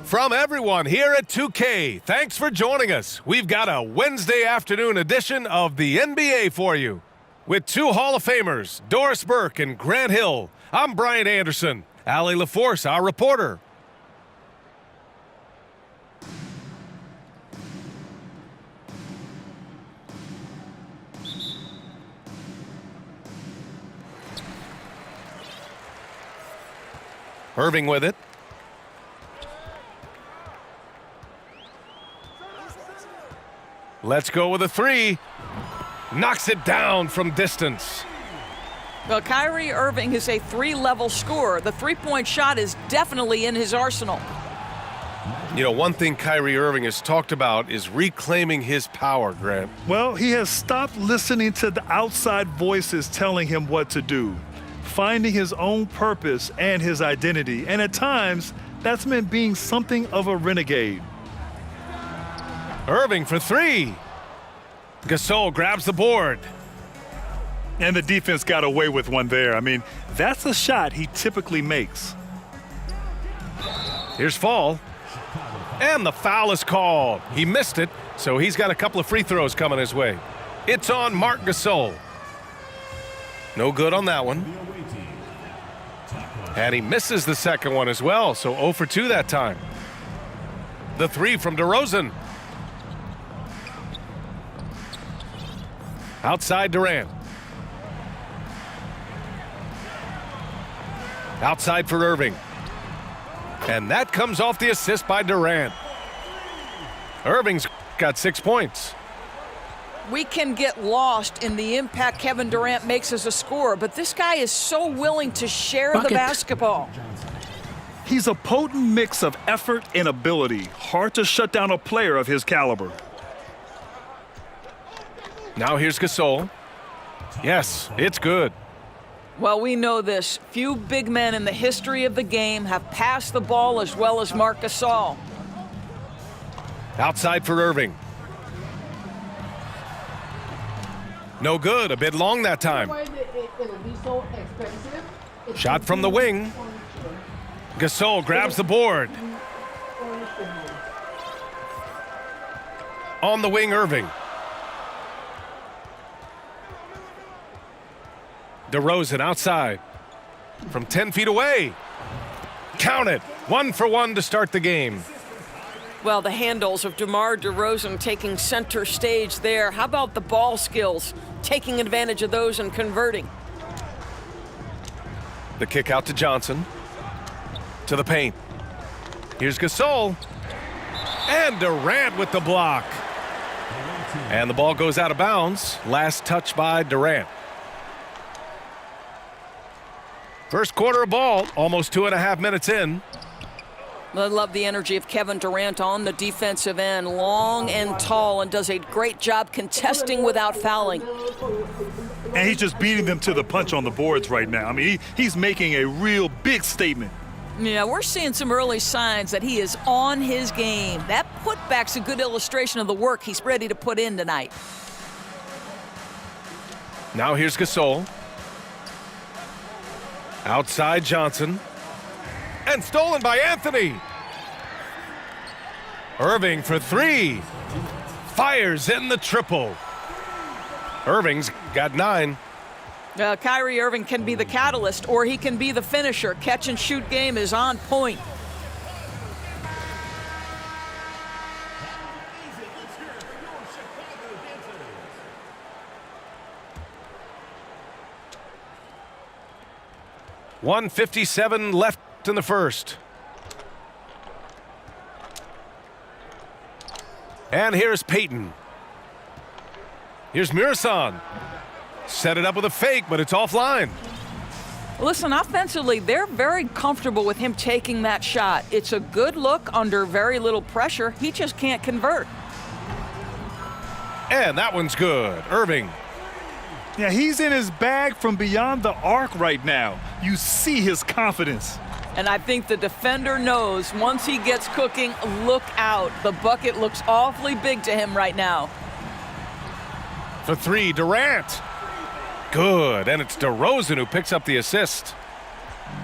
From everyone here at 2K, thanks for joining us. We've got a Wednesday afternoon edition of the NBA for you. With two Hall of Famers, Doris Burke and Grant Hill, I'm Brian Anderson. Allie LaForce, our reporter. Irving with it. Let's go with a three. Knocks it down from distance. Well, Kyrie Irving is a three-level scorer. The three-point shot is definitely in his arsenal. You know, one thing Kyrie Irving has talked about is reclaiming his power, Grant. Well, he has stopped listening to the outside voices telling him what to do, finding his own purpose and his identity. And at times, that's meant being something of a renegade. Irving for three. Gasol grabs the board. And the defense got away with one there. I mean, that's a shot he typically makes. Here's Fall. And the foul is called. He missed it, so he's got a couple of free throws coming his way. It's on Marc Gasol. No good on that one. And he misses the second one as well, so 0 for 2 that time. The three from DeRozan. Outside Durant. Outside for Irving. And that comes off the assist by Durant. Irving's got 6 points. We can get lost in the impact Kevin Durant makes as a scorer, but this guy is so willing to share the basketball. He's a potent mix of effort and ability. Hard to shut down a player of his caliber. Now here's Gasol. Yes, it's good. Well, we know this. Few big men in the history of the game have passed the ball as well as Marc Gasol. Outside for Irving. No good, a bit long that time. Shot from the wing. Gasol grabs the board. On the wing, Irving. DeRozan outside. From 10 feet away. Count it. 1 for 1 to start the game. Well, the handles of DeMar DeRozan taking center stage there. How about the ball skills? Taking advantage of those and converting. The kick out to Johnson. To the paint. Here's Gasol. And Durant with the block. And the ball goes out of bounds. Last touch by Durant. First quarter of ball, almost 2.5 minutes in. I love the energy of Kevin Durant on the defensive end. Long and tall, and does a great job contesting without fouling. And he's just beating them to the punch on the boards right now. I mean, he's making a real big statement. Yeah, we're seeing some early signs that he is on his game. That putback's a good illustration of the work he's ready to put in tonight. Now here's Gasol. Outside Johnson. And stolen by Anthony. Irving for three. Fires in the triple. Irving's got 9. Kyrie Irving can be the catalyst, or he can be the finisher. Catch and shoot game is on point. .157 left in the first. And here's Payton. Here's Murison. Set it up with a fake, but it's offline. Listen, offensively, they're very comfortable with him taking that shot. It's a good look under very little pressure. He just can't convert. And that one's good. Irving. Yeah, he's in his bag from beyond the arc right now. You see his confidence. And I think the defender knows once he gets cooking, look out. The bucket looks awfully big to him right now. For three, Durant. Good, and it's DeRozan who picks up the assist.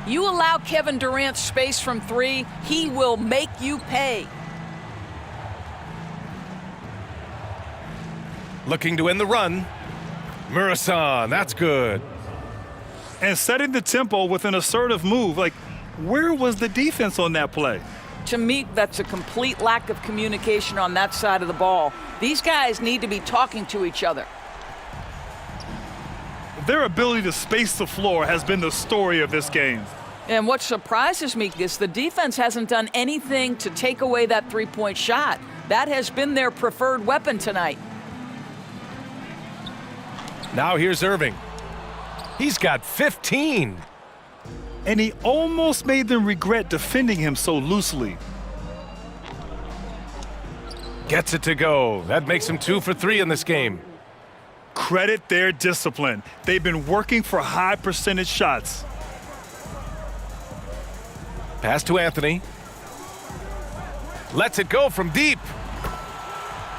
You allow Kevin Durant space from three, he will make you pay. Looking to end the run. Murasan, that's good. And setting the tempo with an assertive move. Like, where was the defense on that play? To me, that's a complete lack of communication on that side of the ball. These guys need to be talking to each other. Their ability to space the floor has been the story of this game. And what surprises me is the defense hasn't done anything to take away that three-point shot. That has been their preferred weapon tonight. Now here's Irving. He's got 15. And he almost made them regret defending him so loosely. Gets it to go. That makes him 2 for 3 in this game. Credit their discipline. They've been working for high percentage shots. Pass to Anthony. Lets it go from deep.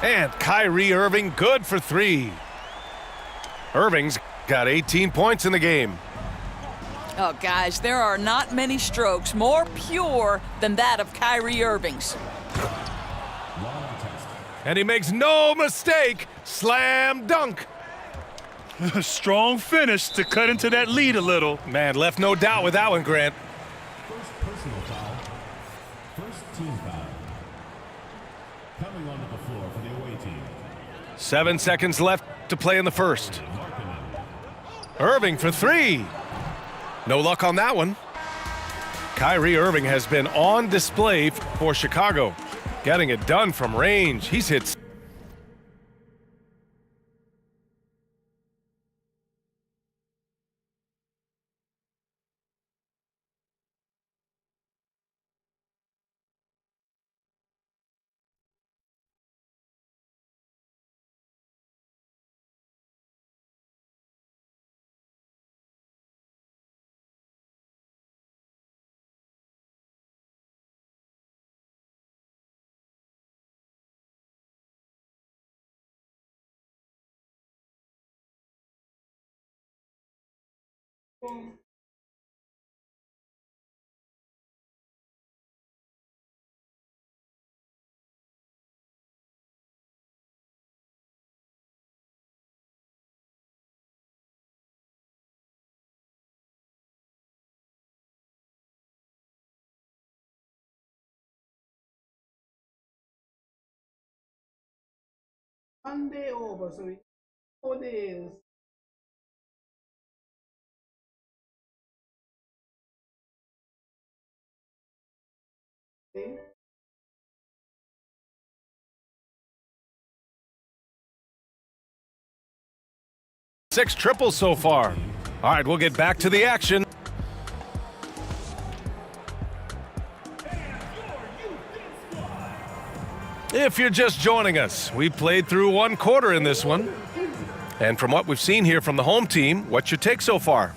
And Kyrie Irving good for 3. Irving's got 18 points in the game. Oh, guys, there are not many strokes more pure than that of Kyrie Irving's. And he makes no mistake. Slam dunk. Strong finish to cut into that lead a little. Man, left no doubt with that one, Grant. First personal foul. First team foul. Coming onto the floor for the away team. 7 seconds left to play in the first. Irving for 3. No luck on that one. Kyrie Irving has been on display for Chicago. Getting it done from range. He's hit. One day over, so 4 days. Okay. Six triples so far. All right, we'll get back to the action. If you're just joining us, we played through 1 quarter in this one. And from what we've seen here from the home team, what's your take so far?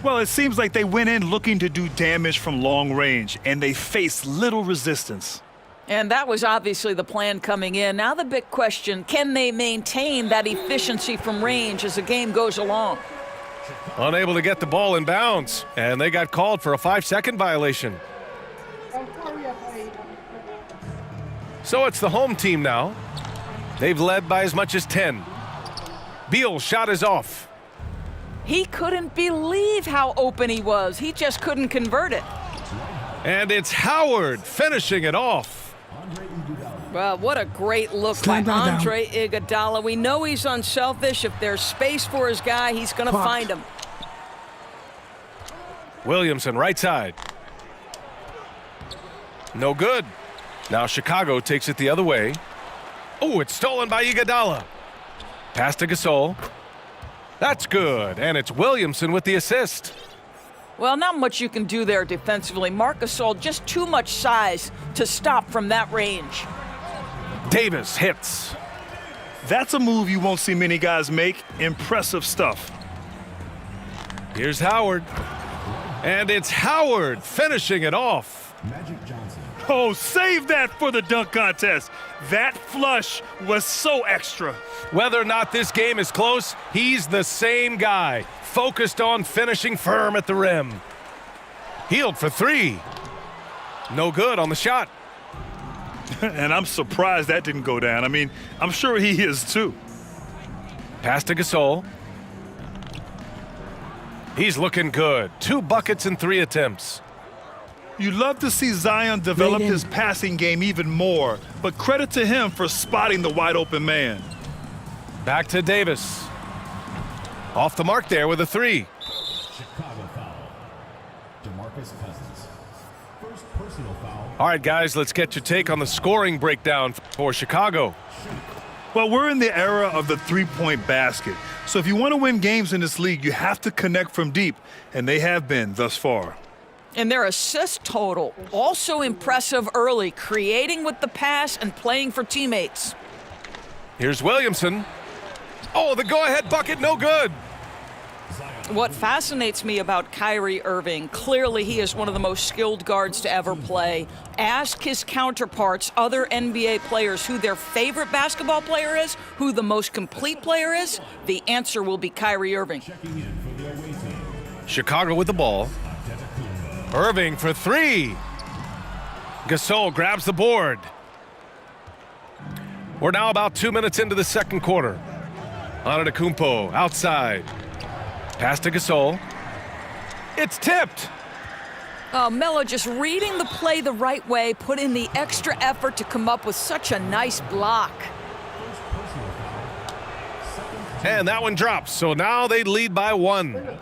Well, it seems like they went in looking to do damage from long range, and they faced little resistance. And that was obviously the plan coming in. Now the big question, can they maintain that efficiency from range as the game goes along? Unable to get the ball in bounds, and they got called for a 5-second violation. So it's the home team now. They've led by as much as 10. Beal's shot is off. He couldn't believe how open he was. He just couldn't convert it. And it's Howard finishing it off. Well, what a great look by Andre Iguodala. We know he's unselfish. If there's space for his guy, he's going to find him. Williamson right side. No good. Now Chicago takes it the other way. Oh, it's stolen by Iguodala. Pass to Gasol. That's good, and it's Williamson with the assist. Well, not much you can do there defensively. Marc Gasol, just too much size to stop from that range. Davis hits. That's a move you won't see many guys make. Impressive stuff. Here's Howard. And it's Howard finishing it off. Magic Johnson. Oh, save that for the dunk contest. That flush was so extra. Whether or not this game is close, he's the same guy, focused on finishing firm at the rim. Healed for three. No good on the shot. And I'm surprised that didn't go down. I mean, I'm sure he is too. Pass to Gasol. He's looking good. 2 buckets in 3 attempts. You'd love to see Zion develop his passing game even more, but credit to him for spotting the wide open man. Back to Davis. Off the mark there with a 3. Chicago foul. DeMarcus Cousins. First personal foul. All right, guys, let's get your take on the scoring breakdown for Chicago. Well, we're in the era of the three-point basket. So if you want to win games in this league, you have to connect from deep, and they have been thus far. And their assist total, also impressive early, creating with the pass and playing for teammates. Here's Williamson. Oh, the go-ahead bucket, no good. What fascinates me about Kyrie Irving, clearly he is one of the most skilled guards to ever play. Ask his counterparts, other NBA players, who their favorite basketball player is, who the most complete player is. The answer will be Kyrie Irving. Chicago with the ball. Irving for 3. Gasol grabs the board. We're now about 2 minutes into the second quarter. Antetokounmpo outside. Pass to Gasol. It's tipped. Melo just reading the play the right way, put in the extra effort to come up with such a nice block. And that one drops, so now they lead by 1.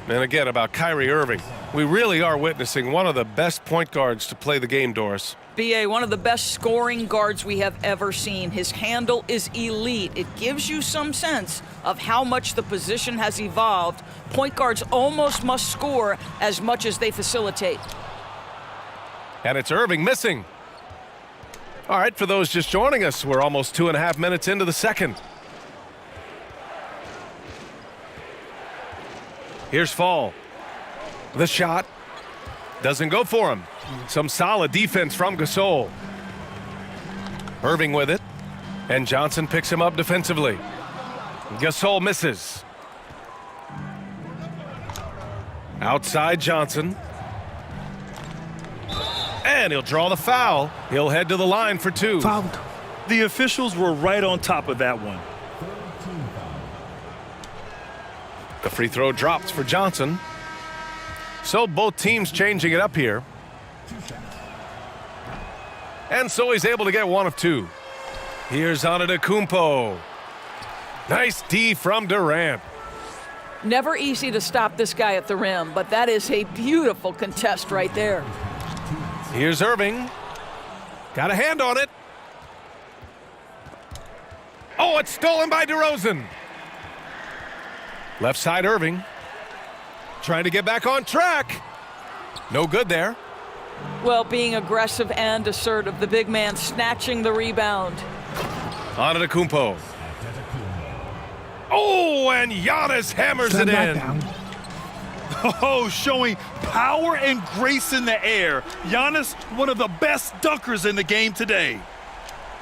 And again, about Kyrie Irving, we really are witnessing one of the best point guards to play the game, Doris. B.A., one of the best scoring guards we have ever seen. His handle is elite. It gives you some sense of how much the position has evolved. Point guards almost must score as much as they facilitate. And it's Irving missing. All right, for those just joining us, we're almost 2.5 minutes into the second. Here's Fall. The shot doesn't go for him. Some solid defense from Gasol. Irving with it, and Johnson picks him up defensively. Gasol misses. Outside Johnson. And he'll draw the foul. He'll head to the line for 2. Fouled. The officials were right on top of that one. The free throw drops for Johnson. So both teams changing it up here. And so he's able to get 1 of 2. Here's Antetokounmpo. Nice D from Durant. Never easy to stop this guy at the rim, but that is a beautiful contest right there. Here's Irving. Got a hand on it. Oh, it's stolen by DeRozan. Left side Irving. Trying to get back on track. No good there. Well, being aggressive and assertive, the big man snatching the rebound. Antetokounmpo. Oh, and Giannis hammers it in. Oh, showing power and grace in the air. Giannis, one of the best dunkers in the game today.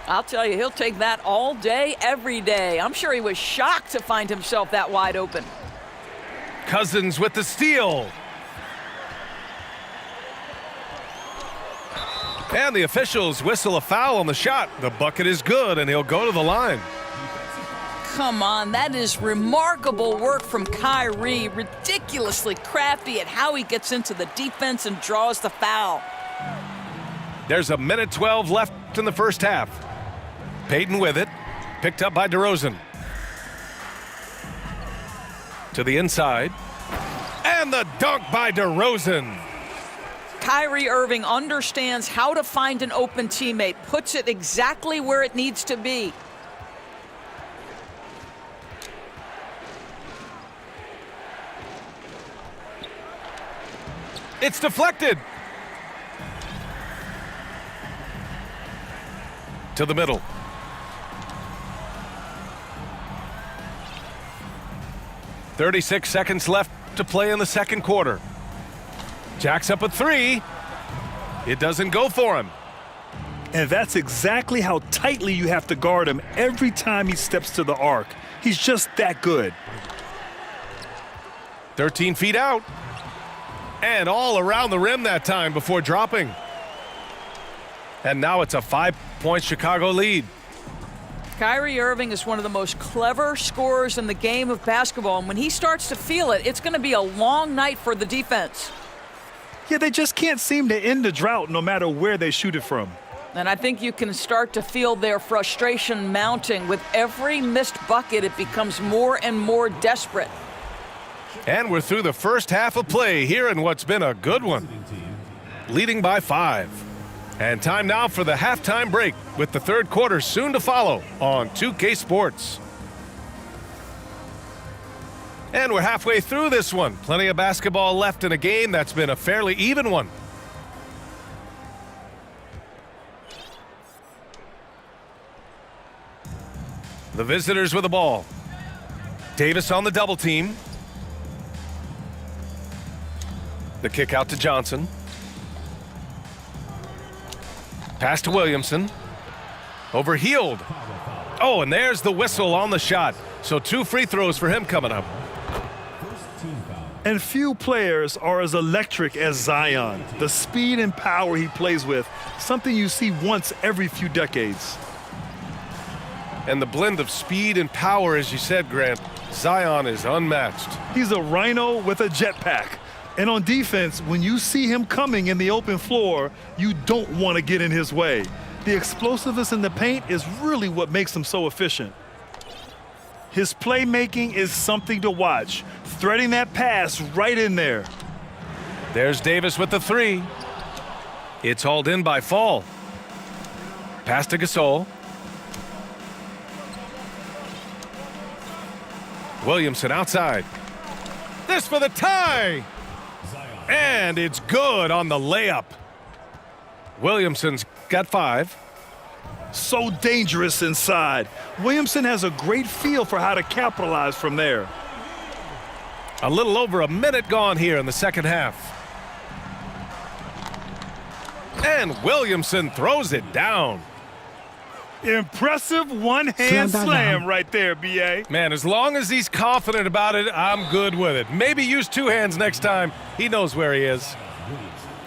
I'll tell you, he'll take that all day, every day. I'm sure he was shocked to find himself that wide open. Cousins with the steal. And the officials whistle a foul on the shot. The bucket is good, and he'll go to the line. Come on, that is remarkable work from Kyrie. Ridiculously crafty at how he gets into the defense and draws the foul. There's a minute 12 left in the first half. Payton with it, picked up by DeRozan. To the inside, and the dunk by DeRozan. Kyrie Irving understands how to find an open teammate, puts it exactly where it needs to be. It's deflected. To the middle. "36 seconds left to play in the second quarter. Jack's up a 3. It doesn't go for him. And that's exactly how tightly you have to guard him every time he steps to the arc. He's just that good. 13 feet out. And all around the rim that time before dropping. And now it's a 5-point Chicago lead. Kyrie Irving is one of the most clever scorers in the game of basketball, and when he starts to feel it, it's going to be a long night for the defense. Yeah, they just can't seem to end the drought no matter where they shoot it from. And I think you can start to feel their frustration mounting. With every missed bucket, it becomes more and more desperate. And we're through the first half of play here in what's been a good one. Leading by 5. And time now for the halftime break, with the third quarter soon to follow on 2K Sports. And we're halfway through this one. Plenty of basketball left in a game that's been a fairly even one. The visitors with the ball. Davis on the double team. The kick out to Johnson. Pass to Williamson. Overhealed. Oh, and there's the whistle on the shot. So 2 free throws for him coming up. And few players are as electric as Zion. The speed and power he plays with, something you see once every few decades. And the blend of speed and power, as you said, Grant, Zion is unmatched. He's a rhino with a jetpack. And on defense, when you see him coming in the open floor, you don't want to get in his way. The explosiveness in the paint is really what makes him so efficient. His playmaking is something to watch, threading that pass right in there. There's Davis with the 3. It's hauled in by Fall. Pass to Gasol. Williamson outside. This for the tie! And it's good on the layup. Williamson's got 5. So dangerous inside. Williamson has a great feel for how to capitalize from there. A little over a minute gone here in the second half. And Williamson throws it down. Impressive one-hand slam right there, B.A. Man, as long as he's confident about it, I'm good with it. Maybe use 2 hands next time. He knows where he is.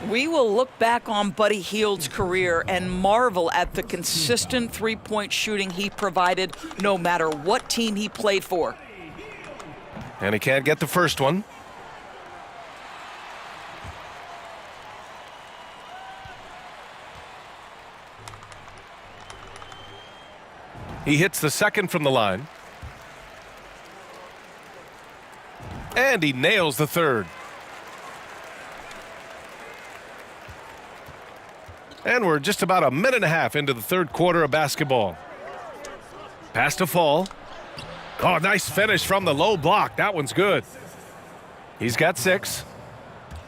We will look back on Buddy Hield's career and marvel at the consistent three-point shooting he provided no matter what team he played for. And he can't get the first one. He hits the second from the line. And he nails the third. And we're just about a minute and a half into the third quarter of basketball. Pass to Fall. Oh, nice finish from the low block. That one's good. He's got 6.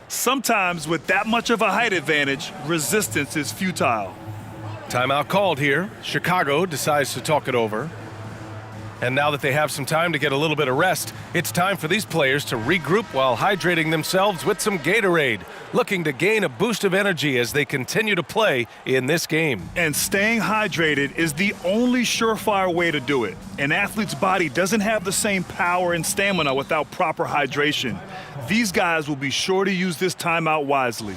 Sometimes with that much of a height advantage, resistance is futile. Timeout called here. Chicago decides to talk it over. And now that they have some time to get a little bit of rest, it's time for these players to regroup while hydrating themselves with some Gatorade, looking to gain a boost of energy as they continue to play in this game. And staying hydrated is the only surefire way to do it. An athlete's body doesn't have the same power and stamina without proper hydration. These guys will be sure to use this timeout wisely.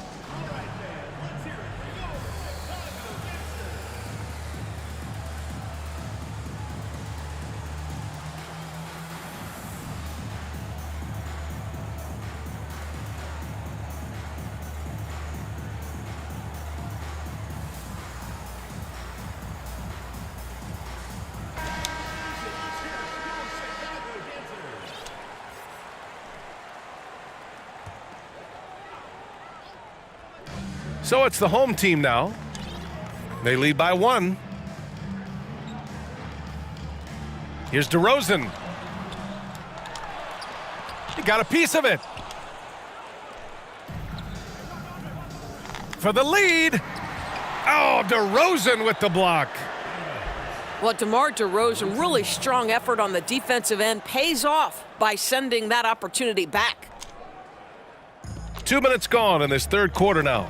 So it's the home team now. They lead by 1. Here's DeRozan. He got a piece of it. For the lead. Oh, DeRozan with the block. Well, DeMar DeRozan, really strong effort on the defensive end, pays off by sending that opportunity back. 2 minutes gone in this third quarter now.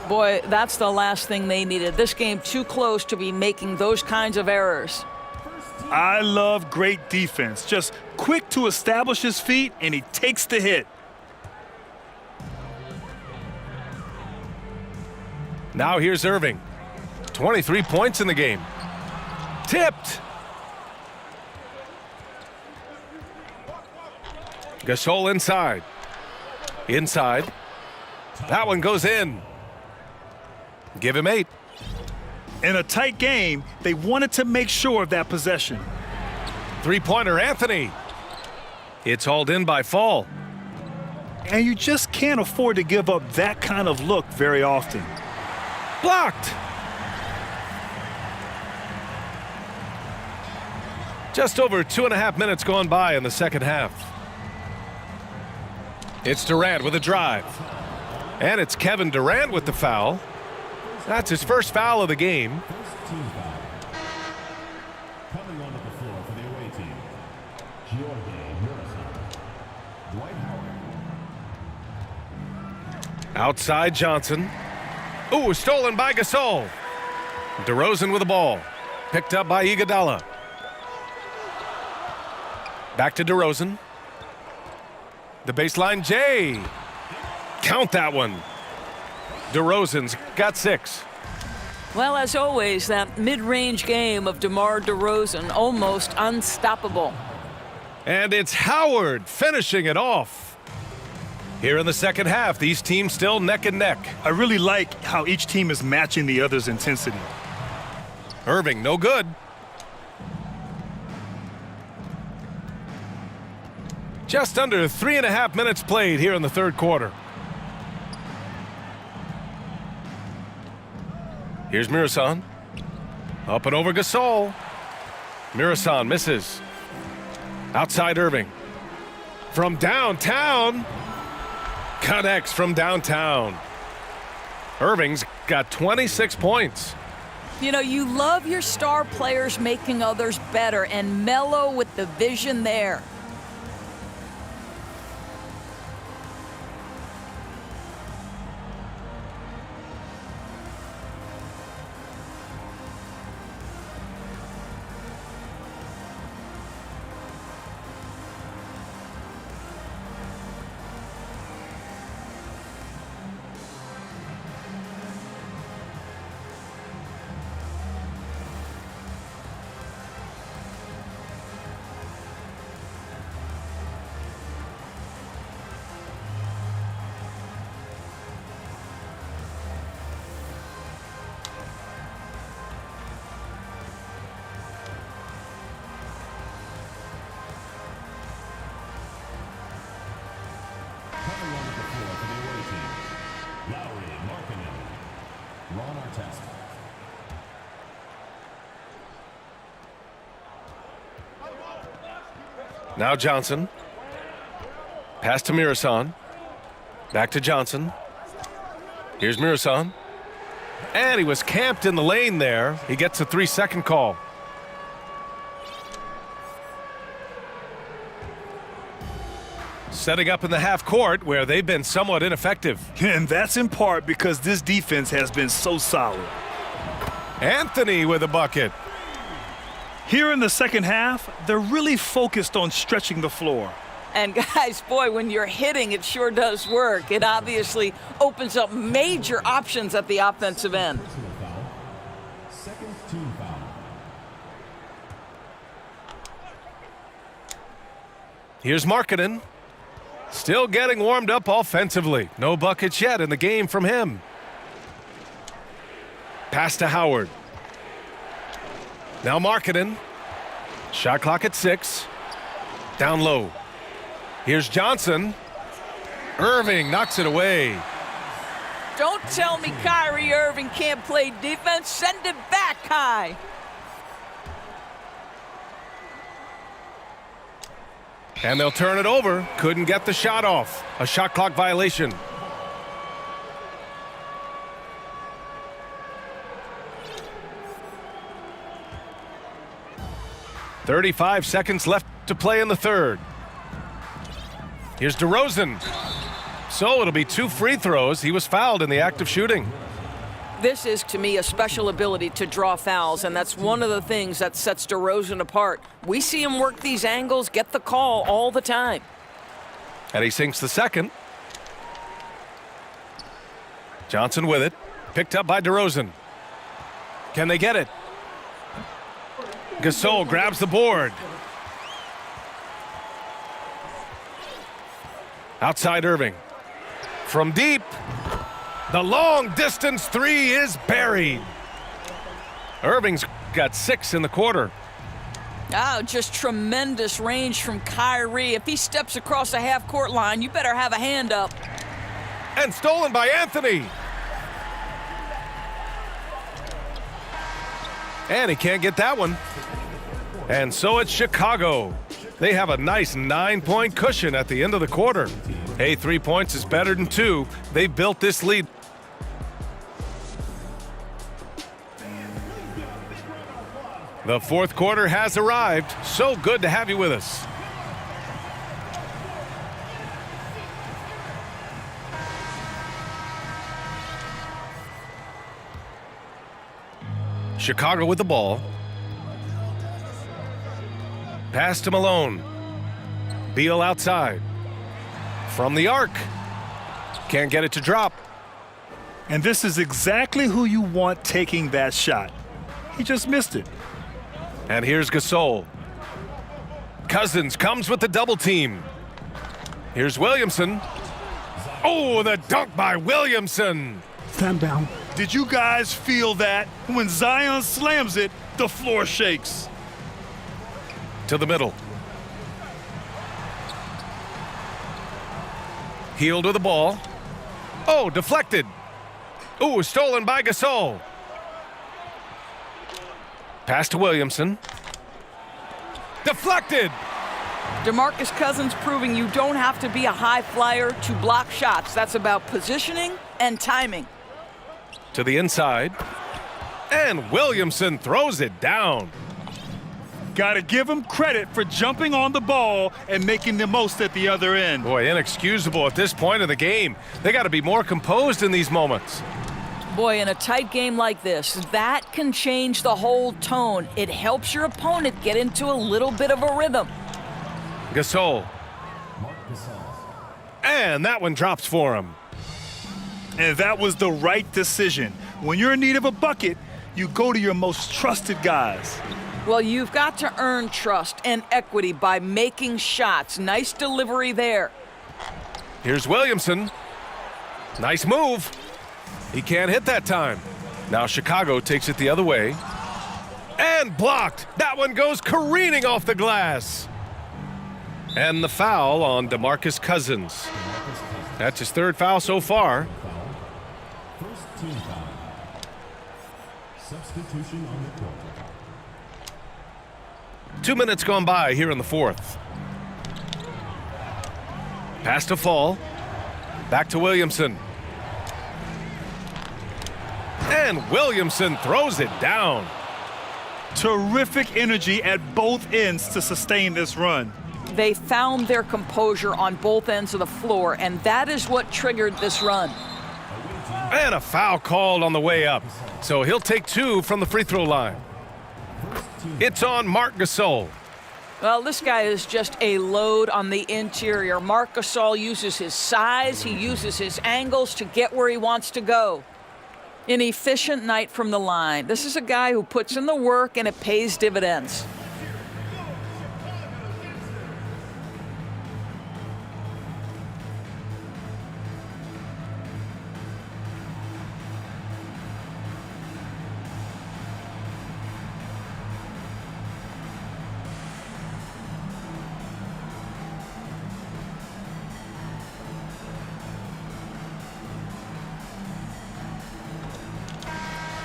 Boy, that's the last thing they needed. This game too close to be making those kinds of errors. I love great defense. Just quick to establish his feet, and he takes the hit. Now here's Irving. 23 points in the game. Tipped. Gasol inside. Inside. That one goes in. Give him 8. In a tight game, they wanted to make sure of that possession. Three-pointer, Anthony. It's hauled in by Fall. And you just can't afford to give up that kind of look very often. Blocked. Just over 2.5 minutes gone by in the second half. It's Durant with a drive. And it's Kevin Durant with the foul. That's his first foul of the game. Team foul. Coming onto the floor for the away team, Jorge Murison. Dwight Howard. Outside Johnson. Ooh, stolen by Gasol. DeRozan with the ball. Picked up by Iguodala. Back to DeRozan. The baseline J. Count that one. DeRozan's got 6. Well, as always, that mid-range game of DeMar DeRozan, almost unstoppable. And it's Howard finishing it off. Here in the second half, these teams still neck and neck. I really like how each team is matching the other's intensity. Irving, no good. Just under 3.5 minutes played here in the third quarter. Here's Murison. Up and over Gasol. Murison misses. Outside Irving. From downtown. Connects from downtown. Irving's got 26 points. You know, you love your star players making others better, and Melo with the vision there. Coming onto the floor for the away team, Lowry Markkanen. Ron Artest. Now Johnson. Pass to Murison. Back to Johnson. Here's Murison. And he was camped in the lane there. He gets a 3-second call. Setting up in the half court where they've been somewhat ineffective. And that's in part because this defense has been so solid. Anthony with a bucket. Here in the second half, they're really focused on stretching the floor. And guys, boy, when you're hitting, it sure does work. It obviously opens up major options at the offensive end. Personal foul. Second team foul. Here's Markkanen. Still getting warmed up offensively. No buckets yet in the game from him. Pass to Howard. Now Markkanen. Shot clock at 6. Down low. Here's Johnson. Irving knocks it away. Don't tell me Kyrie Irving can't play defense. Send it back, Kai. And they'll turn it over. Couldn't get the shot off. A shot clock violation. .35 seconds left to play in the third. Here's DeRozan. So it'll be 2 free throws. He was fouled in the act of shooting. This is, to me, a special ability to draw fouls, and that's one of the things that sets DeRozan apart. We see him work these angles, get the call all the time. And he sinks the second. Johnson with it. Picked up by DeRozan. Can they get it? Gasol grabs the board. Outside Irving. From deep. The long distance three is buried. Irving's got 6 in the quarter. Oh, just tremendous range from Kyrie. If he steps across the half-court line, you better have a hand up. And stolen by Anthony. And he can't get that one. And so it's Chicago. They have a nice 9-point cushion at the end of the quarter. Hey, 3 points is better than 2. They built this lead. The fourth quarter has arrived. So good to have you with us. Chicago with the ball. Pass to Malone. Beal outside. From the arc. Can't get it to drop. And this is exactly who you want taking that shot. He just missed it. And here's Gasol. Cousins comes with the double team. Here's Williamson. Oh, the dunk by Williamson. Stand down. Did you guys feel that? When Zion slams it, the floor shakes. To the middle. Healed with the ball. Oh, deflected. Oh, stolen by Gasol. Pass to Williamson. Deflected. DeMarcus Cousins proving you don't have to be a high flyer to block shots. That's about positioning and timing. To the inside. And Williamson throws it down. Gotta give him credit for jumping on the ball and making the most at the other end. Boy, inexcusable at this point of the game. They got to be more composed in these moments. Boy, in a tight game like this, that can change the whole tone. It helps your opponent get into a little bit of a rhythm. Gasol. And that one drops for him. And that was the right decision. When you're in need of a bucket, you go to your most trusted guys. Well, you've got to earn trust and equity by making shots. Nice delivery there. Here's Williamson. Nice move. He can't hit that time. Now Chicago takes it the other way. And blocked. That one goes careening off the glass. And the foul on DeMarcus Cousins. That's his 3rd foul so far. First team foul. Substitution on the court. 2 minutes gone by here in the 4th. Pass to Fall. Back to Williamson. And Williamson throws it down. Terrific energy at both ends to sustain this run. They found their composure on both ends of the floor, and that is what triggered this run. And a foul called on the way up. So he'll take 2 from the free throw line. It's on Marc Gasol. Well, this guy is just a load on the interior. Marc Gasol uses his size, he uses his angles to get where he wants to go. An efficient night from the line. This is a guy who puts in the work and it pays dividends.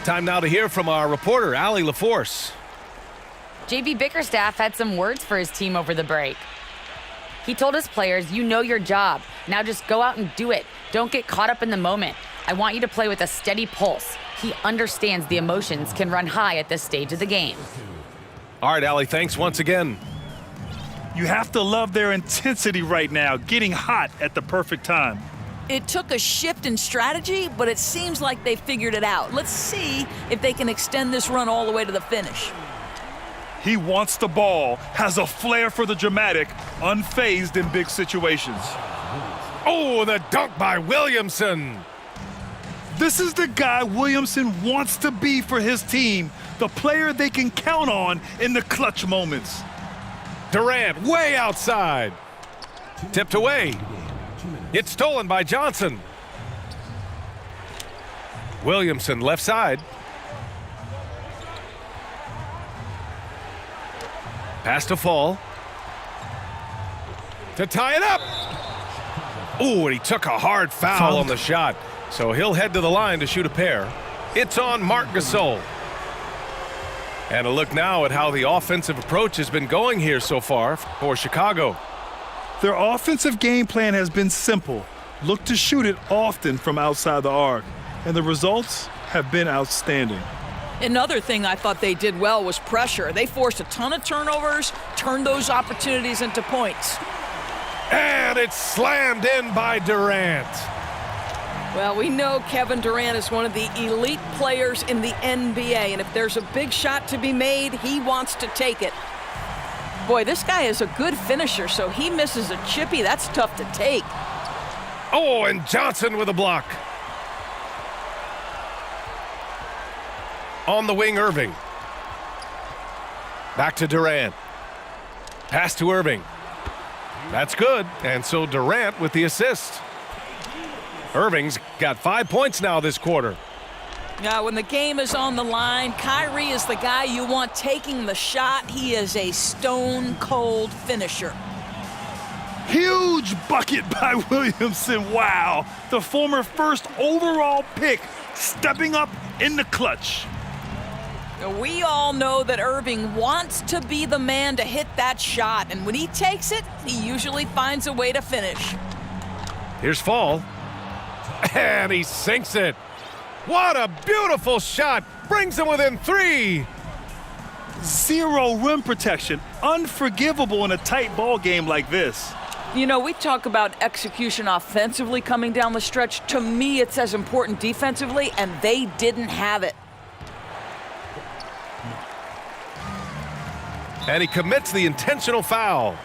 Time now to hear from our reporter, Allie LaForce. JB Bickerstaff had some words for his team over the break. He told his players, you know your job. Now just go out and do it. Don't get caught up in the moment. I want you to play with a steady pulse. He understands the emotions can run high at this stage of the game. All right, Allie, thanks once again. You have to love their intensity right now, getting hot at the perfect time. It took a shift in strategy, but it seems like they figured it out. Let's see if they can extend this run all the way to the finish. He wants the ball, has a flair for the dramatic, unfazed in big situations. Oh, the dunk by Williamson. This is the guy Williamson wants to be for his team, the player they can count on in the clutch moments. Durant way outside. Tipped away. It's stolen by Johnson. Williamson left side. Pass to Fall. To tie it up. Ooh, and he took a hard foul on the shot. So he'll head to the line to shoot a pair. It's on Marc Gasol. And a look now at how the offensive approach has been going here so far for Chicago. Their offensive game plan has been simple. Look to shoot it often from outside the arc. And the results have been outstanding. Another thing I thought they did well was pressure. They forced a ton of turnovers, turned those opportunities into points. And it's slammed in by Durant. Well, we know Kevin Durant is one of the elite players in the NBA, and if there's a big shot to be made, he wants to take it. Boy, this guy is a good finisher, so he misses a chippy. That's tough to take. Oh, and Johnson with a block. On the wing, Irving. Back to Durant. Pass to Irving. That's good, and so Durant with the assist. Irving's got 5 points now this quarter. Now, when the game is on the line, Kyrie is the guy you want taking the shot. He is a stone-cold finisher. Huge bucket by Williamson. Wow. The former first overall pick stepping up in the clutch. We all know that Irving wants to be the man to hit that shot, and when he takes it, he usually finds a way to finish. Here's Fall. And he sinks it. What a beautiful shot. Brings him within 3. Zero rim protection. Unforgivable in a tight ball game like this. You know, we talk about execution offensively coming down the stretch. To me, it's as important defensively, and they didn't have it. And he commits the intentional foul.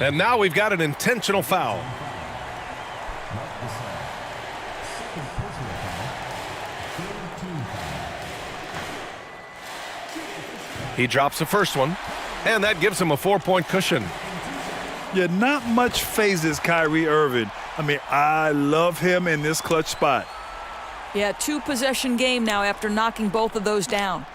And now we've got an intentional foul. He drops the first one, and that gives him a 4-point cushion. Yeah, not much phases Kyrie Irving. I mean, I love him in this clutch spot. Yeah, 2-possession game now after knocking both of those down.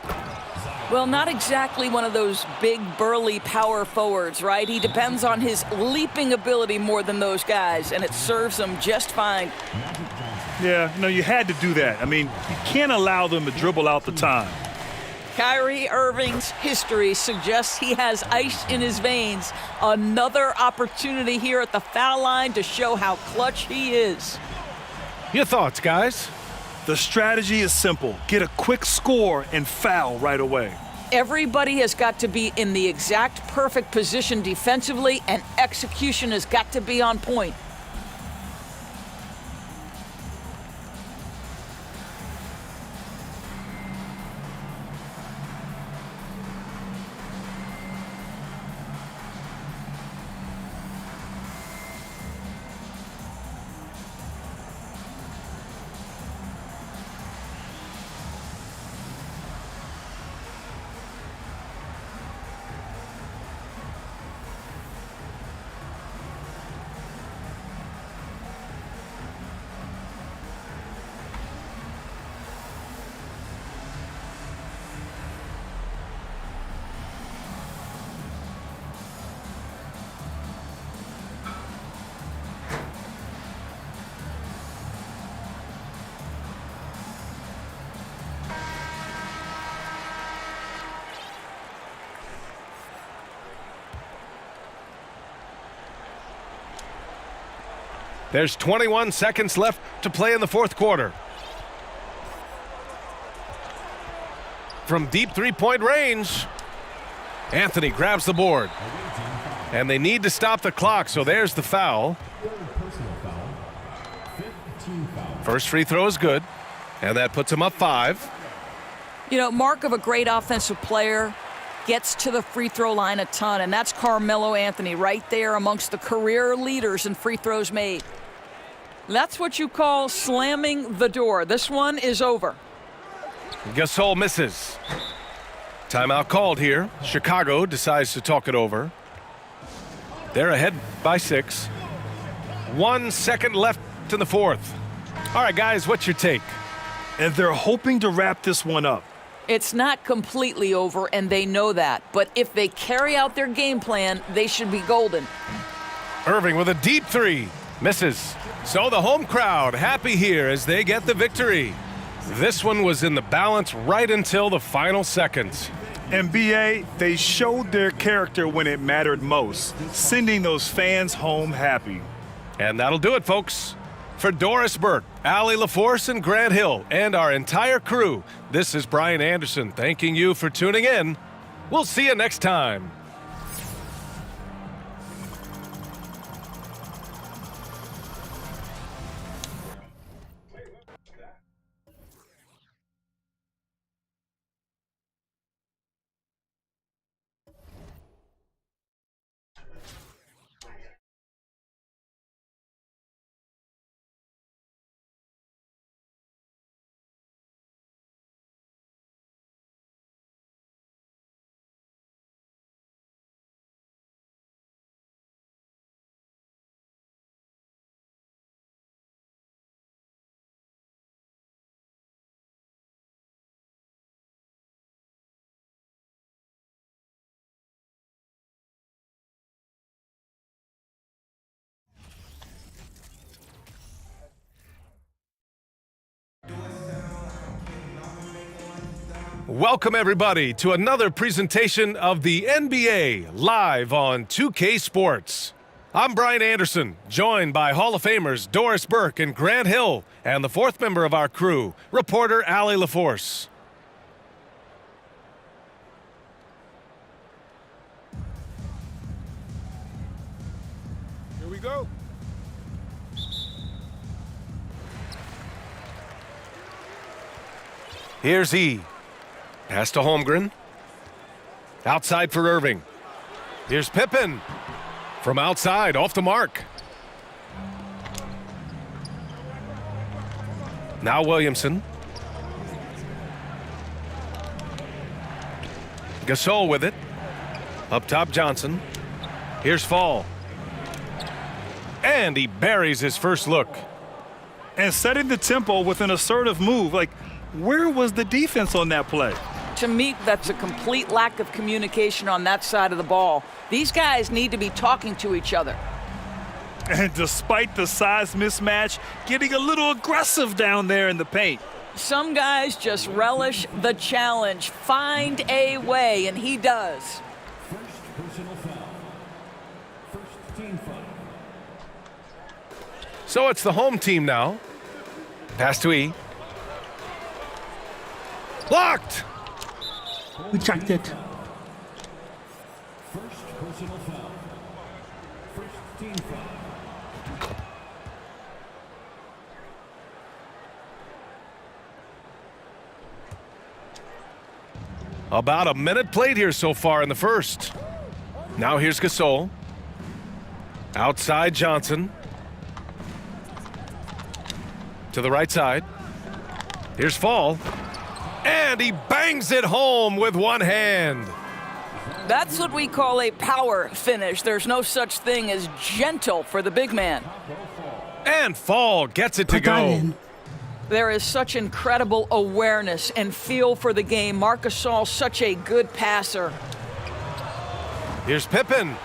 Well, not exactly one of those big, burly power forwards, right? He depends on his leaping ability more than those guys, and it serves him just fine. Yeah, no, you had to do that. I mean, you can't allow them to dribble out the time. Kyrie Irving's history suggests he has ice in his veins. Another opportunity here at the foul line to show how clutch he is. Your thoughts, guys? The strategy is simple. Get a quick score and foul right away. Everybody has got to be in the exact perfect position defensively, and execution has got to be on point. There's 21 seconds left to play in the fourth quarter. From deep three-point range, Anthony grabs the board. And they need to stop the clock, so there's the foul. First free throw is good, and that puts him up 5. You know, mark of a great offensive player, gets to the free throw line a ton, and that's Carmelo Anthony right there amongst the career leaders in free throws made. That's what you call slamming the door. This one is over. Gasol misses. Timeout called here. Chicago decides to talk it over. They're ahead by 6. 1 second left in the fourth. All right, guys, what's your take? And they're hoping to wrap this one up. It's not completely over, and they know that. But if they carry out their game plan, they should be golden. Irving with a deep 3. Misses. So the home crowd happy here as they get the victory. This one was in the balance right until the final seconds. NBA, they showed their character when it mattered most, sending those fans home happy. And that'll do it, folks. For Doris Burke, Allie LaForce, and Grant Hill, and our entire crew, this is Brian Anderson thanking you for tuning in. We'll see you next time. Welcome, everybody, to another presentation of the NBA live on 2K Sports. I'm Brian Anderson, joined by Hall of Famers Doris Burke and Grant Hill, and the fourth member of our crew, reporter Allie LaForce. Here we go. Here's E. Pass to Holmgren. Outside for Irving. Here's Pippen. From outside, off the mark. Now Williamson. Gasol with it. Up top, Johnson. Here's Fall. And he buries his first look. And setting the tempo with an assertive move. Like, where was the defense on that play? To me, that's a complete lack of communication on that side of the ball. These guys need to be talking to each other. And despite the size mismatch, getting a little aggressive down there in the paint. Some guys just relish the challenge. Find a way, and he does. First personal foul. First team foul. So it's the home team now. Pass to E. Blocked! Rejected. First personal foul. First team foul. About a minute played here so far in the first. Now here's Gasol. Outside Johnson. To the right side. Here's Fall. And he bangs it home with one hand. That's what we call a power finish. There's no such thing as gentle for the big man. And Fall gets it to go. There is such incredible awareness and feel for the game. Marc Gasol, such a good passer. Here's Pippen.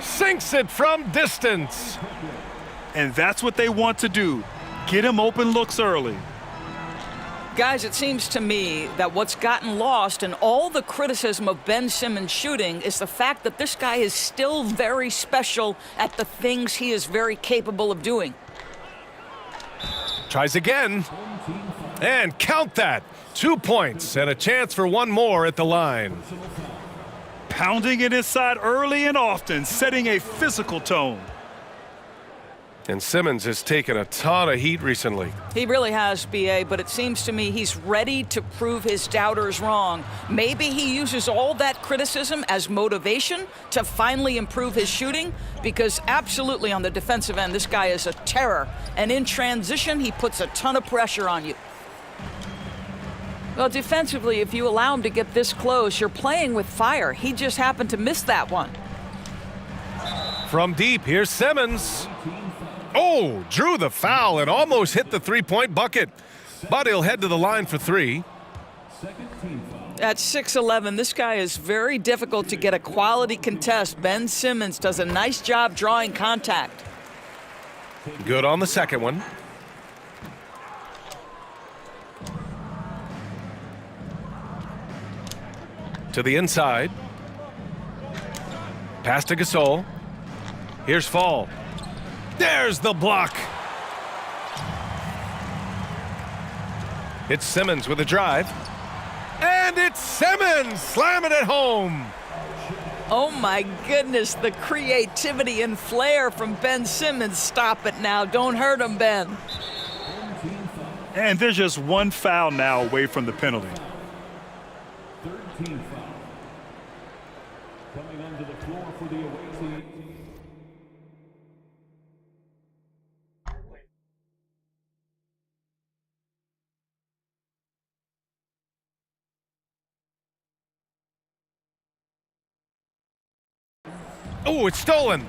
Sinks it from distance. And that's what they want to do. Get him open looks early. Guys, it seems to me that what's gotten lost in all the criticism of Ben Simmons shooting is the fact that this guy is still very special at the things he is very capable of doing. Tries again. And count that. 2 points and a chance for one more at the line. Pounding it inside early and often, setting a physical tone. And Simmons has taken a ton of heat recently. He really has, B.A., but it seems to me he's ready to prove his doubters wrong. Maybe he uses all that criticism as motivation to finally improve his shooting, because absolutely on the defensive end, this guy is a terror. And in transition, he puts a ton of pressure on you. Well, defensively, if you allow him to get this close, you're playing with fire. He just happened to miss that one. From deep, here's Simmons. Oh, drew the foul and almost hit the three-point bucket. But he'll head to the line for three. At 6'11", this guy is very difficult to get a quality contest. Ben Simmons does a nice job drawing contact. Good on the second one. To the inside. Pass to Gasol. Here's Fall. There's the block. It's Simmons with a drive. And it's Simmons slamming it home. Oh my goodness, the creativity and flair from Ben Simmons. Stop it now. Don't hurt him, Ben. And there's just one foul now away from the penalty. 13 foul. Coming onto the floor for the away team. Oh, it's stolen.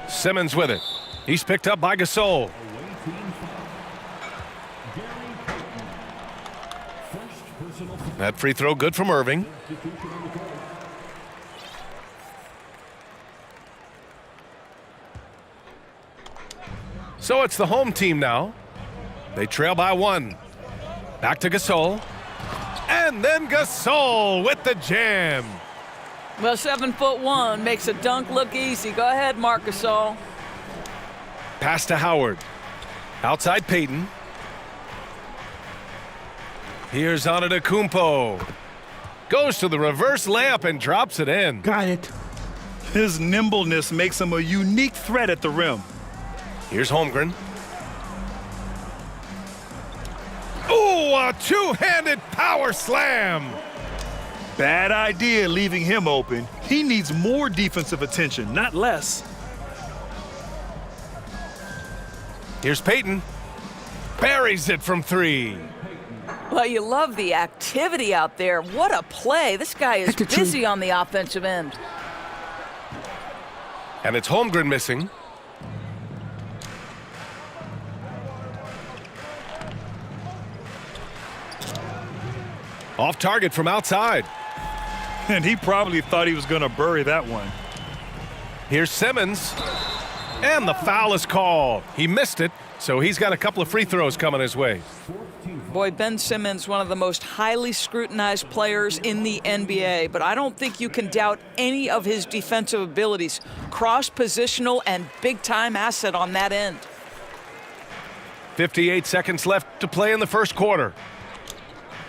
Simmons with it. He's picked up by Gasol. That free throw good from Irving. So it's the home team now. They trail by one. Back to Gasol. And then Gasol with the jam. Well, 7'1" makes a dunk look easy. Go ahead, Marc Gasol. Pass to Howard. Outside Payton. Here's Antetokounmpo. Goes to the reverse layup and drops it in. Got it. His nimbleness makes him a unique threat at the rim. Here's Holmgren. Ooh, a two-handed power slam. Bad idea leaving him open. He needs more defensive attention, not less. Here's Payton. Buries it from three. Well, you love the activity out there. What a play. This guy is busy on the offensive end. And it's Holmgren missing. Off target from outside. And he probably thought he was going to bury that one. Here's Simmons. And the foul is called. He missed it, so he's got a couple of free throws coming his way. Boy, Ben Simmons, one of the most highly scrutinized players in the NBA, but I don't think you can doubt any of his defensive abilities. Cross-positional and big-time asset on that end. 58 seconds left to play in the first quarter.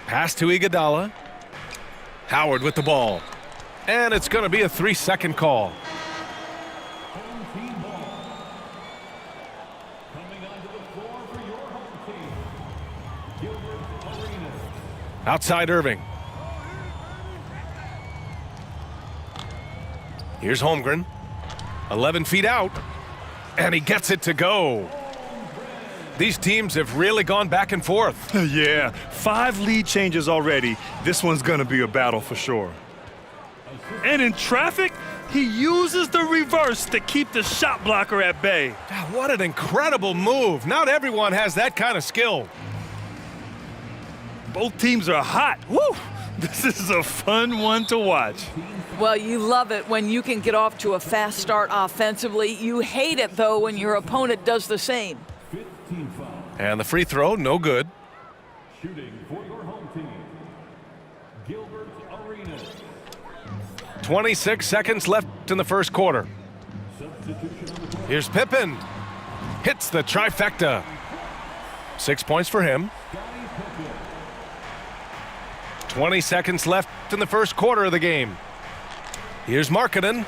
Pass to Iguodala. Howard with the ball. And it's going to be a 3-second call. Outside Irving. Here's Holmgren. 11 feet out. And he gets it to go. These teams have really gone back and forth. Yeah, 5 lead changes already. This one's going to be a battle for sure. And in traffic, he uses the reverse to keep the shot blocker at bay. What an incredible move. Not everyone has that kind of skill. Both teams are hot. Woo! This is a fun one to watch. Well, you love it when you can get off to a fast start offensively. You hate it, though, when your opponent does the same. And the free throw, no good. Shooting for your home team, Gilbert Arenas. 26 seconds left in the first quarter. Here's Pippen. Hits the trifecta. 6 points for him. 20 seconds left in the first quarter of the game. Here's Markkanen.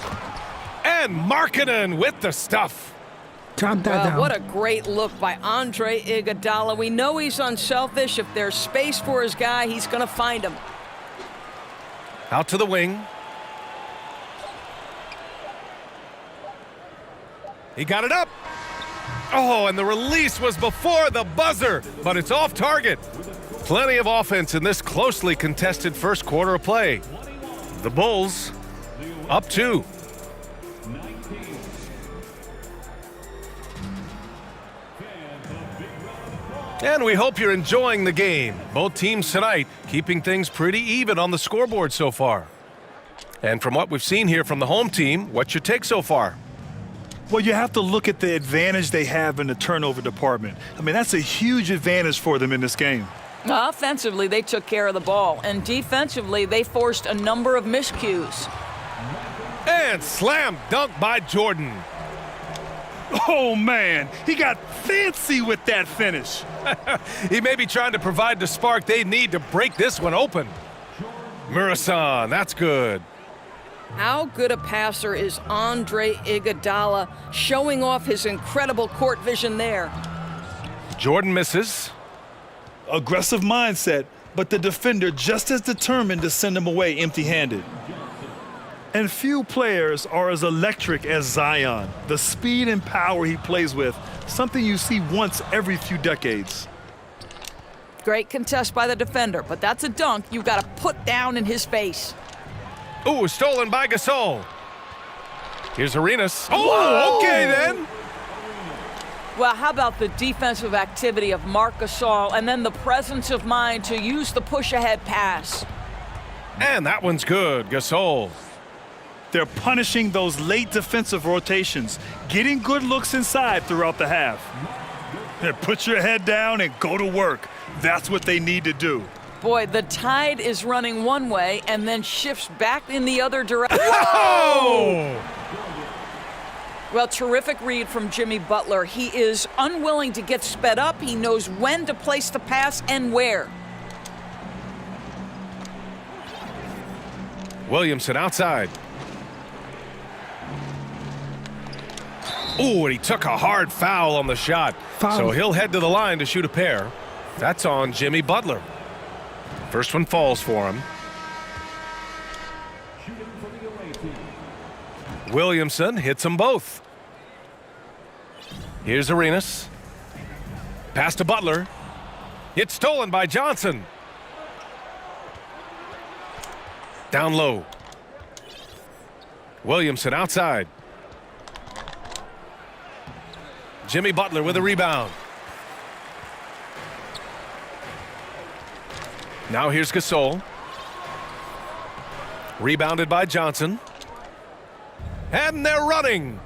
And And Markkanen with the stuff. Drop that down. What a great look by Andre Iguodala. We know he's unselfish. If there's space for his guy, he's going to find him. Out to the wing. He got it up. Oh, and the release was before the buzzer, but it's off target. Plenty of offense in this closely contested first quarter of play. The Bulls up 2. And we hope you're enjoying the game. Both teams tonight keeping things pretty even on the scoreboard so far. And from what we've seen here from the home team, what's your take so far? Well, you have to look at the advantage they have in the turnover department. I mean, that's a huge advantage for them in this game. Offensively, they took care of the ball, and defensively, they forced a number of miscues. And slam dunk by Jordan. Oh, man, he got fancy with that finish. He may be trying to provide the spark they need to break this one open. Murasan, that's good. How good a passer is Andre Iguodala, showing off his incredible court vision there. Jordan misses. Aggressive mindset, but the defender just as determined to send him away empty-handed. And few players are as electric as Zion. The speed and power he plays with, something you see once every few decades. Great contest by the defender, but that's a dunk you got to put down in his face. Ooh, stolen by Gasol. Here's Arenas. Oh, okay then. Well, how about the defensive activity of Marc Gasol and then the presence of mind to use the push-ahead pass. And that one's good, Gasol. They're punishing those late defensive rotations, getting good looks inside throughout the half. And put your head down and go to work. That's what they need to do. Boy, the tide is running one way and then shifts back in the other direction. Oh! Well, terrific read from Jimmy Butler. He is unwilling to get sped up. He knows when to place the pass and where. Williamson outside. Ooh, and he took a hard foul on the shot. So he'll head to the line to shoot a pair. That's on Jimmy Butler. First one falls for him. Williamson hits them both. Here's Arenas. Pass to Butler. It's stolen by Johnson. Down low. Williamson outside. Jimmy Butler with a rebound. Now here's Gasol. Rebounded by Johnson. And they're running.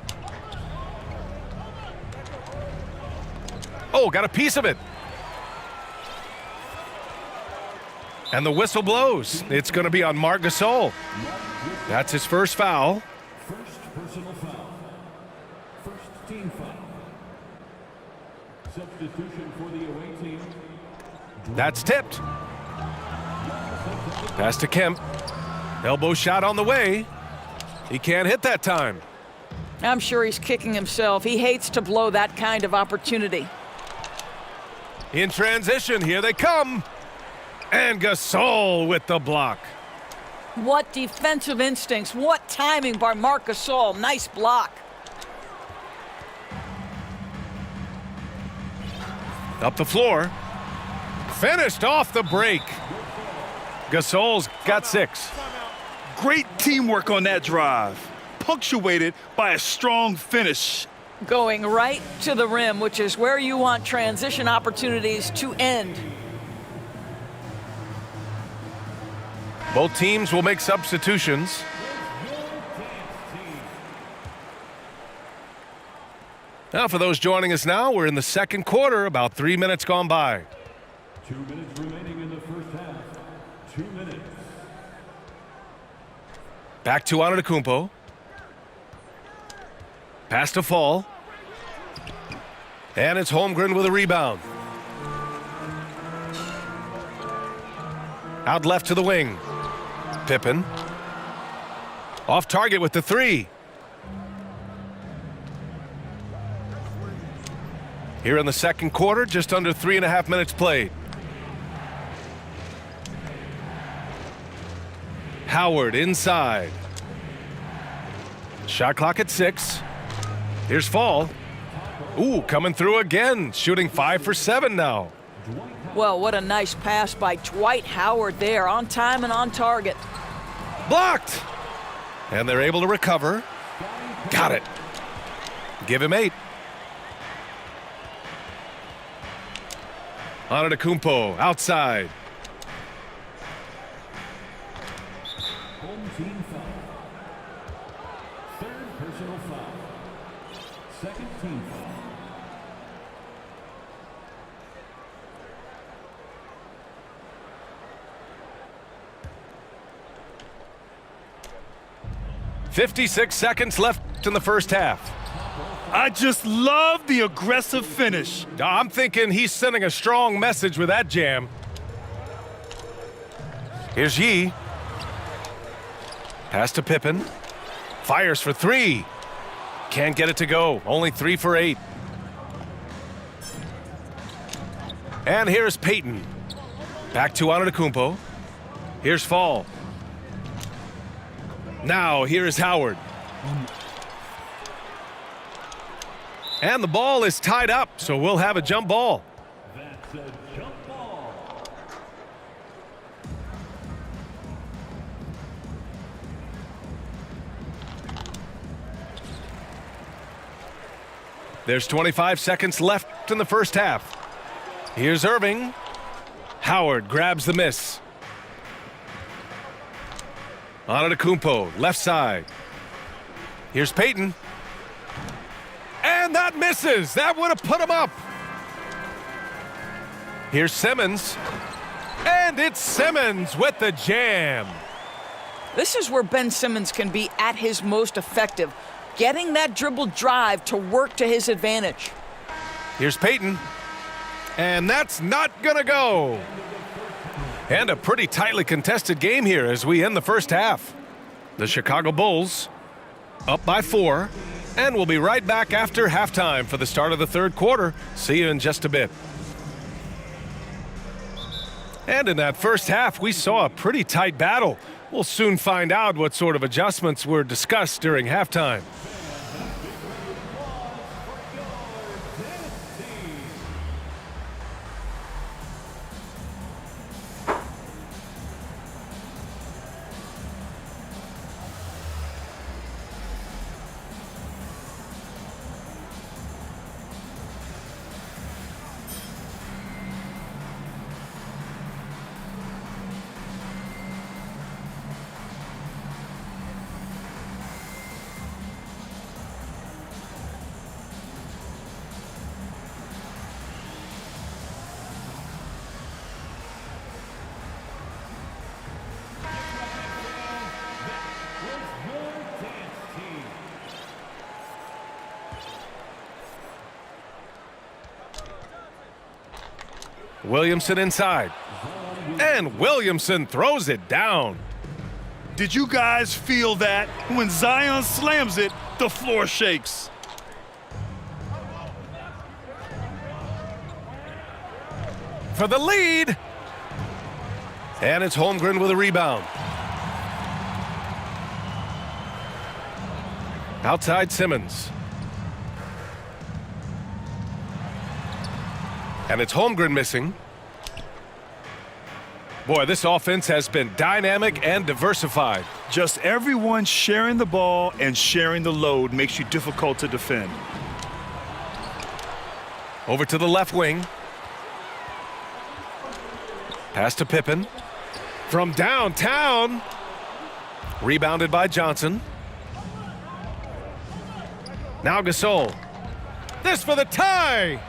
Oh, got a piece of it. And the whistle blows. It's going to be on Marc Gasol. That's his first foul. First personal foul. First team foul. Substitution for the away team. That's tipped. Pass to Kemp. Elbow shot on the way. He can't hit that time. I'm sure he's kicking himself. He hates to blow that kind of opportunity. In transition, here they come. And Gasol with the block. What defensive instincts. What timing by Marc Gasol. Nice block. Up the floor. Finished off the break. Gasol's got 6. Great teamwork on that drive, punctuated by a strong finish. Going right to the rim, which is where you want transition opportunities to end. Both teams will make substitutions. Now, for those joining us now, we're in the second quarter, about 3 minutes gone by. 2 minutes remaining in the first half. 2 minutes. Back to Antetokounmpo. Pass to Fall. And it's Holmgren with a rebound. Out left to the wing. Pippen. Off target with the 3. Here in the second quarter, just under 3.5 minutes played. Howard inside. Shot clock at 6. Here's Fall. Ooh, coming through again, shooting 5 for 7 now. Well, what a nice pass by Dwight Howard there, on time and on target. Blocked! And they're able to recover. Got it. Give him 8. Antetokounmpo outside. Home team foul. Third personal foul. Second team foul. .56 seconds left in the first half. I just love the aggressive finish. I'm thinking he's sending a strong message with that jam. Here's Yee. Pass to Pippen. Fires for 3. Can't get it to go. Only 3 for 8. And here's Payton. Back to Antetokounmpo. Here's Fall. Now here is Howard. And the ball is tied up, so we'll have a jump ball. That's a jump ball. There's 25 seconds left in the first half. Here's Irving. Howard grabs the miss. Antetokounmpo, left side. Here's Payton. And that misses. That would have put him up. Here's Simmons. And it's Simmons with the jam. This is where Ben Simmons can be at his most effective, getting that dribble drive to work to his advantage. Here's Payton. And that's not gonna go. And a pretty tightly contested game here as we end the first half. The Chicago Bulls up by 4, and we'll be right back after halftime for the start of the third quarter. See you in just a bit. And in that first half, we saw a pretty tight battle. We'll soon find out what sort of adjustments were discussed during halftime. Williamson inside. And Williamson throws it down. Did you guys feel that? When Zion slams it, the floor shakes. For the lead. And it's Holmgren with a rebound. Outside Simmons. And it's Holmgren missing. Boy, this offense has been dynamic and diversified. Just everyone sharing the ball and sharing the load makes you difficult to defend. Over to the left wing. Pass to Pippen. From downtown. Rebounded by Johnson. Now Gasol. This for the tie.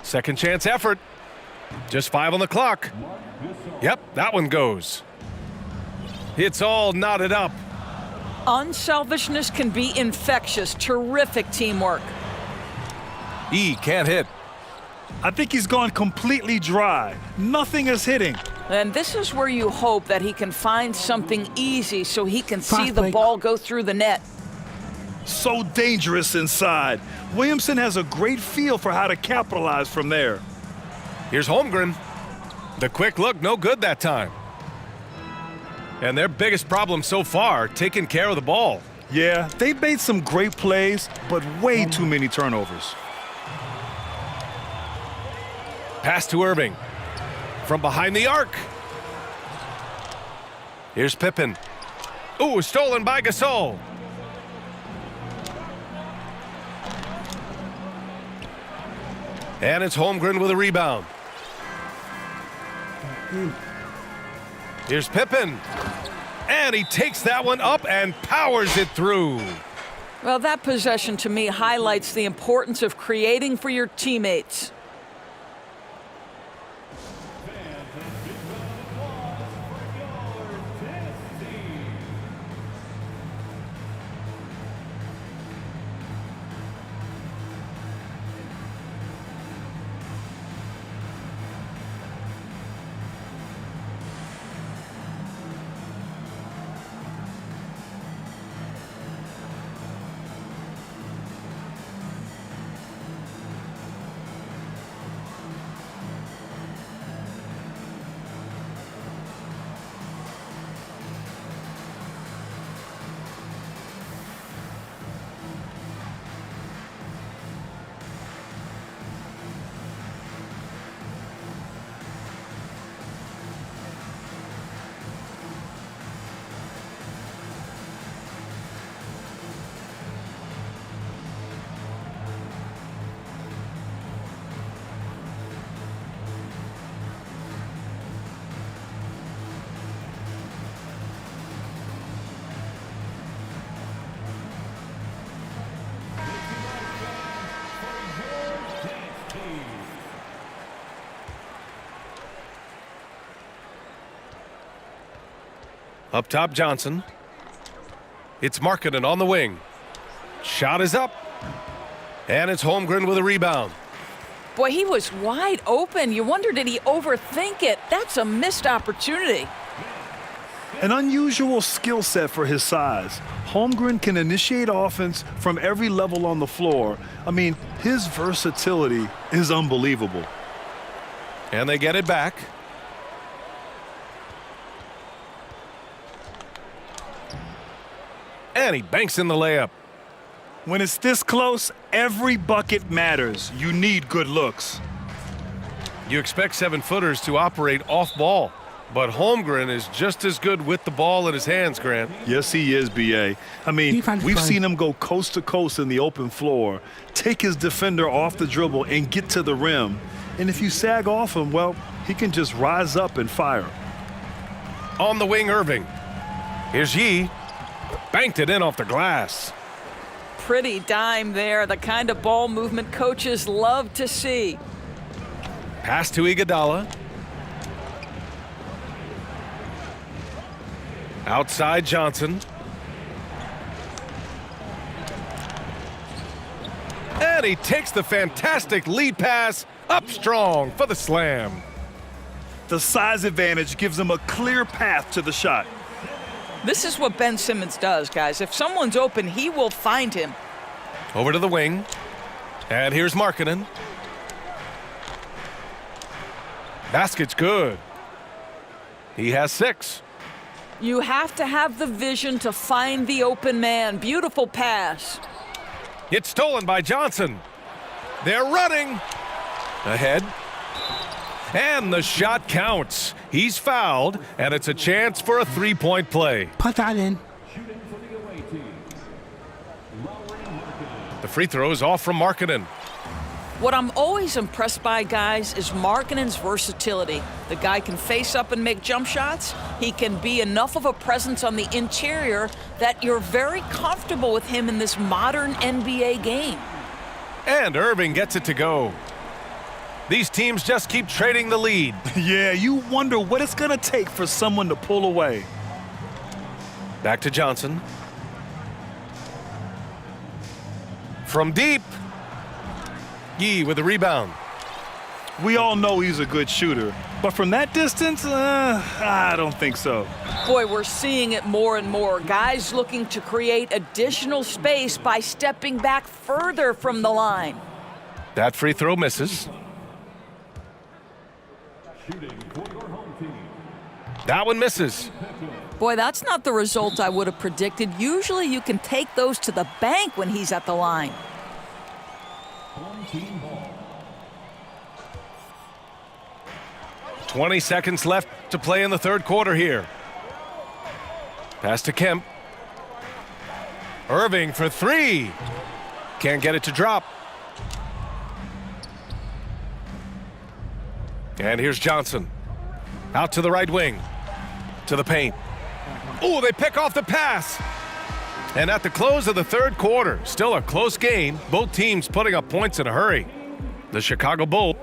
Second chance effort. Just 5 on the clock. Yep, that one goes. It's all knotted up. Unselfishness can be infectious. Terrific teamwork. E can't hit. I think he's gone completely dry. Nothing is hitting. And this is where you hope that he can find something easy so he can see the ball go through the net. So dangerous inside. Williamson has a great feel for how to capitalize from there. Here's Holmgren. The quick look, no good that time. And their biggest problem so far, taking care of the ball. Yeah, they've made some great plays, but way too many turnovers. Pass to Irving. From behind the arc. Here's Pippen. Ooh, stolen by Gasol. And it's Holmgren with a rebound. Here's Pippen. And he takes that one up and powers it through. Well, that possession to me highlights the importance of creating for your teammates. Up top, Johnson. It's Markkanen on the wing. Shot is up. And it's Holmgren with a rebound. Boy, he was wide open. You wonder, did he overthink it? That's a missed opportunity. An unusual skill set for his size. Holmgren can initiate offense from every level on the floor. I mean, his versatility is unbelievable. And they get it back. And he banks in the layup. When it's this close, every bucket matters. You need good looks. You expect 7-footers to operate off ball, but Holmgren is just as good with the ball in his hands, Grant. Yes, he is, B.A. I mean, we've seen him go coast to coast in the open floor, take his defender off the dribble and get to the rim. And if you sag off him, well, he can just rise up and fire. On the wing, Irving. Here's Yee. Banked it in off the glass. Pretty dime there, the kind of ball movement coaches love to see. Pass to Iguodala. Outside Johnson. And he takes the fantastic lead pass up strong for the slam. The size advantage gives him a clear path to the shot. This is what Ben Simmons does, guys. If someone's open, he will find him. Over to the wing. And here's Markkanen. Basket's good. He has 6. You have to have the vision to find the open man. Beautiful pass. It's stolen by Johnson. They're running. Ahead. And the shot counts. He's fouled, and it's a chance for a 3-point play. Put that in. The free throw is off from Markkanen. What I'm always impressed by, guys, is Markkanen's versatility. The guy can face up and make jump shots. He can be enough of a presence on the interior that you're very comfortable with him in this modern NBA game. And Irving gets it to go. These teams just keep trading the lead. Yeah, you wonder what it's going to take for someone to pull away. Back to Johnson. From deep. Yee with the rebound. We all know he's a good shooter. But from that distance, I don't think so. Boy, we're seeing it more and more. Guys looking to create additional space by stepping back further from the line. That free throw misses. That one misses. Boy, that's not the result I would have predicted. Usually you can take those to the bank when he's at the line. 20 seconds left to play in the third quarter here. Pass to Kemp. Irving for three. Can't get it to drop. And here's Johnson. Out to the right wing. To the paint. Oh, they pick off the pass. And at the close of the third quarter, still a close game. Both teams putting up points in a hurry. The Chicago Bulls.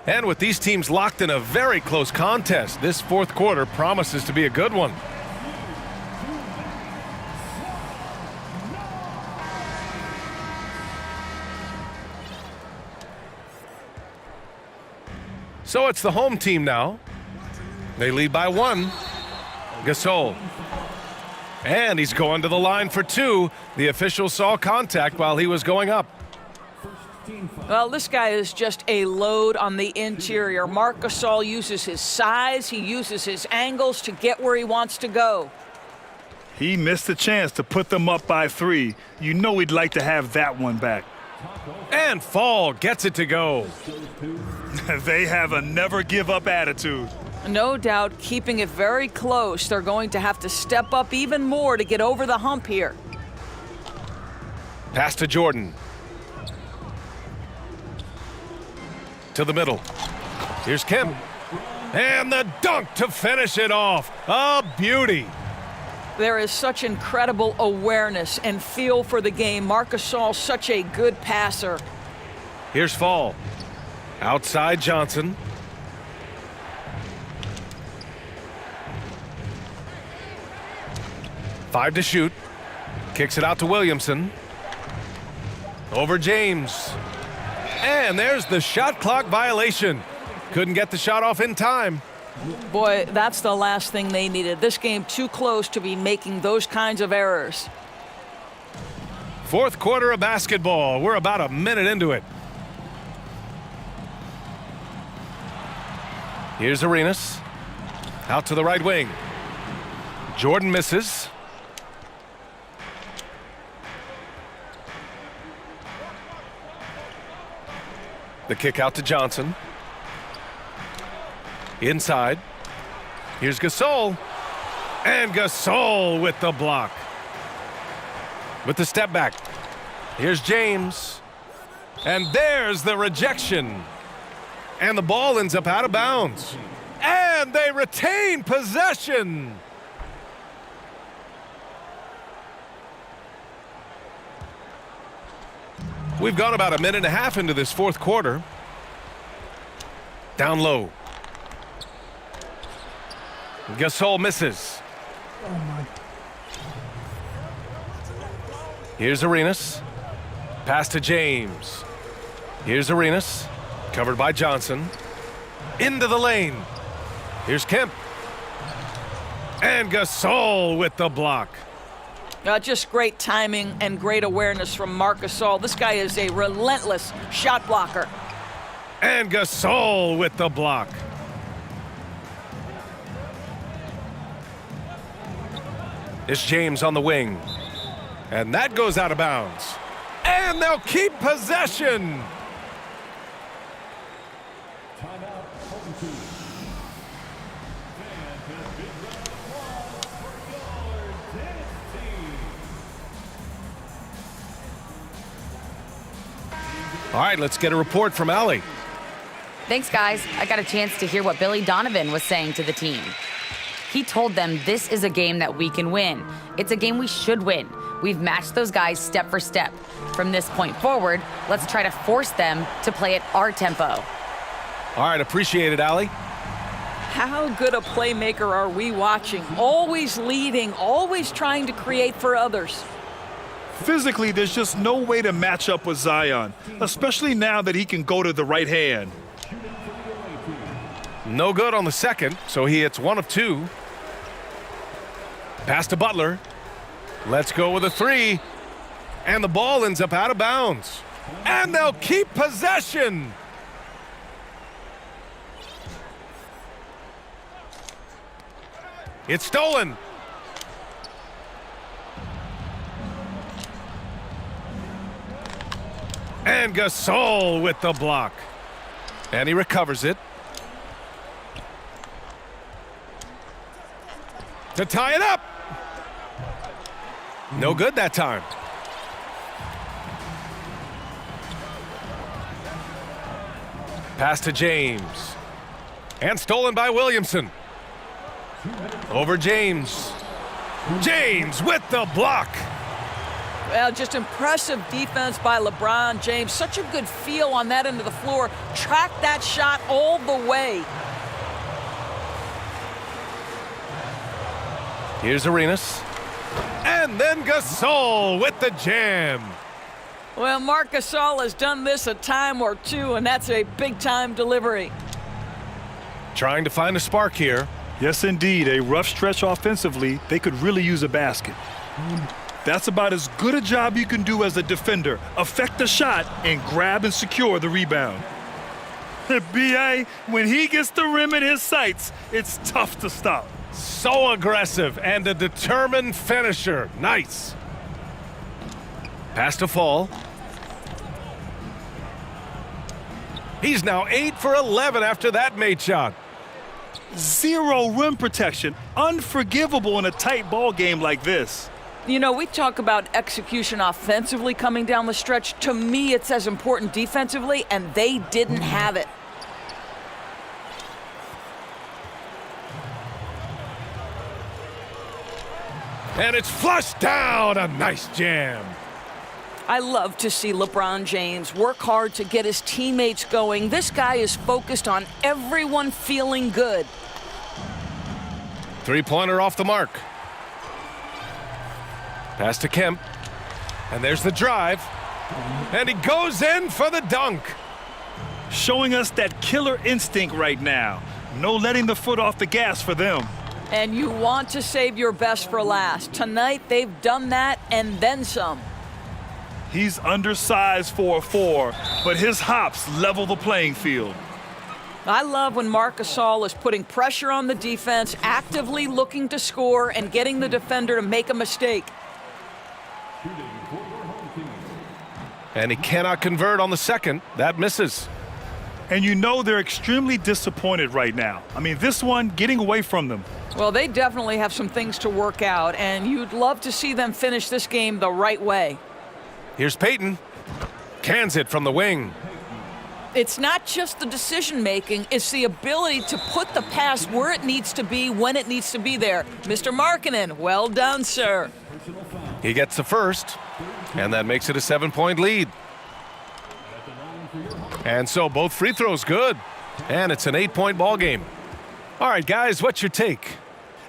And with these teams locked in a very close contest, this fourth quarter promises to be a good one. So it's the home team now. They lead by one. Gasol. And he's going to the line for two. The official saw contact while he was going up. Well, this guy is just a load on the interior. Marc Gasol uses his size, he uses his angles to get where he wants to go. He missed the chance to put them up by three. You know he'd like to have that one back. And Fall gets it to go. They have a never-give-up attitude. No doubt, keeping it very close. They're going to have to step up even more to get over the hump here. Pass to Jordan. To the middle. Here's Kemp. And the dunk to finish it off. A beauty. There is such incredible awareness and feel for the game. Marc Gasol, such a good passer. Here's Fall. Outside Johnson. Five to shoot. Kicks it out to Williamson. Over James. And there's the shot clock violation. Couldn't get the shot off in time. Boy, that's the last thing they needed. This game too close to be making those kinds of errors. Fourth quarter of basketball. We're about a minute into it. Here's Arenas. Out to the right wing. Jordan misses. The kick out to Johnson. Inside. Here's Gasol. And Gasol with the block. With the step back. Here's James. And there's the rejection. And the ball ends up out of bounds. And they retain possession. We've gone about a minute and a half into this fourth quarter. Down low. Gasol misses. Here's Arenas. Pass to James. Here's Arenas. Covered by Johnson. Into the lane. Here's Kemp. And Gasol with the block. Just great timing and great awareness from Marc Gasol. This guy is a relentless shot blocker. And Gasol with the block. It's James on the wing. And that goes out of bounds. And they'll keep possession. All right, let's get a report from Allie. Thanks, guys. I got a chance to hear what Billy Donovan was saying to the team. He told them this is a game that we can win. It's a game we should win. We've matched those guys step for step. From this point forward, let's try to force them to play at our tempo. All right, appreciate it, Allie. How good a playmaker are we watching? Always leading, always trying to create for others. Physically, there's just no way to match up with Zion, especially now that he can go to the right hand. No good on the second, so he hits 1 of 2. Pass to Butler. Let's go with a 3. And the ball ends up out of bounds. And they'll keep possession. It's stolen. And Gasol with the block. And he recovers it. To tie it up. No good that time. Pass to James. And stolen by Williamson. Over James. James with the block. Well, just impressive defense by LeBron James. Such a good feel on that end of the floor. Track that shot all the way. Here's Arenas. And then Gasol with the jam. Well, Marc Gasol has done this a time or two, and that's a big-time delivery. Trying to find a spark here. Yes, indeed. A rough stretch offensively. They could really use a basket. That's about as good a job you can do as a defender. Affect the shot and grab and secure the rebound. B.A., when he gets the rim in his sights, it's tough to stop. So aggressive and a determined finisher. Nice. Pass to Fall. He's now 8 for 11 after that made shot. Zero rim protection. Unforgivable in a tight ball game like this. You know, we talk about execution offensively coming down the stretch. To me, it's as important defensively, and they didn't have it. And it's flushed down. A nice jam. I love to see LeBron James work hard to get his teammates going. This guy is focused on everyone feeling good. Three-pointer off the mark. Pass to Kemp. And there's the drive. And he goes in for the dunk. Showing us that killer instinct right now. No letting the foot off the gas for them. And you want to save your best for last. Tonight, they've done that and then some. He's undersized for a 4, but his hops level the playing field. I love when Marc Gasol is putting pressure on the defense, actively looking to score and getting the defender to make a mistake. And he cannot convert on the second. That misses. And you know they're extremely disappointed right now. I mean, this one getting away from them. Well, they definitely have some things to work out, and you'd love to see them finish this game the right way. Here's Payton. Cans it from the wing. It's not just the decision-making, it's the ability to put the pass where it needs to be when it needs to be there. Mr. Markkanen, well done, sir. He gets the first, and that makes it a 7-point lead. And so both free throws good, and it's an 8-point ball game. All right, guys, what's your take?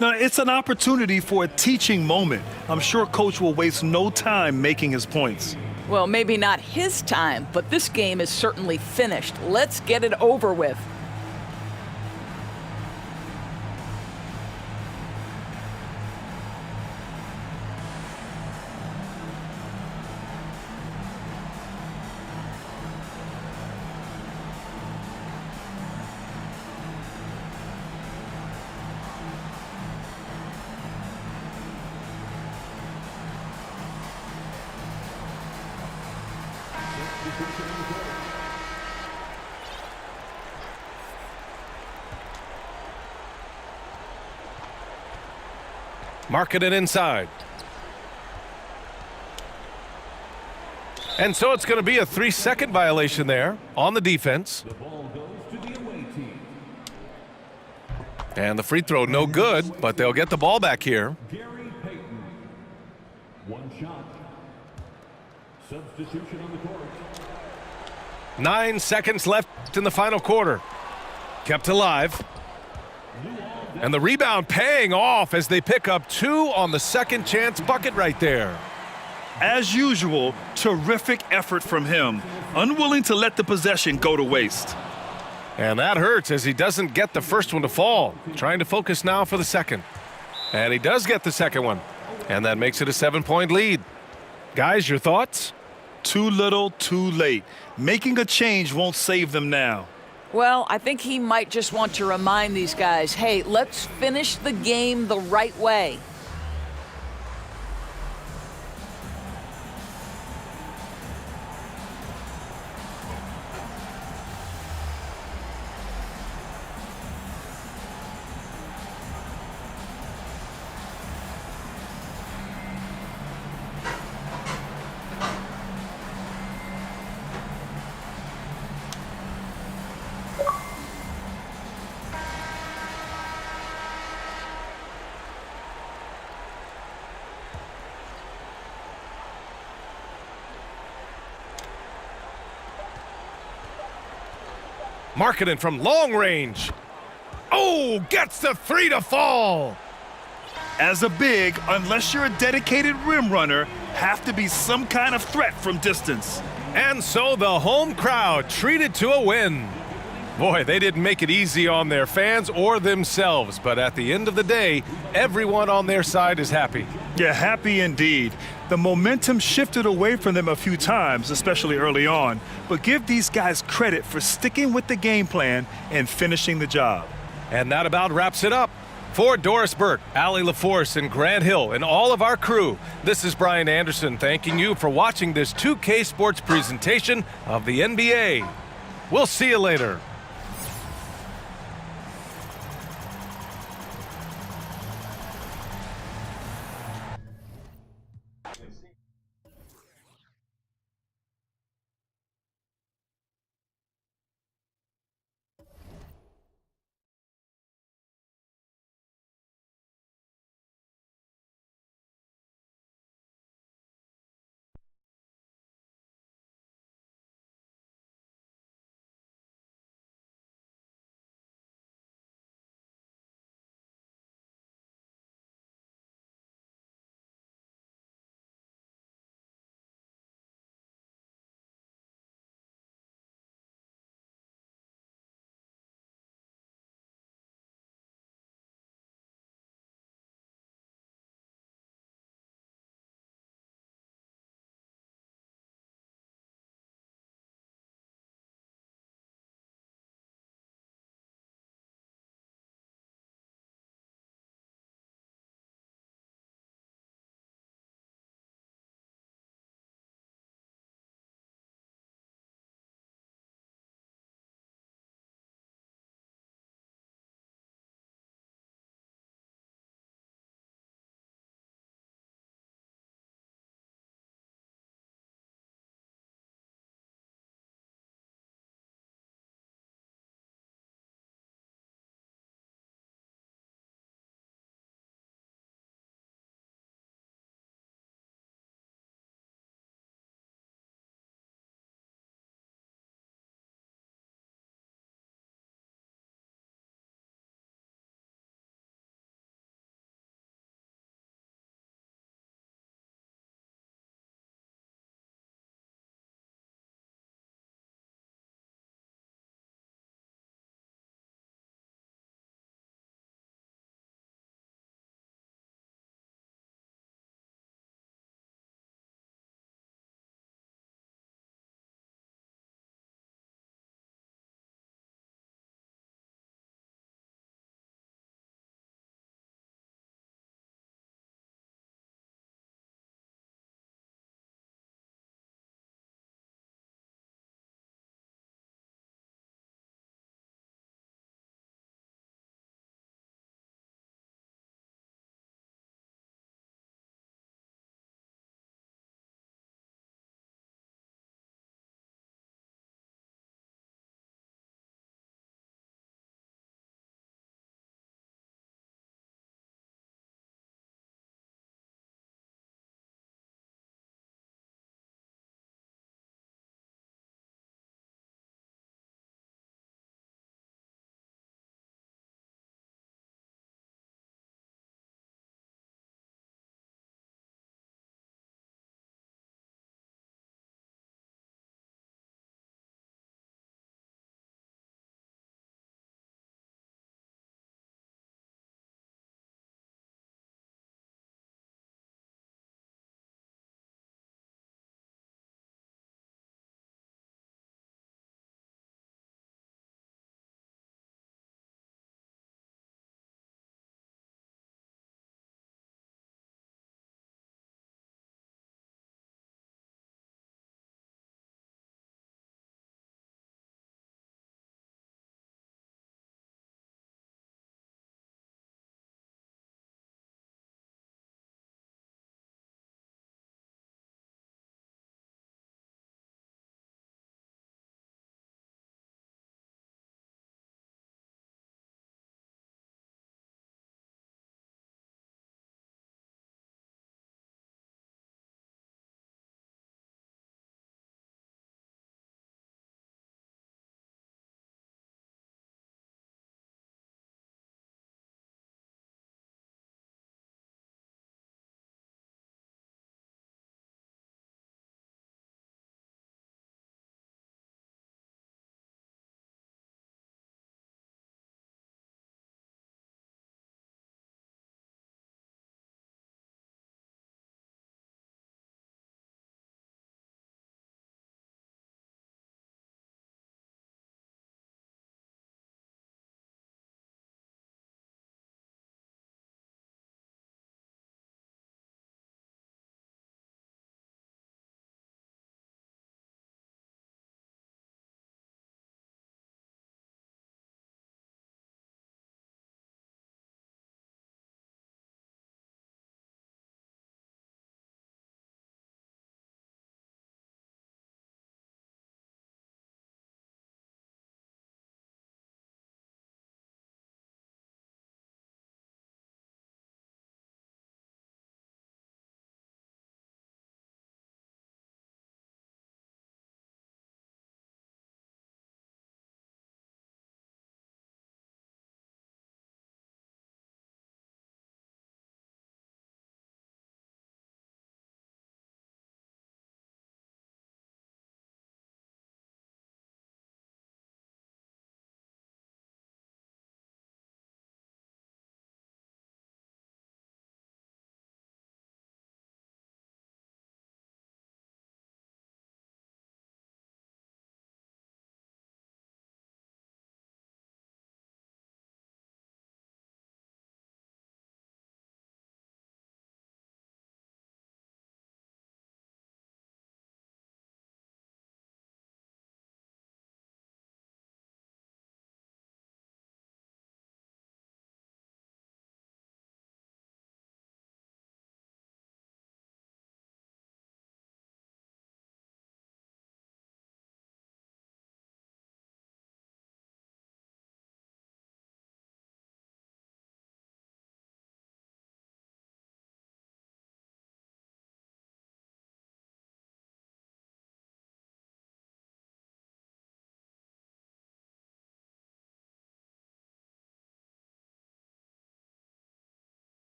Now, it's an opportunity for a teaching moment. I'm sure Coach will waste no time making his points. Well, maybe not his time, but this game is certainly finished. Let's get it over with. Marking it inside. And so it's going to be a 3-second violation there on the defense. And the free throw no good, but they'll get the ball back here. Gary Payton. One shot. Substitution on the court. 9 seconds left in the final quarter. Kept alive. And the rebound paying off as they pick up 2 on the second chance bucket right there. As usual, terrific effort from him, unwilling to let the possession go to waste. And that hurts as he doesn't get the first one to fall. Trying to focus now for the second. And he does get the second one. And that makes it a 7-point lead. Guys, your thoughts? Too little, too late. Making a change won't save them now. Well, I think he might just want to remind these guys, hey, let's finish the game the right way. Markkanen from long range. Oh, gets the 3 to fall. As a big, unless you're a dedicated rim runner, have to be some kind of threat from distance. And so the home crowd treated to a win. Boy, they didn't make it easy on their fans or themselves, but at the end of the day, everyone on their side is happy. Yeah, happy indeed. The momentum shifted away from them a few times, especially early on, but give these guys credit for sticking with the game plan and finishing the job. And that about wraps it up. For Doris Burke, Allie LaForce, and Grant Hill, and all of our crew, this is Brian Anderson thanking you for watching this 2K Sports presentation of the NBA. We'll see you later.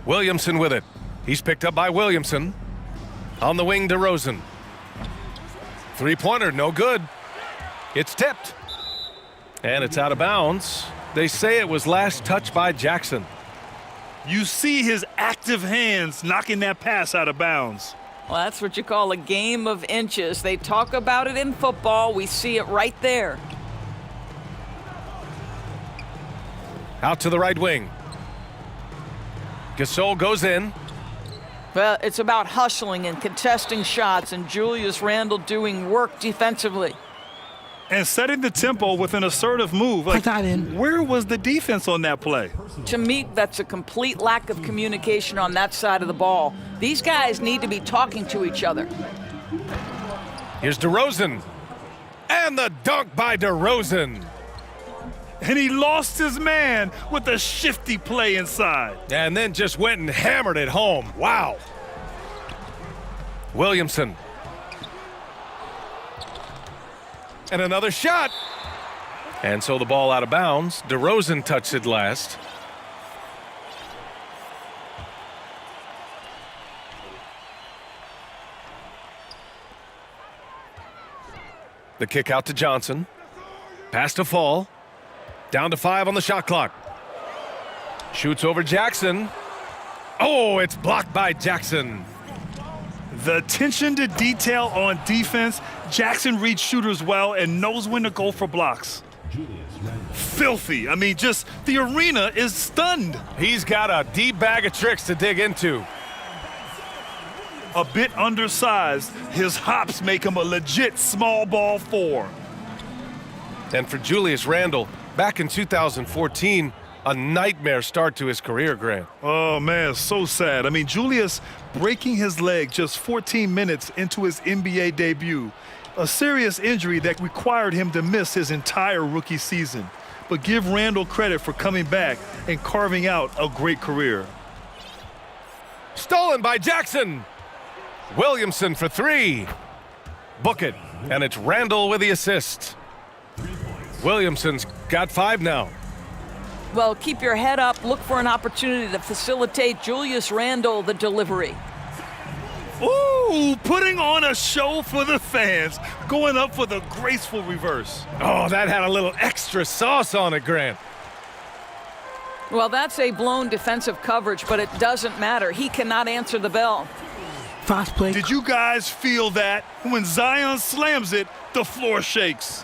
Williamson with it. He's picked up by Williamson. On the wing, DeRozan. Three-pointer, no good. It's tipped. And it's out of bounds. They say it was last touched by Jackson. You see his active hands knocking that pass out of bounds. Well, that's what you call a game of inches. They talk about it in football. We see it right there. Out to the right wing. Gasol goes in. Well, it's about hustling and contesting shots, and Julius Randle doing work defensively. And setting the tempo with an assertive move. Like, where was the defense on that play? To me, that's a complete lack of communication on that side of the ball. These guys need to be talking to each other. Here's DeRozan. And the dunk by DeRozan. And he lost his man with a shifty play inside. And then just went and hammered it home. Wow. Williamson. And another shot. And so the ball out of bounds. DeRozan touched it last. The kick out to Johnson. Pass to Fall. Down to 5 on the shot clock. Shoots over Jackson. Oh, it's blocked by Jackson. The attention to detail on defense. Jackson reads shooters well and knows when to go for blocks. Filthy. I mean, just the arena is stunned. He's got a deep bag of tricks to dig into. A bit undersized, his hops make him a legit small ball 4. And for Julius Randle, back in 2014, a nightmare start to his career, Grant. Oh, man, so sad. I mean, Julius breaking his leg just 14 minutes into his NBA debut. A serious injury that required him to miss his entire rookie season. But give Randle credit for coming back and carving out a great career. Stolen by Jackson. Williamson for 3. Book it. And it's Randle with the assist. Williamson's got 5 now. Well, keep your head up. Look for an opportunity to facilitate Julius Randle the delivery. Ooh, putting on a show for the fans. Going up for the graceful reverse. Oh, that had a little extra sauce on it, Grant. Well, that's a blown defensive coverage, but it doesn't matter. He cannot answer the bell. Fast play. Did you guys feel that? When Zion slams it, the floor shakes.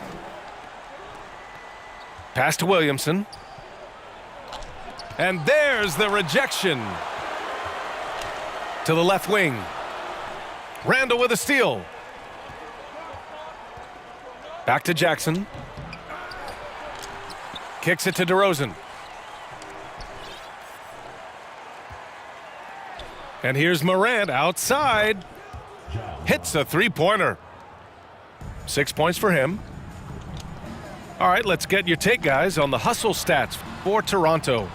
Pass to Williamson. And there's the rejection. To the left wing. Randle with a steal. Back to Jackson. Kicks it to DeRozan. And here's Morant outside. Hits a three-pointer. 6 points for him. All right, let's get your take, guys, on the hustle stats for Toronto.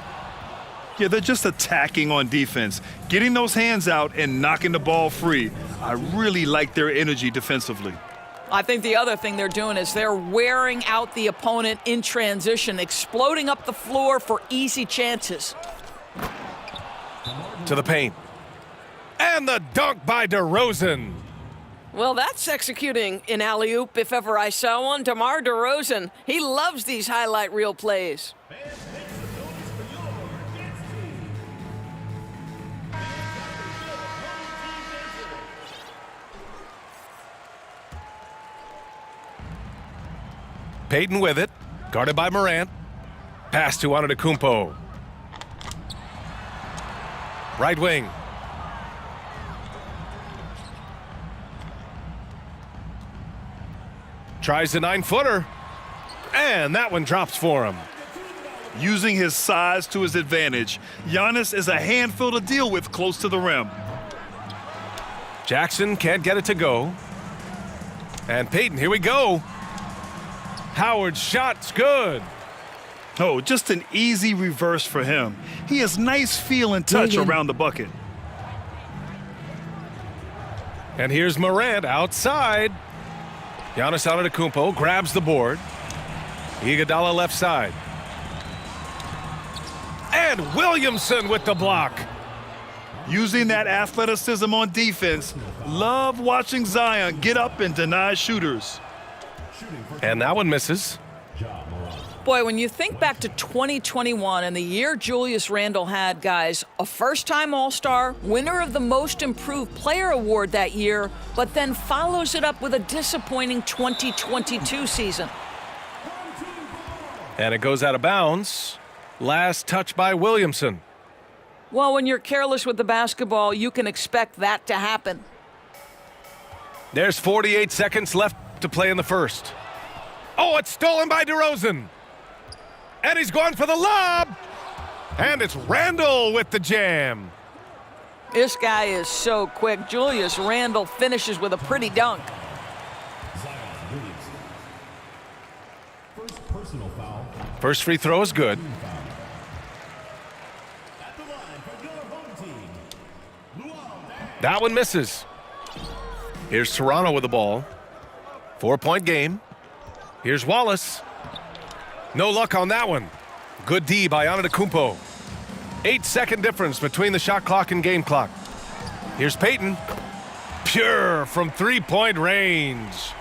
Yeah, they're just attacking on defense, getting those hands out and knocking the ball free. I really like their energy defensively. I think the other thing they're doing is they're wearing out the opponent in transition, exploding up the floor for easy chances. To the paint. And the dunk by DeRozan. Well, that's executing an alley-oop if ever I saw one. DeMar DeRozan, he loves these highlight reel plays. Payton with it, guarded by Morant. Pass to Antetokounmpo. Right wing. Tries the 9-footer. And that one drops for him. Using his size to his advantage, Giannis is a handful to deal with close to the rim. Jackson can't get it to go. And Payton, here we go. Howard's shot's good. Oh, just an easy reverse for him. He has nice feel and touch around the bucket. And here's Morant outside. Giannis Antetokounmpo grabs the board. Iguodala left side. And Williamson with the block. Using that athleticism on defense, love watching Zion get up and deny shooters. And that one misses. Boy, when you think back to 2021 and the year Julius Randle had, guys, a first-time All-Star, winner of the Most Improved Player Award that year, but then follows it up with a disappointing 2022 season. And it goes out of bounds. Last touch by Williamson. Well, when you're careless with the basketball, you can expect that to happen. There's 48 seconds left to play in the first. Oh, it's stolen by DeRozan. And he's going for the lob. And it's Randle with the jam. This guy is so quick. Julius Randle finishes with a pretty dunk. First free throw is good. That one misses. Here's Toronto with the ball. 4-point game. Here's Wallace. No luck on that one. Good D by Antetokounmpo. 8-second difference between the shot clock and game clock. Here's Payton. Pure from three-point range.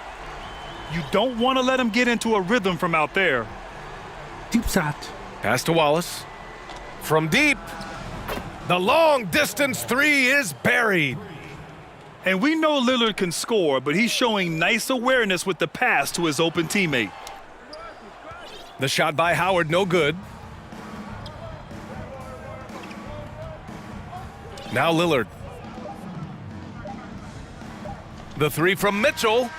You don't want to let him get into a rhythm from out there. Deep shot. Pass to Wallace. From deep. The long distance three is buried. And we know Lillard can score, but he's showing nice awareness with the pass to his open teammate. The shot by Howard, no good. Now Lillard. The three from Mitchell.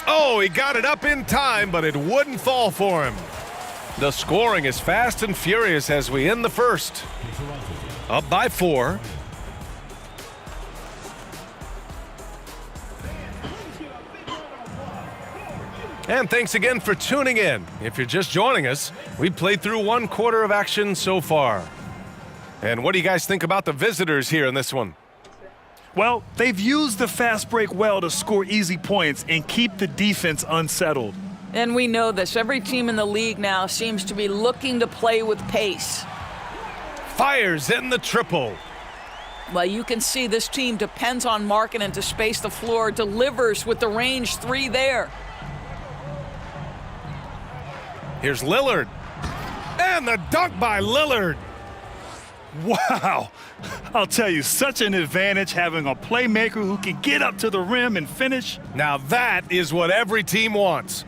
Oh, he got it up in time, but it wouldn't fall for him. The scoring is fast and furious as we end the first. Up by 4. And thanks again for tuning in. If you're just joining us, we played through 1 quarter of action so far. And what do you guys think about the visitors here in this one? Well, they've used the fast break well to score easy points and keep the defense unsettled. And we know this. Every team in the league now seems to be looking to play with pace. Fires in the triple. Well, you can see this team depends on Markkanen to space the floor, delivers with the range 3 there. Here's Lillard. And the dunk by Lillard. Wow. I'll tell you, such an advantage having a playmaker who can get up to the rim and finish. Now that is what every team wants.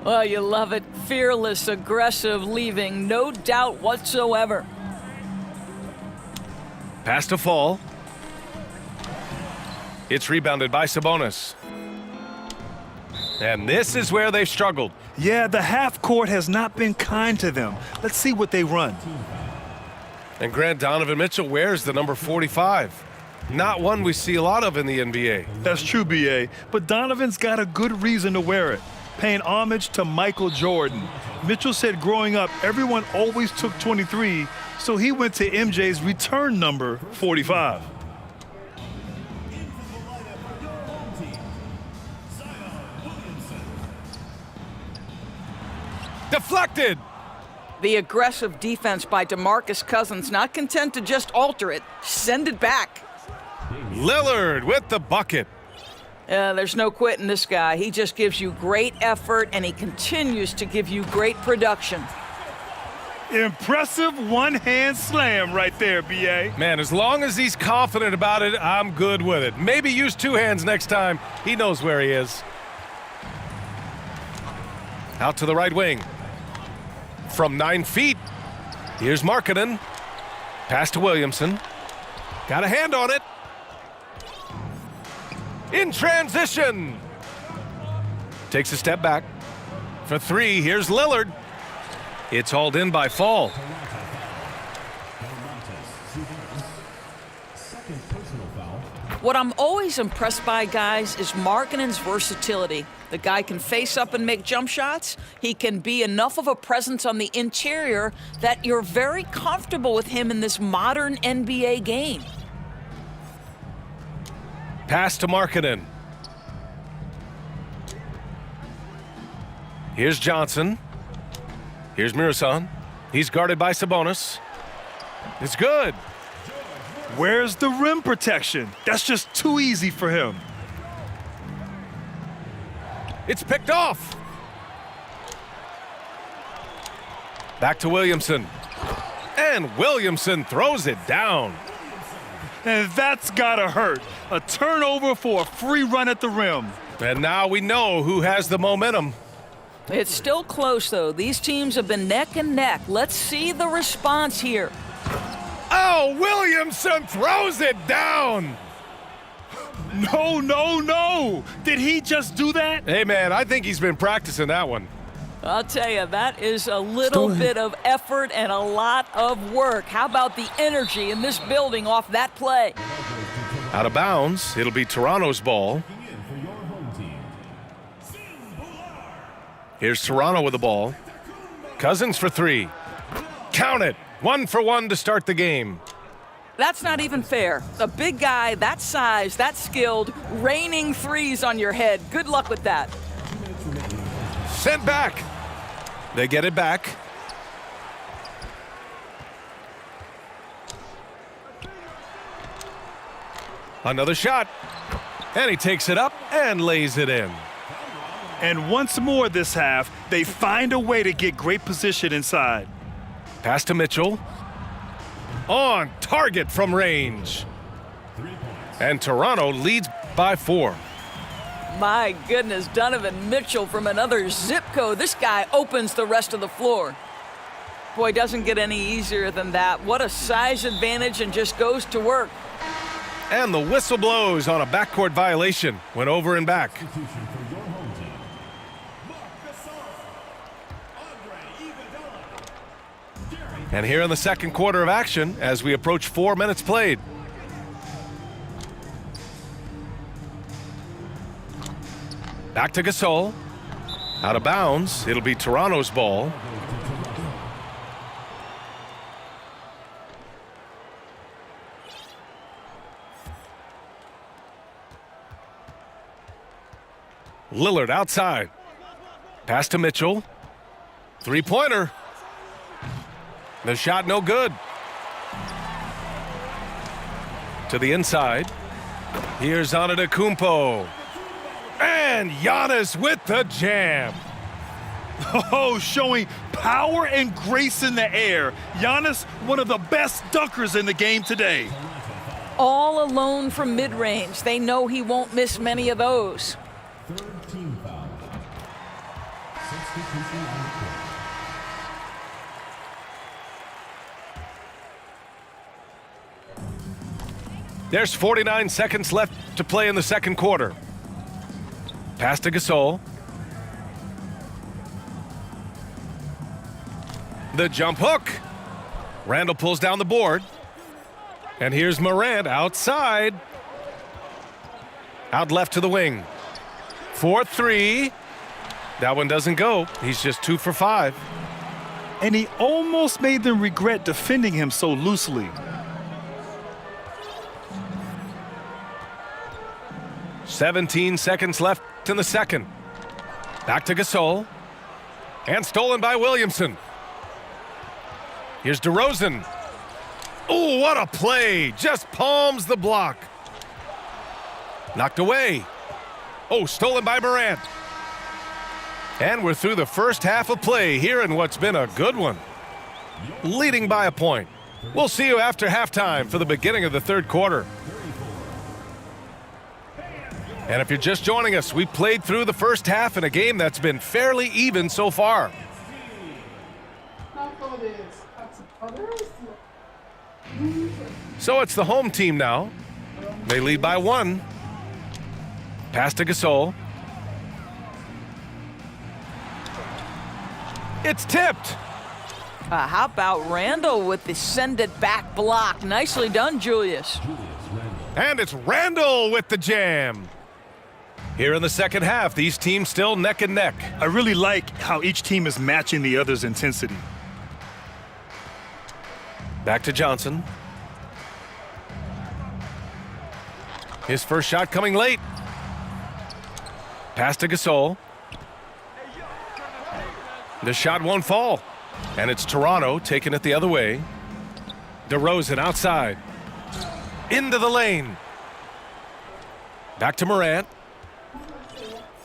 Well, you love it. Fearless, aggressive, leaving no doubt whatsoever. Pass to Fall. It's rebounded by Sabonis. And this is where they've struggled. Yeah, the half court has not been kind to them. Let's see what they run. And Grant Donovan Mitchell wears the number 45. Not one we see a lot of in the NBA. That's true, B.A., but Donovan's got a good reason to wear it, paying homage to Michael Jordan. Mitchell said growing up, everyone always took 23, so he went to MJ's return number, 45. Deflected. The aggressive defense by DeMarcus Cousins, not content to just alter it, send it back. Lillard with the bucket. There's no quitting this guy. He just gives you great effort, and he continues to give you great production. Impressive one-hand slam right there, B.A. Man, as long as he's confident about it, I'm good with it. Maybe use 2 hands next time. He knows where he is. Out to the right wing. From 9 feet, here's Markkanen. Pass to Williamson. Got a hand on it. In transition. Takes a step back. For 3, here's Lillard. It's hauled in by Fall. What I'm always impressed by, guys, is Markkanen's versatility. The guy can face up and make jump shots. He can be enough of a presence on the interior that you're very comfortable with him in this modern NBA game. Pass to Markkanen. Here's Johnson. Here's Mirasan. He's guarded by Sabonis. It's good. Where's the rim protection? That's just too easy for him. It's picked off. Back to Williamson. And Williamson throws it down. And that's gotta hurt. A turnover for a free run at the rim. And now we know who has the momentum. It's still close, though. These teams have been neck and neck. Let's see the response here. Oh, Williamson throws it down. No, no, no. Did he just do that? Hey, man, I think he's been practicing that one. I'll tell you, that is a little bit of effort and a lot of work. How about the energy in this building off that play? Out of bounds. It'll be Toronto's ball. Here's Toronto with the ball. Cousins for three. Count it. 1 for 1 to start the game. That's not even fair. A big guy, that size, that skilled, raining threes on your head. Good luck with that. Sent back. They get it back. Another shot. And he takes it up and lays it in. And once more this half, they find a way to get great position inside. Pass to Mitchell. On target from range. And Toronto leads by 4. My goodness, Donovan Mitchell from another zip code. This guy opens the rest of the floor. Boy, doesn't get any easier than that. What a size advantage, and just goes to work. And the whistle blows on a backcourt violation. Went over and back. And here in the second quarter of action as we approach 4 minutes played. Back to Gasol. Out of bounds. It'll be Toronto's ball. Lillard outside. Pass to Mitchell. Three-pointer. The shot no good. To the inside. Here's Antetokounmpo. And Giannis with the jam. Oh, showing power and grace in the air. Giannis, one of the best dunkers in the game today. All alone from mid-range. They know he won't miss many of those. Third team foul. Substitution on the court. There's 49 seconds left to play in the second quarter. Pass to Gasol. The jump hook. Randall pulls down the board. And here's Morant outside. Out left to the wing. 4-3. That one doesn't go. He's just 2 for 5. And he almost made them regret defending him so loosely. 17 seconds left in the second. Back to Gasol. And stolen by Williamson. Here's DeRozan. Oh, what a play. Just palms the block. Knocked away. Oh, stolen by Morant. And we're through the first half of play here in what's been a good one. Leading by a point. We'll see you after halftime for the beginning of the third quarter. And if you're just joining us, we played through the first half in a game that's been fairly even so far. So it's the home team now. They lead by 1. Pass to Gasol. It's tipped. How about Randall with the send it back block? Nicely done, Julius. And it's Randall with the jam. Here in the second half, these teams still neck and neck. I really like how each team is matching the other's intensity. Back to Johnson. His first shot coming late. Pass to Gasol. The shot won't fall. And it's Toronto taking it the other way. DeRozan outside. Into the lane. Back to Morant.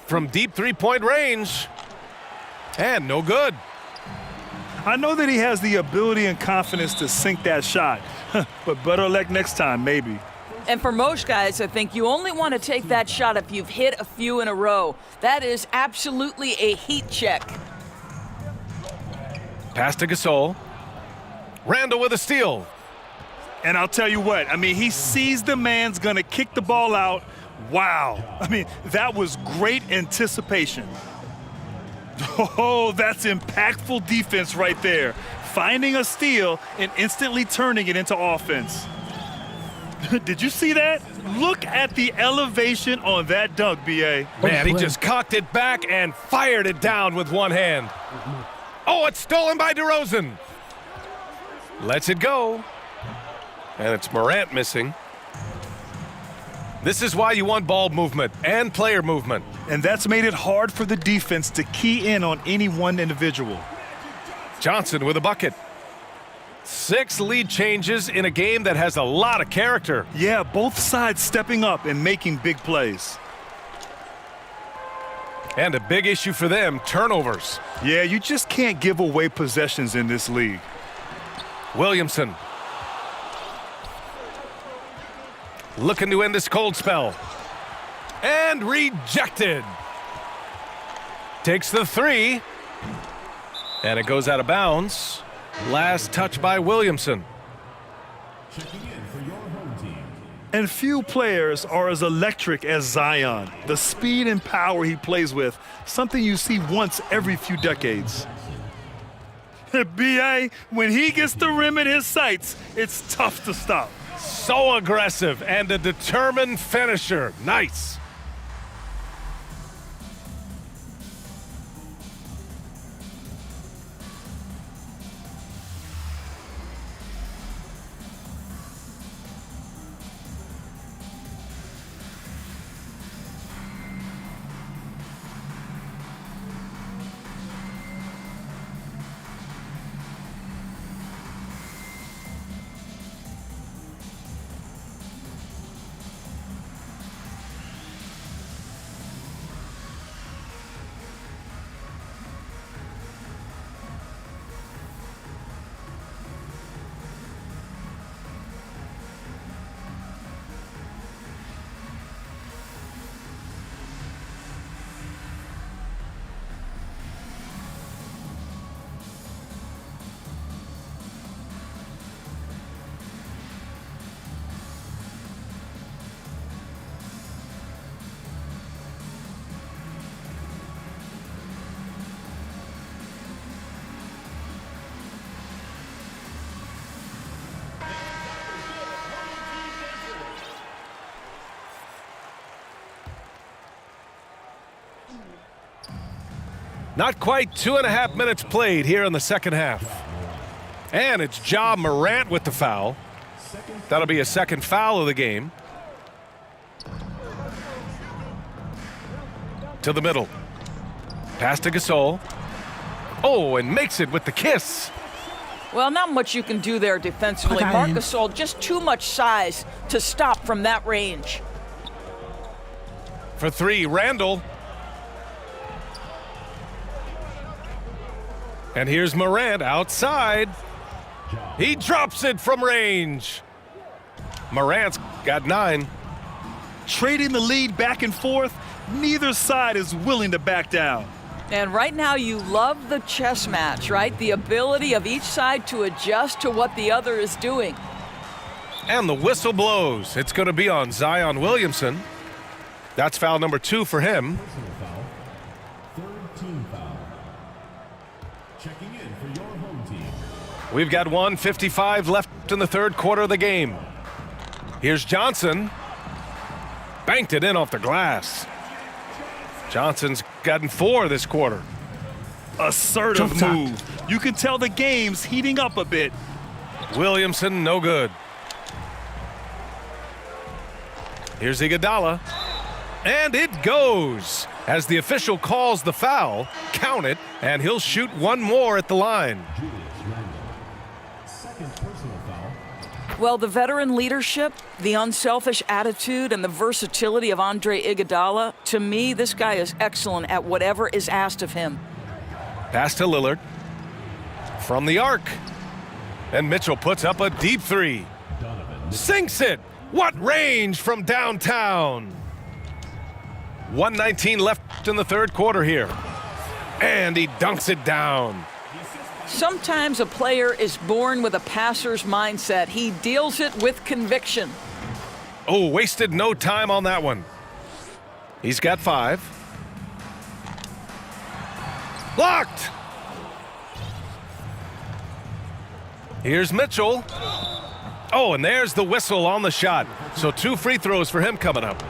From deep three-point range. And no good. I know that he has the ability and confidence to sink that shot, but better luck next time, maybe. And for most guys, I think you only want to take that shot if you've hit a few in a row. That is absolutely a heat check. Pass to Gasol. Randall with a steal. And I'll tell you what, I mean, he sees the man's going to kick the ball out. Wow. I mean, that was great anticipation. Oh, that's impactful defense right there. Finding a steal and instantly turning it into offense. Did you see that? Look at the elevation on that dunk, B.A. Man, he just cocked it back and fired it down with one hand. Oh, it's stolen by DeRozan. Lets it go. And it's Morant missing. This is why you want ball movement and player movement. And that's made it hard for the defense to key in on any one individual. Johnson with a bucket. 6 lead changes in a game that has a lot of character. Yeah, both sides stepping up and making big plays. And a big issue for them, turnovers. Yeah, you just can't give away possessions in this league. Williamson. Looking to end this cold spell. And rejected. Takes the 3. And it goes out of bounds. Last touch by Williamson. Checking in for your home team. And few players are as electric as Zion. The speed and power he plays with, something you see once every few decades. B.A., when he gets the rim in his sights, it's tough to stop. So aggressive and a determined finisher. Nice. Not quite 2.5 minutes played here in the second half. And it's Ja Morant with the foul. That'll be a second foul of the game. To the middle. Pass to Gasol. Oh, and makes it with the kiss. Well, not much you can do there defensively. Marc Gasol, just too much size to stop from that range. For 3, Randall. And here's Morant outside. He drops it from range. Morant's got 9. Trading the lead back and forth, neither side is willing to back down. And right now you love the chess match, right? The ability of each side to adjust to what the other is doing. And the whistle blows. It's going to be on Zion Williamson. That's foul number 2 for him. Personal foul. Third team foul. Checking in for your home team. We've got 1:55 left in the third quarter of the game. Here's Johnson. Banked it in off the glass. Johnson's gotten 4 this quarter. Assertive move. You can tell the game's heating up a bit. Williamson, no good. Here's Iguodala. And it goes. As the official calls the foul, count it, and he'll shoot one more at the line. Julius Randle. Second personal foul. Well, the veteran leadership, the unselfish attitude, and the versatility of Andre Iguodala, to me, this guy is excellent at whatever is asked of him. Pass to Lillard. From the arc. And Mitchell puts up a deep three. Sinks it. What range from downtown. 1:19 left in the third quarter here. And he dunks it down. Sometimes a player is born with a passer's mindset. He deals it with conviction. Oh, wasted no time on that one. He's got 5. Blocked. Here's Mitchell. Oh, and there's the whistle on the shot. So 2 free throws for him coming up.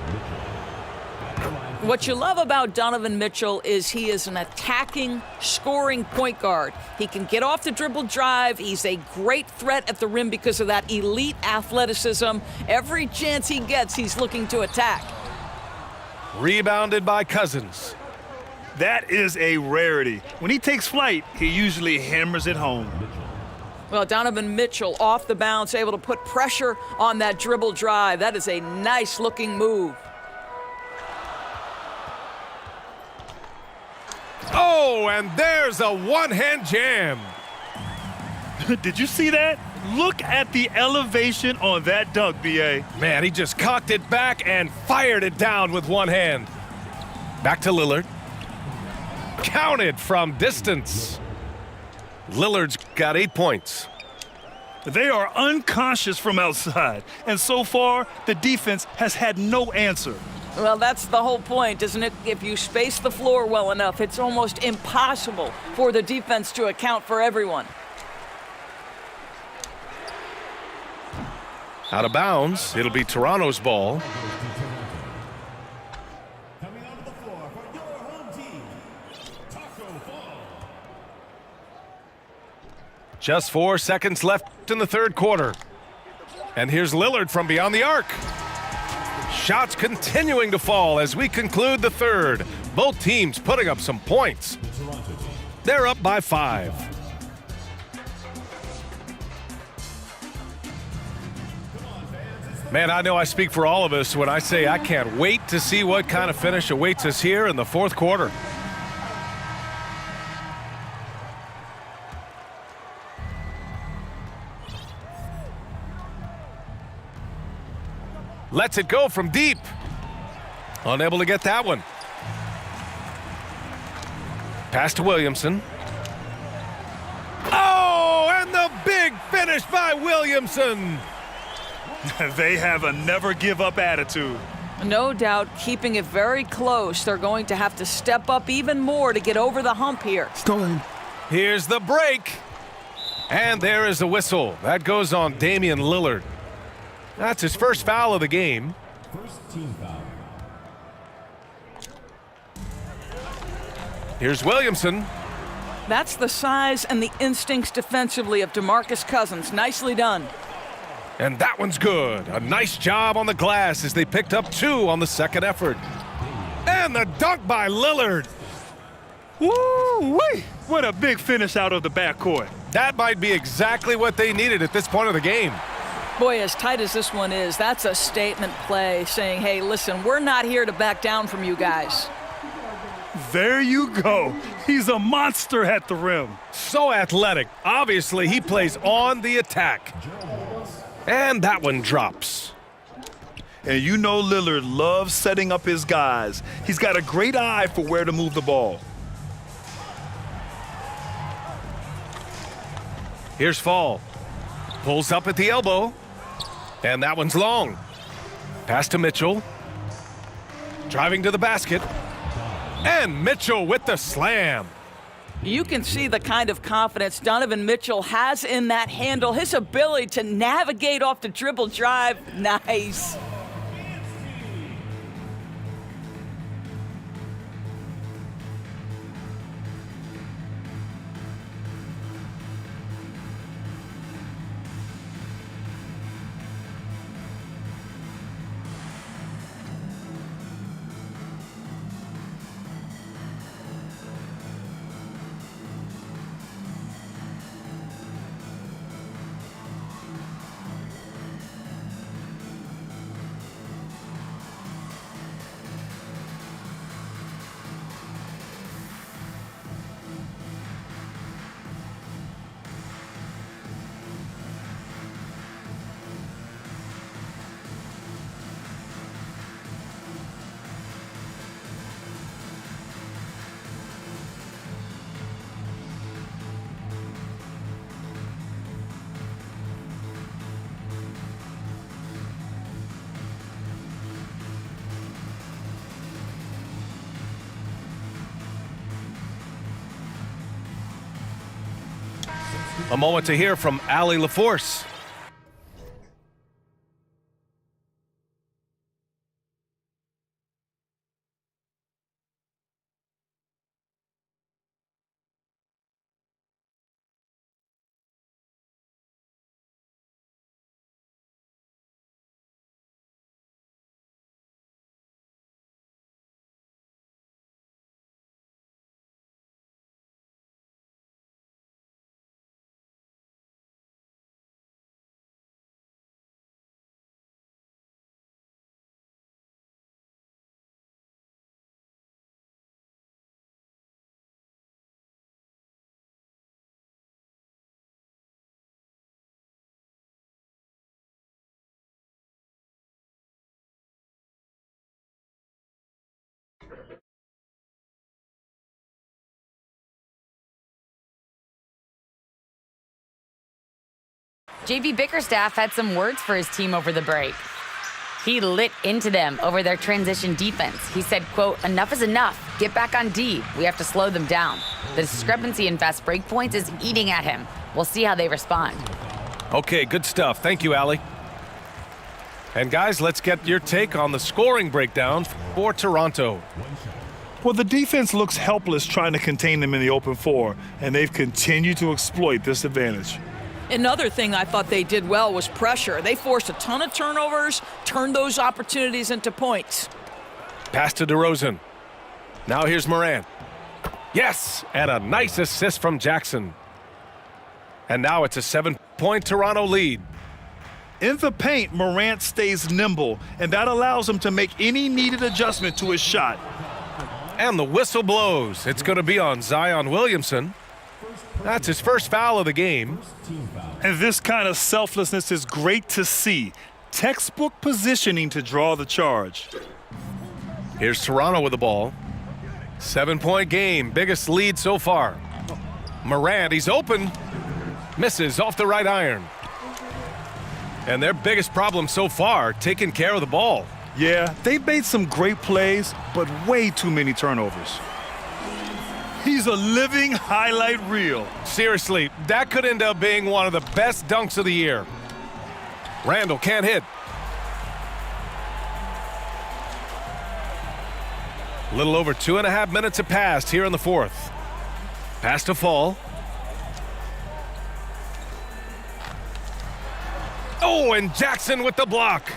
What you love about Donovan Mitchell is he is an attacking, scoring point guard. He can get off the dribble drive. He's a great threat at the rim because of that elite athleticism. Every chance he gets, he's looking to attack. Rebounded by Cousins. That is a rarity. When he takes flight, he usually hammers it home. Well, Donovan Mitchell off the bounce, able to put pressure on that dribble drive. That is a nice-looking move. Oh, and there's a one-hand jam. Did you see that? Look at the elevation on that dunk, B.A. Man, he just cocked it back and fired it down with one hand. Back to Lillard. Counted from distance. Lillard's got 8 points. They are unconscious from outside, and so far, the defense has had no answer. Well, that's the whole point, isn't it? If you space the floor well enough, it's almost impossible for the defense to account for everyone. Out of bounds. It'll be Toronto's ball. Coming onto the floor for your home team, Taco Fall. Just 4 seconds left in the third quarter. And here's Lillard from beyond the arc. Shots continuing to fall as we conclude the third. Both teams putting up some points. They're up by 5. Man, I know I speak for all of us when I say I can't wait to see what kind of finish awaits us here in the fourth quarter. Lets it go from deep. Unable to get that one. Pass to Williamson. Oh, and the big finish by Williamson. They have a never-give-up attitude. No doubt, keeping it very close. They're going to have to step up even more to get over the hump here. Stolen. Here's the break. And there is the whistle. That goes on Damian Lillard. That's his first foul of the game. First team foul. Here's Williamson. That's the size and the instincts defensively of DeMarcus Cousins. Nicely done. And that one's good. A nice job on the glass as they picked up 2 on the second effort. And the dunk by Lillard. Woo-wee! What a big finish out of the backcourt. That might be exactly what they needed at this point of the game. Boy, as tight as this one is, that's a statement play saying, hey, listen, we're not here to back down from you guys. There you go. He's a monster at the rim. So athletic. Obviously, he plays on the attack. And that one drops. And you know Lillard loves setting up his guys. He's got a great eye for where to move the ball. Here's Fall. Pulls up at the elbow. And that one's long. Pass to Mitchell. Driving to the basket. And Mitchell with the slam. You can see the kind of confidence Donovan Mitchell has in that handle. His ability to navigate off the dribble drive. Nice. A moment to hear from Allie LaForce. JB Bickerstaff had some words for his team over the break. He lit into them over their transition defense. He said, quote, "Enough is enough. Get back on D. We have to slow them down. The discrepancy in fast break points is eating at him. We'll see how they respond." Okay, good stuff. Thank you, Allie. And guys, let's get your take on the scoring breakdown for Toronto. Well, the defense looks helpless trying to contain them in the open four, and they've continued to exploit this advantage. Another thing I thought they did well was pressure. They forced a ton of turnovers, turned those opportunities into points. Pass to DeRozan. Now here's Morant. Yes, and a nice assist from Jackson. And now it's a 7-point Toronto lead. In the paint, Morant stays nimble, and that allows him to make any needed adjustment to his shot. And the whistle blows. It's going to be on Zion Williamson. That's his first foul of the game. And this kind of selflessness is great to see. Textbook positioning to draw the charge. Here's Toronto with the ball. 7-point game, biggest lead so far. Morant, he's open. Misses off the right iron. And their biggest problem so far, taking care of the ball. Yeah, they've made some great plays, but way too many turnovers. He's a living highlight reel. Seriously, that could end up being one of the best dunks of the year. Randall can't hit. A little over 2.5 minutes have passed here in the fourth. Pass to Fall. Oh, and Jackson with the block.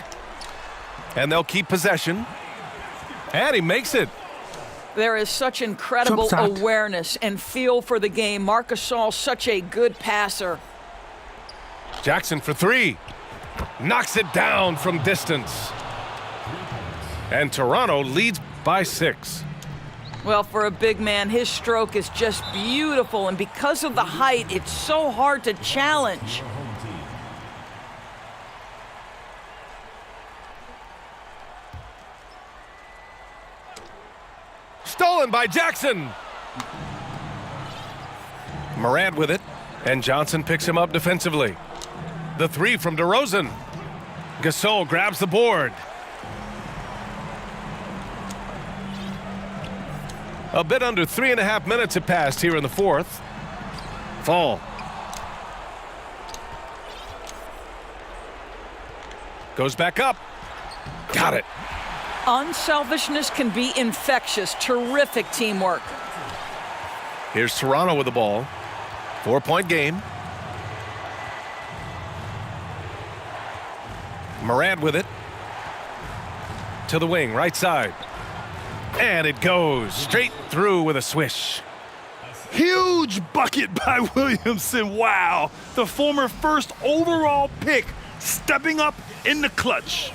And they'll keep possession. And he makes it. There is such incredible awareness and feel for the game. Marc Gasol, such a good passer. Jackson for three. Knocks it down from distance. And Toronto leads by 6. Well, for a big man, his stroke is just beautiful. And because of the height, it's so hard to challenge. Stolen by Jackson. Morant with it, and Johnson picks him up defensively. The three from DeRozan. Gasol grabs the board. A bit under 3.5 minutes have passed here in the fourth. Fall. Goes back up. Got it. Unselfishness can be infectious. Terrific teamwork. Here's Toronto with the ball. 4-point game. Morant with it. To the wing, right side. And it goes straight through with a swish. Huge bucket by Williamson. Wow. The former first overall pick stepping up in the clutch.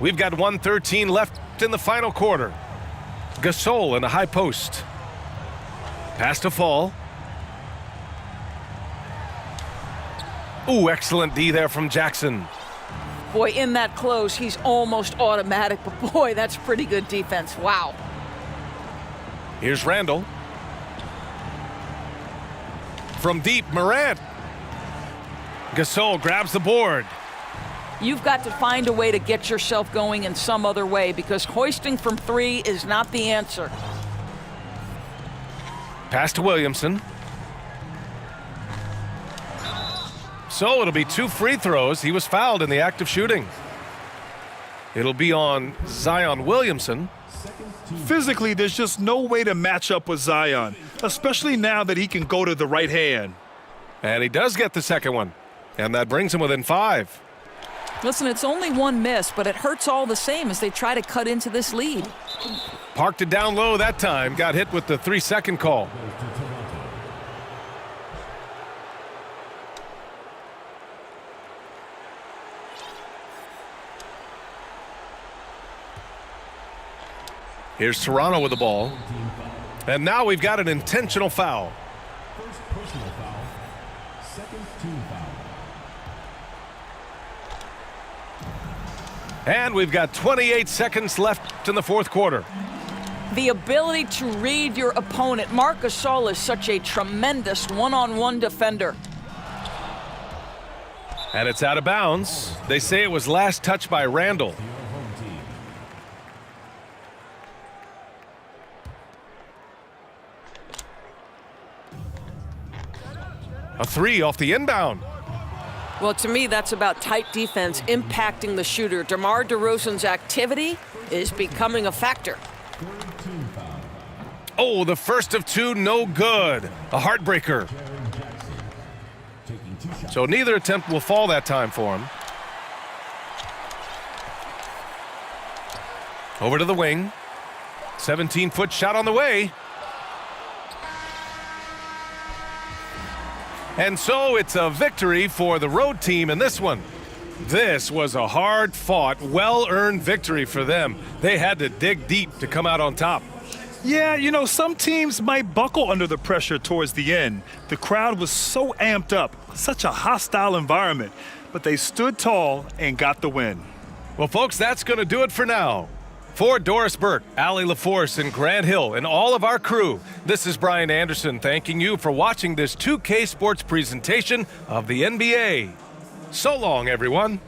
We've got 1:13 left in the final quarter. Gasol in the high post. Pass to Fall. Ooh, excellent D there from Jackson. Boy, in that close, he's almost automatic, but boy, that's pretty good defense. Wow. Here's Randall. From deep, Morant. Gasol grabs the board. You've got to find a way to get yourself going in some other way because hoisting from three is not the answer. Pass to Williamson. So it'll be 2 free throws. He was fouled in the act of shooting. It'll be on Zion Williamson. Physically, there's just no way to match up with Zion, especially now that he can go to the right hand. And he does get the second one. And that brings him within 5. Listen, it's only one miss, but it hurts all the same as they try to cut into this lead. Parked it down low that time. Got hit with the 3-second call. Here's Toronto with the ball. And now we've got an intentional foul. First personal foul. Second team foul. And we've got 28 seconds left in the fourth quarter. The ability to read your opponent. Marc Gasol is such a tremendous one-on-one defender. And it's out of bounds. They say it was last touched by Randall. A 3 off the inbound. Well, to me, that's about tight defense impacting the shooter. DeMar DeRozan's activity is becoming a factor. Oh, the first of 2, no good. A heartbreaker. So neither attempt will fall that time for him. Over to the wing. 17-foot shot on the way. And so it's a victory for the road team in this one. This was a hard-fought, well-earned victory for them. They had to dig deep to come out on top. Yeah, you know, some teams might buckle under the pressure towards the end. The crowd was so amped up, such a hostile environment, but they stood tall and got the win. Well, folks, that's going to do it for now. For Doris Burke, Allie LaForce, and Grant Hill, and all of our crew, this is Brian Anderson thanking you for watching this 2K Sports presentation of the NBA. So long, everyone.